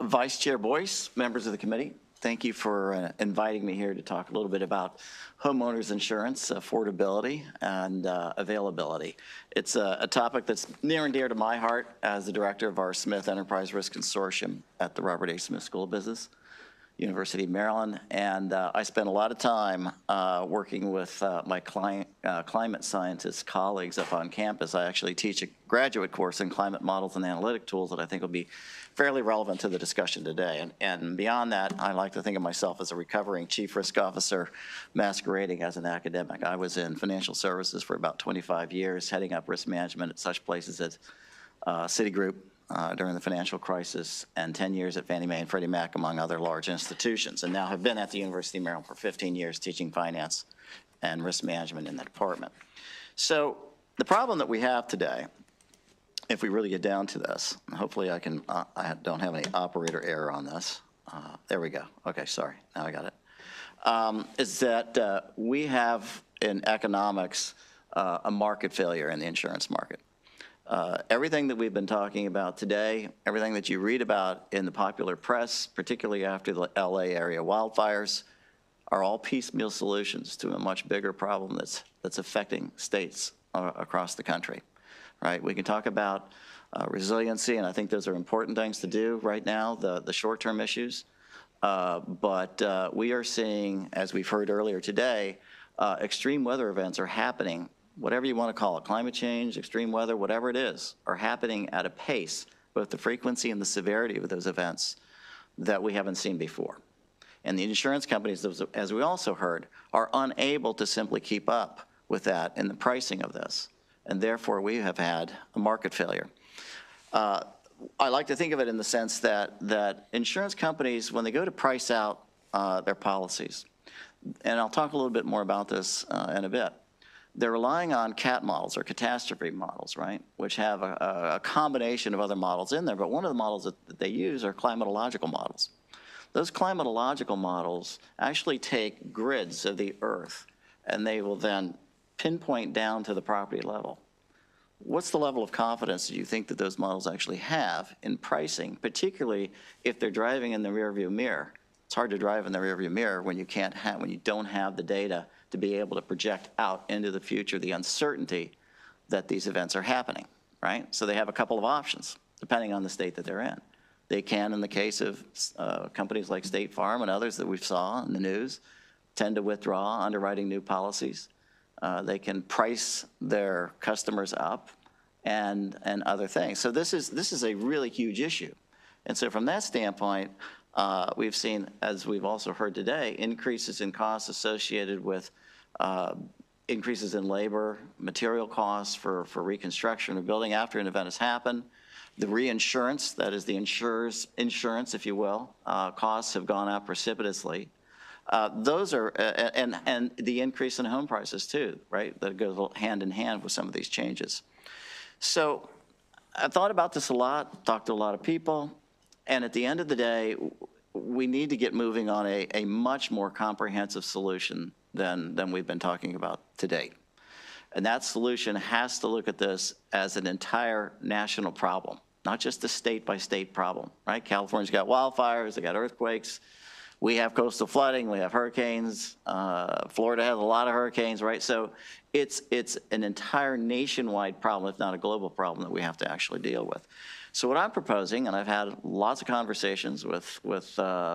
Vice Chair Boyce, members of the committee, thank you for inviting me here to talk a little bit about homeowners insurance, affordability, and availability. It's a topic that's near and dear to my heart as the director of our Smith Enterprise Risk Consortium at the Robert A. Smith School of Business, University of Maryland. And I spent a lot of time working with my climate scientist colleagues up on campus. I actually teach a graduate course in climate models and analytic tools that I think will be fairly relevant to the discussion today. And beyond that, I like to think of myself as a recovering chief risk officer masquerading as an academic. I was in financial services for about 25 years, heading up risk management at such places as Citigroup, during the financial crisis, and 10 years at Fannie Mae and Freddie Mac, among other large institutions, and now have been at the University of Maryland for 15 years teaching finance and risk management in that department. So the problem that we have today, if we really get down to this, hopefully I don't have any operator error on this. There we go. Okay, sorry, now I got it. Is that we have in economics a market failure in the insurance market. Everything that we've been talking about today, everything that you read about in the popular press, particularly after the LA area wildfires, are all piecemeal solutions to a much bigger problem that's affecting states across the country, right? We can talk about resiliency, and I think those are important things to do right now, the short-term issues. But we are seeing, as we've heard earlier today, extreme weather events are happening, whatever you want to call it, climate change, extreme weather, whatever it is, are happening at a pace, both the frequency and the severity of those events, that we haven't seen before. And the insurance companies, as we also heard, are unable to simply keep up with that in the pricing of this. And therefore, we have had a market failure. I like to think of it in the sense that insurance companies, when they go to price out their policies, and I'll talk a little bit more about this in a bit, they're relying on CAT models or catastrophe models, right, which have a combination of other models in there. But one of the models that they use are climatological models. Those climatological models actually take grids of the Earth, and they will then pinpoint down to the property level. What's the level of confidence do you think that those models actually have in pricing, particularly if they're driving in the rearview mirror? It's hard to drive in the rearview mirror when you don't have the data to be able to project out into the future the uncertainty that these events are happening, right? So they have a couple of options, depending on the state that they're in. They can, in the case of companies like State Farm and others that we saw in the news, tend to withdraw underwriting new policies. They can price their customers up and other things. So this is a really huge issue. And so from that standpoint, we've seen, as we've also heard today, increases in costs associated with increases in labor, material costs for reconstruction or building after an event has happened. The reinsurance, that is the insurer's insurance, if you will, costs have gone up precipitously. Those are, and the increase in home prices too, right? That goes hand in hand with some of these changes. So I thought about this a lot, talked to a lot of people, and at the end of the day, we need to get moving on a much more comprehensive solution than we've been talking about to date. And that solution has to look at this as an entire national problem, not just a state-by-state problem, right? California's got wildfires, they got earthquakes. We have coastal flooding, we have hurricanes. Florida has a lot of hurricanes, right? So it's an entire nationwide problem, if not a global problem, that we have to actually deal with. So what I'm proposing, and I've had lots of conversations with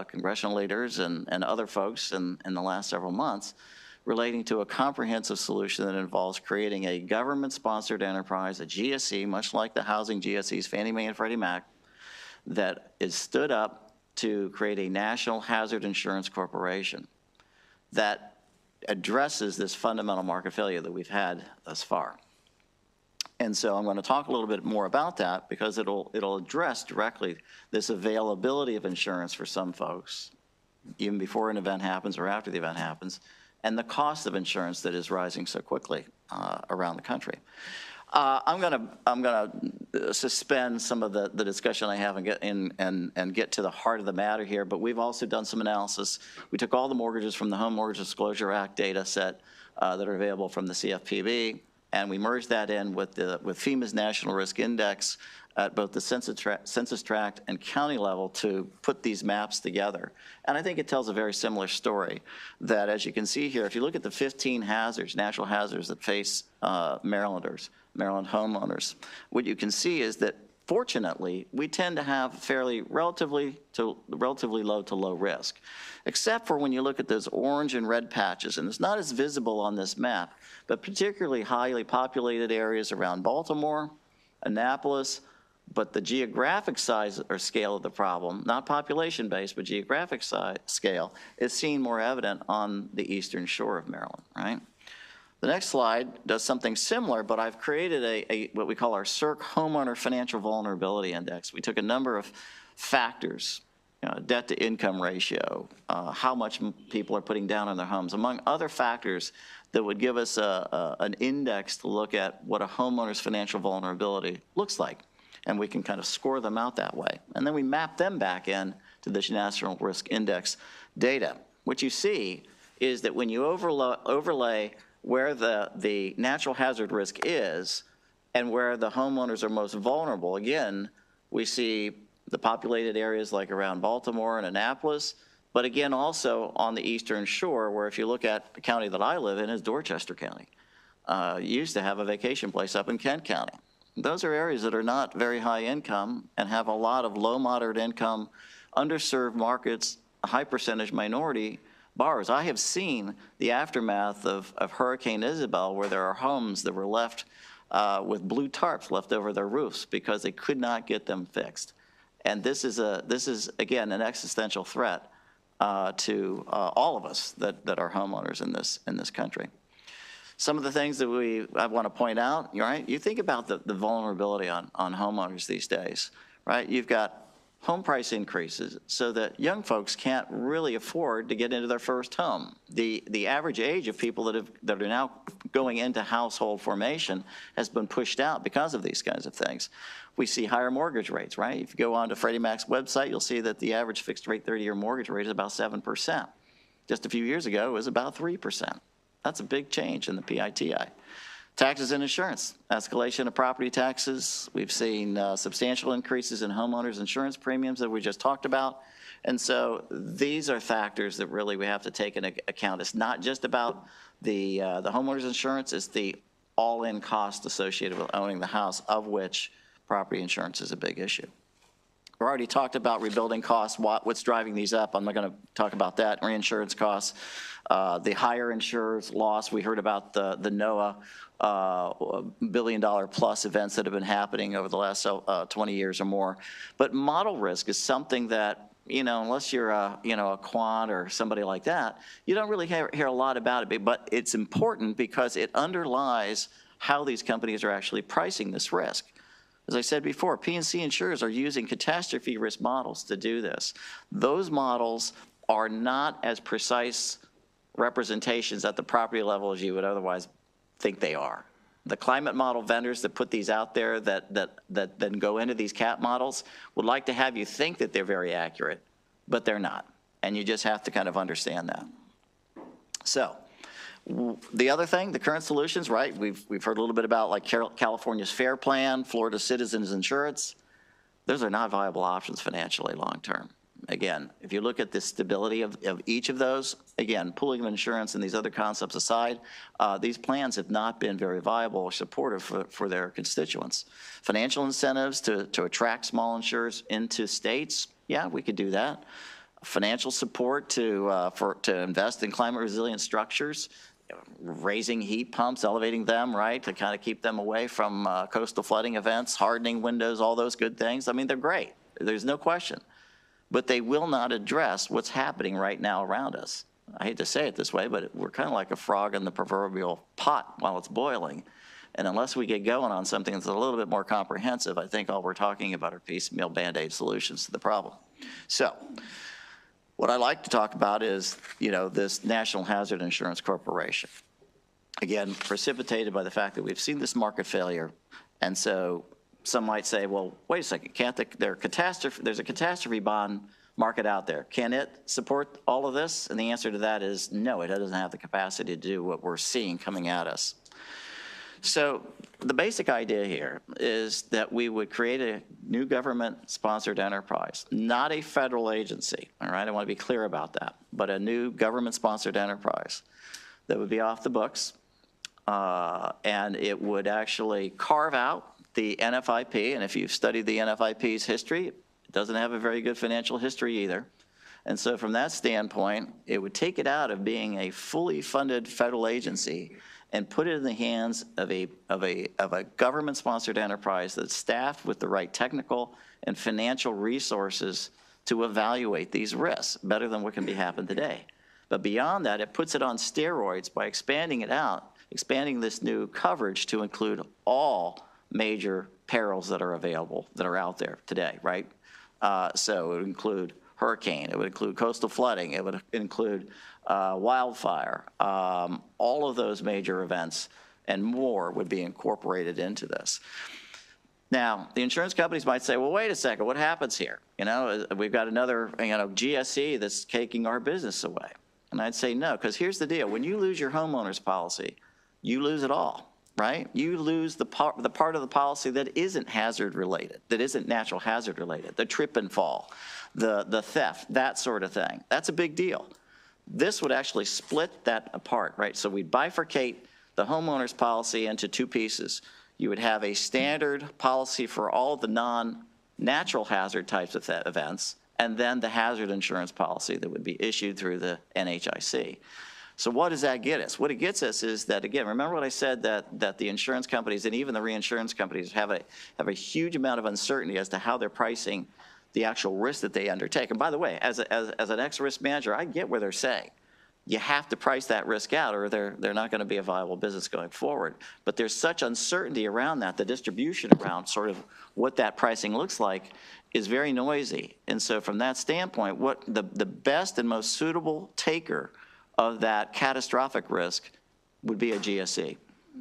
congressional leaders and other folks in the last several months, relating to a comprehensive solution that involves creating a government-sponsored enterprise, a GSE, much like the housing GSEs, Fannie Mae and Freddie Mac, that is stood up to create a national hazard insurance corporation that addresses this fundamental market failure that we've had thus far. And so I'm going to talk a little bit more about that because it'll address directly this availability of insurance for some folks, even before an event happens or after the event happens, and the cost of insurance that is rising so quickly around the country. I'm gonna suspend some of the discussion I have and get to the heart of the matter here. But we've also done some analysis. We took all the mortgages from the Home Mortgage Disclosure Act data set that are available from the CFPB, and we merged that in with FEMA's National Risk Index at both the census tract and county level to put these maps together. And I think it tells a very similar story that, as you can see here, if you look at the 15 hazards, natural hazards that face Maryland homeowners, what you can see is that, fortunately, we tend to have relatively low to low risk, except for when you look at those orange and red patches, and it's not as visible on this map, but particularly highly populated areas around Baltimore, Annapolis, but the geographic size or scale of the problem, not population-based, but geographic scale, is seen more evident on the eastern shore of Maryland, right? The next slide does something similar, but I've created what we call our CIRC Homeowner Financial Vulnerability Index. We took a number of factors, debt-to-income ratio, how much people are putting down on their homes, among other factors that would give us an index to look at what a homeowner's financial vulnerability looks like. And we can kind of score them out that way. And then we map them back in to this National Risk Index data. What you see is that when you overlay where the natural hazard risk is and where the homeowners are most vulnerable, again, we see the populated areas like around Baltimore and Annapolis, but again, also on the eastern shore, where if you look at the county that I live in is Dorchester County. Used to have a vacation place up in Kent County. Those are areas that are not very high income and have a lot of low, moderate income, underserved markets, a high percentage minority borrowers. I have seen the aftermath of Hurricane Isabel, where there are homes that were left with blue tarps left over their roofs because they could not get them fixed. And this is again, an existential threat to all of us that are homeowners in this country. Some of the things that I want to point out, right? You think about the vulnerability on homeowners these days, right? You've got home price increases so that young folks can't really afford to get into their first home. The average age of people that are now going into household formation has been pushed out because of these kinds of things. We see higher mortgage rates, right? If you go on to Freddie Mac's website, you'll see that the average fixed rate 30-year mortgage rate is about 7%. Just a few years ago, it was about 3%. That's a big change in the PITI. Taxes and insurance, escalation of property taxes. We've seen substantial increases in homeowners insurance premiums that we just talked about. And so these are factors that really we have to take into account. It's not just about the homeowners insurance, it's the all-in cost associated with owning the house, of which property insurance is a big issue. We already talked about rebuilding costs, what's driving these up. I'm not going to talk about that. Reinsurance costs, the higher insurers loss. We heard about the NOAA $1 billion plus events that have been happening over the last 20 years or more. But model risk is something that, unless you're a quant or somebody like that, you don't really hear a lot about it. But it's important because it underlies how these companies are actually pricing this risk. As I said before, P&C insurers are using catastrophe risk models to do this. Those models are not as precise representations at the property level as you would otherwise think they are. The climate model vendors that put these out there that then go into these CAT models would like to have you think that they're very accurate, but they're not. And you just have to kind of understand that. So the other thing, the current solutions, right? We've heard a little bit about like California's FAIR Plan, Florida Citizens Insurance. Those are not viable options financially long term. again, if you look at the stability of each of those, again, pooling of insurance and these other concepts aside, these plans have not been very viable or supportive for their constituents. Financial incentives to attract small insurers into states, yeah, we could do that. Financial support to invest in climate resilient structures, raising heat pumps, elevating them, right, to kind of keep them away from coastal flooding events, hardening windows, all those good things. I mean, they're great. There's no question. But they will not address what's happening right now around us. I hate to say it this way, but we're kind of like a frog in the proverbial pot while it's boiling. And unless we get going on something that's a little bit more comprehensive, I think all we're talking about are piecemeal Band-Aid solutions to the problem. So what I like to talk about is, this National Hazard Insurance Corporation. Again, precipitated by the fact that we've seen this market failure. And so some might say, well, wait a second, there's a catastrophe bond market out there. Can it support all of this? And the answer to that is no, it doesn't have the capacity to do what we're seeing coming at us. So the basic idea here is that we would create a new government-sponsored enterprise, not a federal agency, all right? I want to be clear about that, but a new government-sponsored enterprise that would be off the books, and it would actually carve out the NFIP, and if you've studied the NFIP's history, it doesn't have a very good financial history either. And so from that standpoint, it would take it out of being a fully funded federal agency and put it in the hands of a government-sponsored enterprise that's staffed with the right technical and financial resources to evaluate these risks better than what can be happen today. But beyond that, it puts it on steroids by expanding it out, expanding this new coverage to include all major perils that are available, that are out there today, right? So it would include hurricane, it would include coastal flooding, it would include wildfire. All of those major events and more would be incorporated into this. Now, the insurance companies might say, well, wait a second, what happens here? We've got another, GSE that's taking our business away. And I'd say no, because here's the deal. When you lose your homeowner's policy, you lose it all, right? You lose the part of the policy that isn't hazard related, that isn't natural hazard related, the trip and fall, the theft, that sort of thing. That's a big deal. This would actually split that apart, right? So we'd bifurcate the homeowner's policy into two pieces. You would have a standard policy for all of the non-natural hazard types of events, and then the hazard insurance policy that would be issued through the NHIC. So what does that get us? What it gets us is that, again, remember what I said, that the insurance companies and even the reinsurance companies have a huge amount of uncertainty as to how they're pricing the actual risk that they undertake. And by the way, as an ex-risk manager, I get where they're saying. You have to price that risk out or they're not going to be a viable business going forward. But there's such uncertainty around that, the distribution around sort of what that pricing looks like is very noisy. And so from that standpoint, what the best and most suitable taker of that catastrophic risk would be a GSE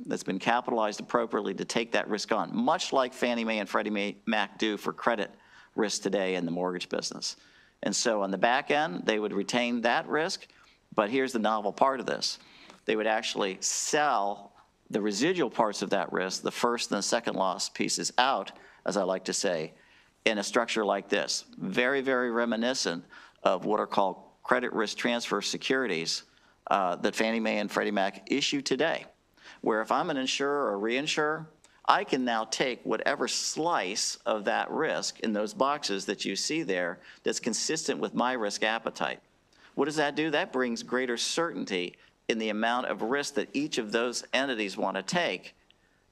that's been capitalized appropriately to take that risk on, much like Fannie Mae and Freddie Mac do for credit risk today in the mortgage business. And so on the back end, they would retain that risk, but here's the novel part of this. They would actually sell the residual parts of that risk, the first and the second loss pieces out, as I like to say, in a structure like this. Very, very reminiscent of what are called credit risk transfer securities that Fannie Mae and Freddie Mac issue today, where if I'm an insurer or reinsurer, I can now take whatever slice of that risk in those boxes that you see there that's consistent with my risk appetite. What does that do? That brings greater certainty in the amount of risk that each of those entities want to take,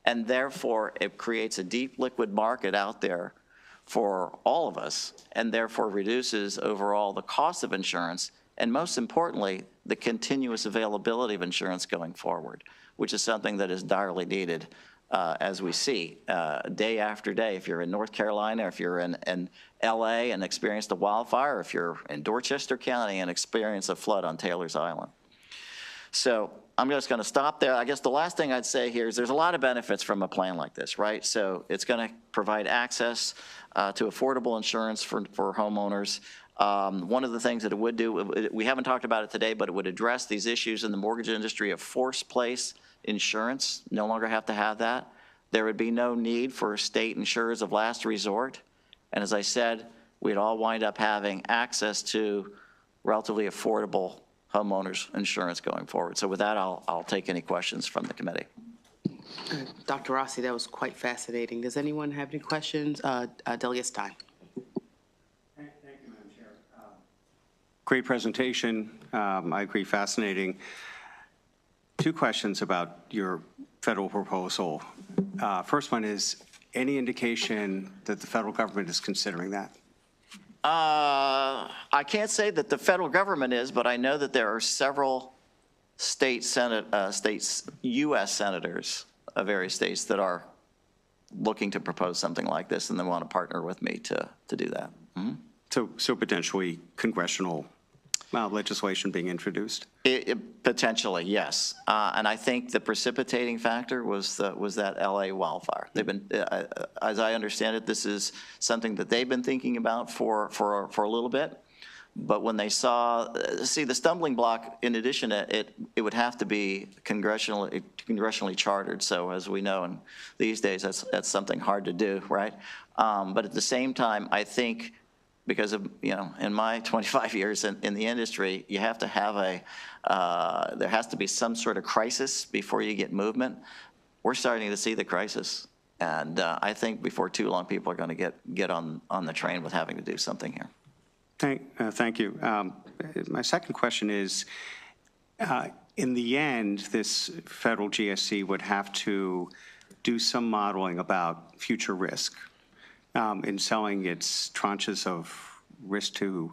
and therefore it creates a deep liquid market out there for all of us, and therefore reduces overall the cost of insurance, and most importantly, the continuous availability of insurance going forward, which is something that is direly needed as we see day after day. If you're in North Carolina, if you're in LA and experienced a wildfire, if you're in Dorchester County and experience a flood on Taylor's Island. So I'm just going to stop there. I guess the last thing I'd say here is there's a lot of benefits from a plan like this, right? So it's going to provide access to affordable insurance for homeowners. One of the things that it would do, we haven't talked about it today, but it would address these issues in the mortgage industry of forced place insurance. No longer have to have that. There would be no need for state insurers of last resort. And as I said, we'd all wind up having access to relatively affordable homeowners insurance going forward. So with that, I'll take any questions from the committee. Dr. Rossi, that was quite fascinating. Does anyone have any questions? Delegate Stein. Thank you, Madam Chair. Great presentation. I agree, fascinating. Two questions about your federal proposal. First one is, any indication that the federal government is considering that? I can't say that the federal government is, but I know that there are several U.S. senators of various states that are looking to propose something like this, and they want to partner with me to do that. Mm-hmm. So potentially congressional legislation being introduced? Potentially, yes. And I think the precipitating factor was that LA wildfire. They've been, as I understand it, this is something that they've been thinking about for a little bit. But when they saw, the stumbling block, in addition to it would have to be congressionally chartered. So as we know, in these days, that's something hard to do, right? But at the same time, I think, because of, in my 25 years in the industry, you have to have there has to be some sort of crisis before you get movement. We're starting to see the crisis. And I think before too long, people are going to get on the train with having to do something here. Thank you. My second question is, in the end, this federal GSC would have to do some modeling about future risk in selling its tranches of risk to,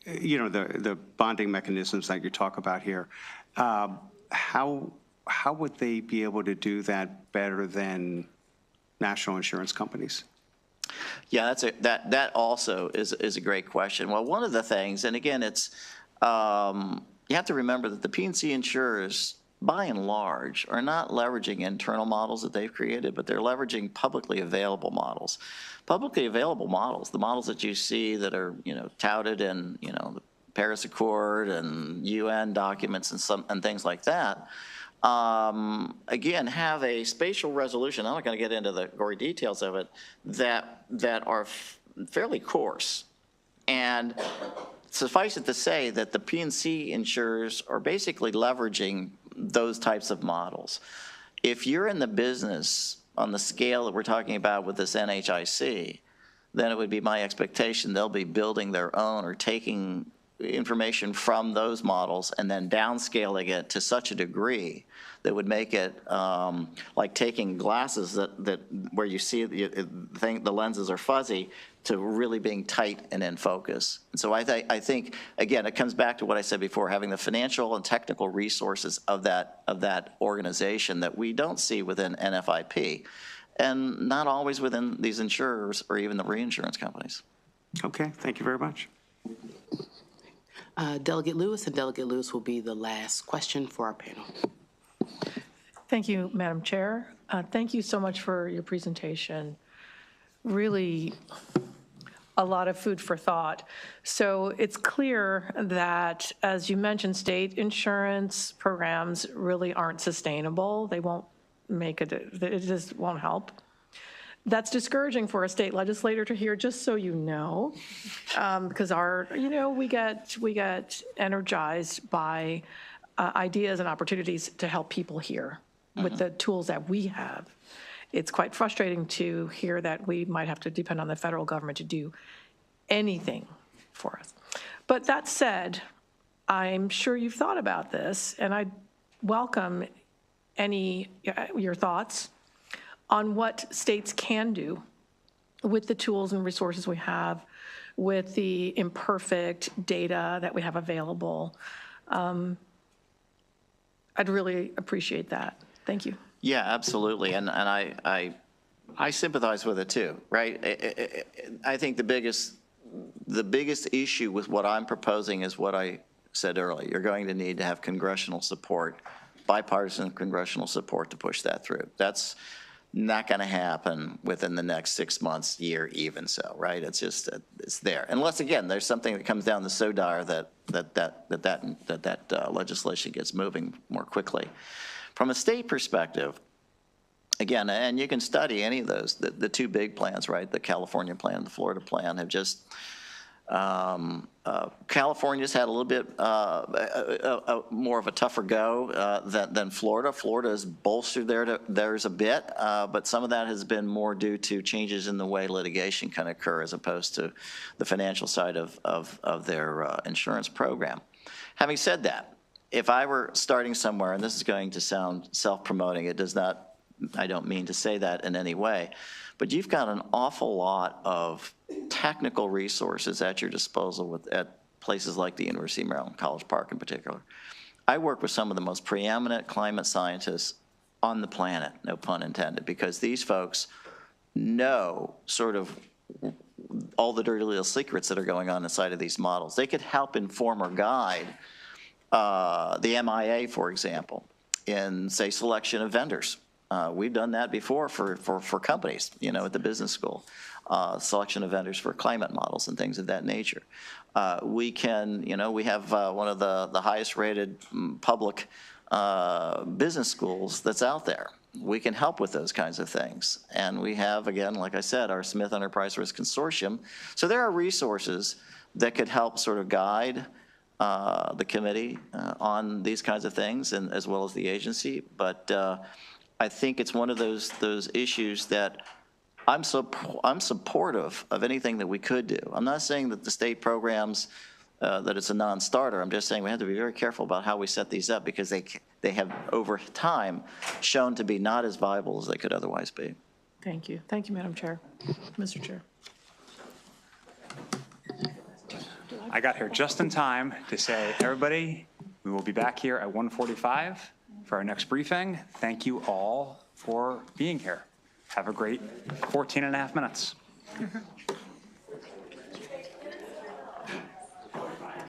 the bonding mechanisms that you talk about here. How would they be able to do that better than national insurance companies? Yeah, that also is a great question. Well, one of the things, and again, it's you have to remember that the P&C insurers, by and large, are not leveraging internal models that they've created, but they're leveraging publicly available models. Publicly available models, the models that you see that are touted in the Paris Accord and UN documents and things like that. Again, have a spatial resolution. I'm not going to get into the gory details of it, that are fairly coarse. And suffice it to say that the P&C insurers are basically leveraging those types of models. If you're in the business on the scale that we're talking about with this NHIC, then it would be my expectation they'll be building their own or taking information from those models and then downscaling it to such a degree that would make it like taking glasses that where you see the lenses are fuzzy to really being tight and in focus. And so I think again, it comes back to what I said before, having the financial and technical resources of that organization that we don't see within NFIP, and not always within these insurers or even the reinsurance companies. Okay, thank you very much. Delegate Lewis, and Delegate Lewis will be the last question for our panel. Thank you, Madam Chair. Thank you so much for your presentation. Really a lot of food for thought. So it's clear that, as you mentioned, state insurance programs really aren't sustainable. They won't make it just won't help. That's discouraging for a state legislator to hear, just so you know, because we get energized by ideas and opportunities to help people here with the tools that we have. It's quite frustrating to hear that we might have to depend on the federal government to do anything for us. But that said, I'm sure you've thought about this, and I welcome your thoughts on what states can do with the tools and resources we have, with the imperfect data that we have available. I'd really appreciate that. Thank you. Yeah, absolutely, and I sympathize with it too, right? I think the biggest issue with what I'm proposing is what I said earlier. You're going to need to have congressional support, bipartisan congressional support to push that through. That's not going to happen within the next 6 months, year, even so, right? It's just it's there, unless again there's something that comes down the so dire that legislation gets moving more quickly. From a state perspective, again, and you can study any of those, the two big plans, right? The California plan and the Florida plan have just, California's had a little bit more of a tougher go than Florida. Florida has bolstered theirs a bit, but some of that has been more due to changes in the way litigation can occur as opposed to the financial side of their insurance program. Having said that, if I were starting somewhere, and this is going to sound self-promoting, it does not, I don't mean to say that in any way, but you've got an awful lot of technical resources at your disposal at places like the University of Maryland, College Park in particular. I work with some of the most preeminent climate scientists on the planet, no pun intended, because these folks know sort of all the dirty little secrets that are going on inside of these models. They could help inform or guide the MIA, for example, in, say, selection of vendors. We've done that before for companies, at the business school, selection of vendors for climate models and things of that nature. We can, we have one of the highest rated public business schools that's out there. We can help with those kinds of things. And we have, again, like I said, our Smith Enterprise Risk Consortium. So there are resources that could help sort of guide the committee on these kinds of things, and as well as the agency. But I think it's one of those issues that I'm supportive of anything that we could do. I'm not saying that the state programs, that it's a non-starter. I'm just saying we have to be very careful about how we set these up, because they have, over time, shown to be not as viable as they could otherwise be. Thank you. Thank you, Madam Chair. Mr. Chair. I got here just in time to say, everybody, we will be back here at 1:45 for our next briefing. Thank you all for being here. Have a great 14 and a half minutes.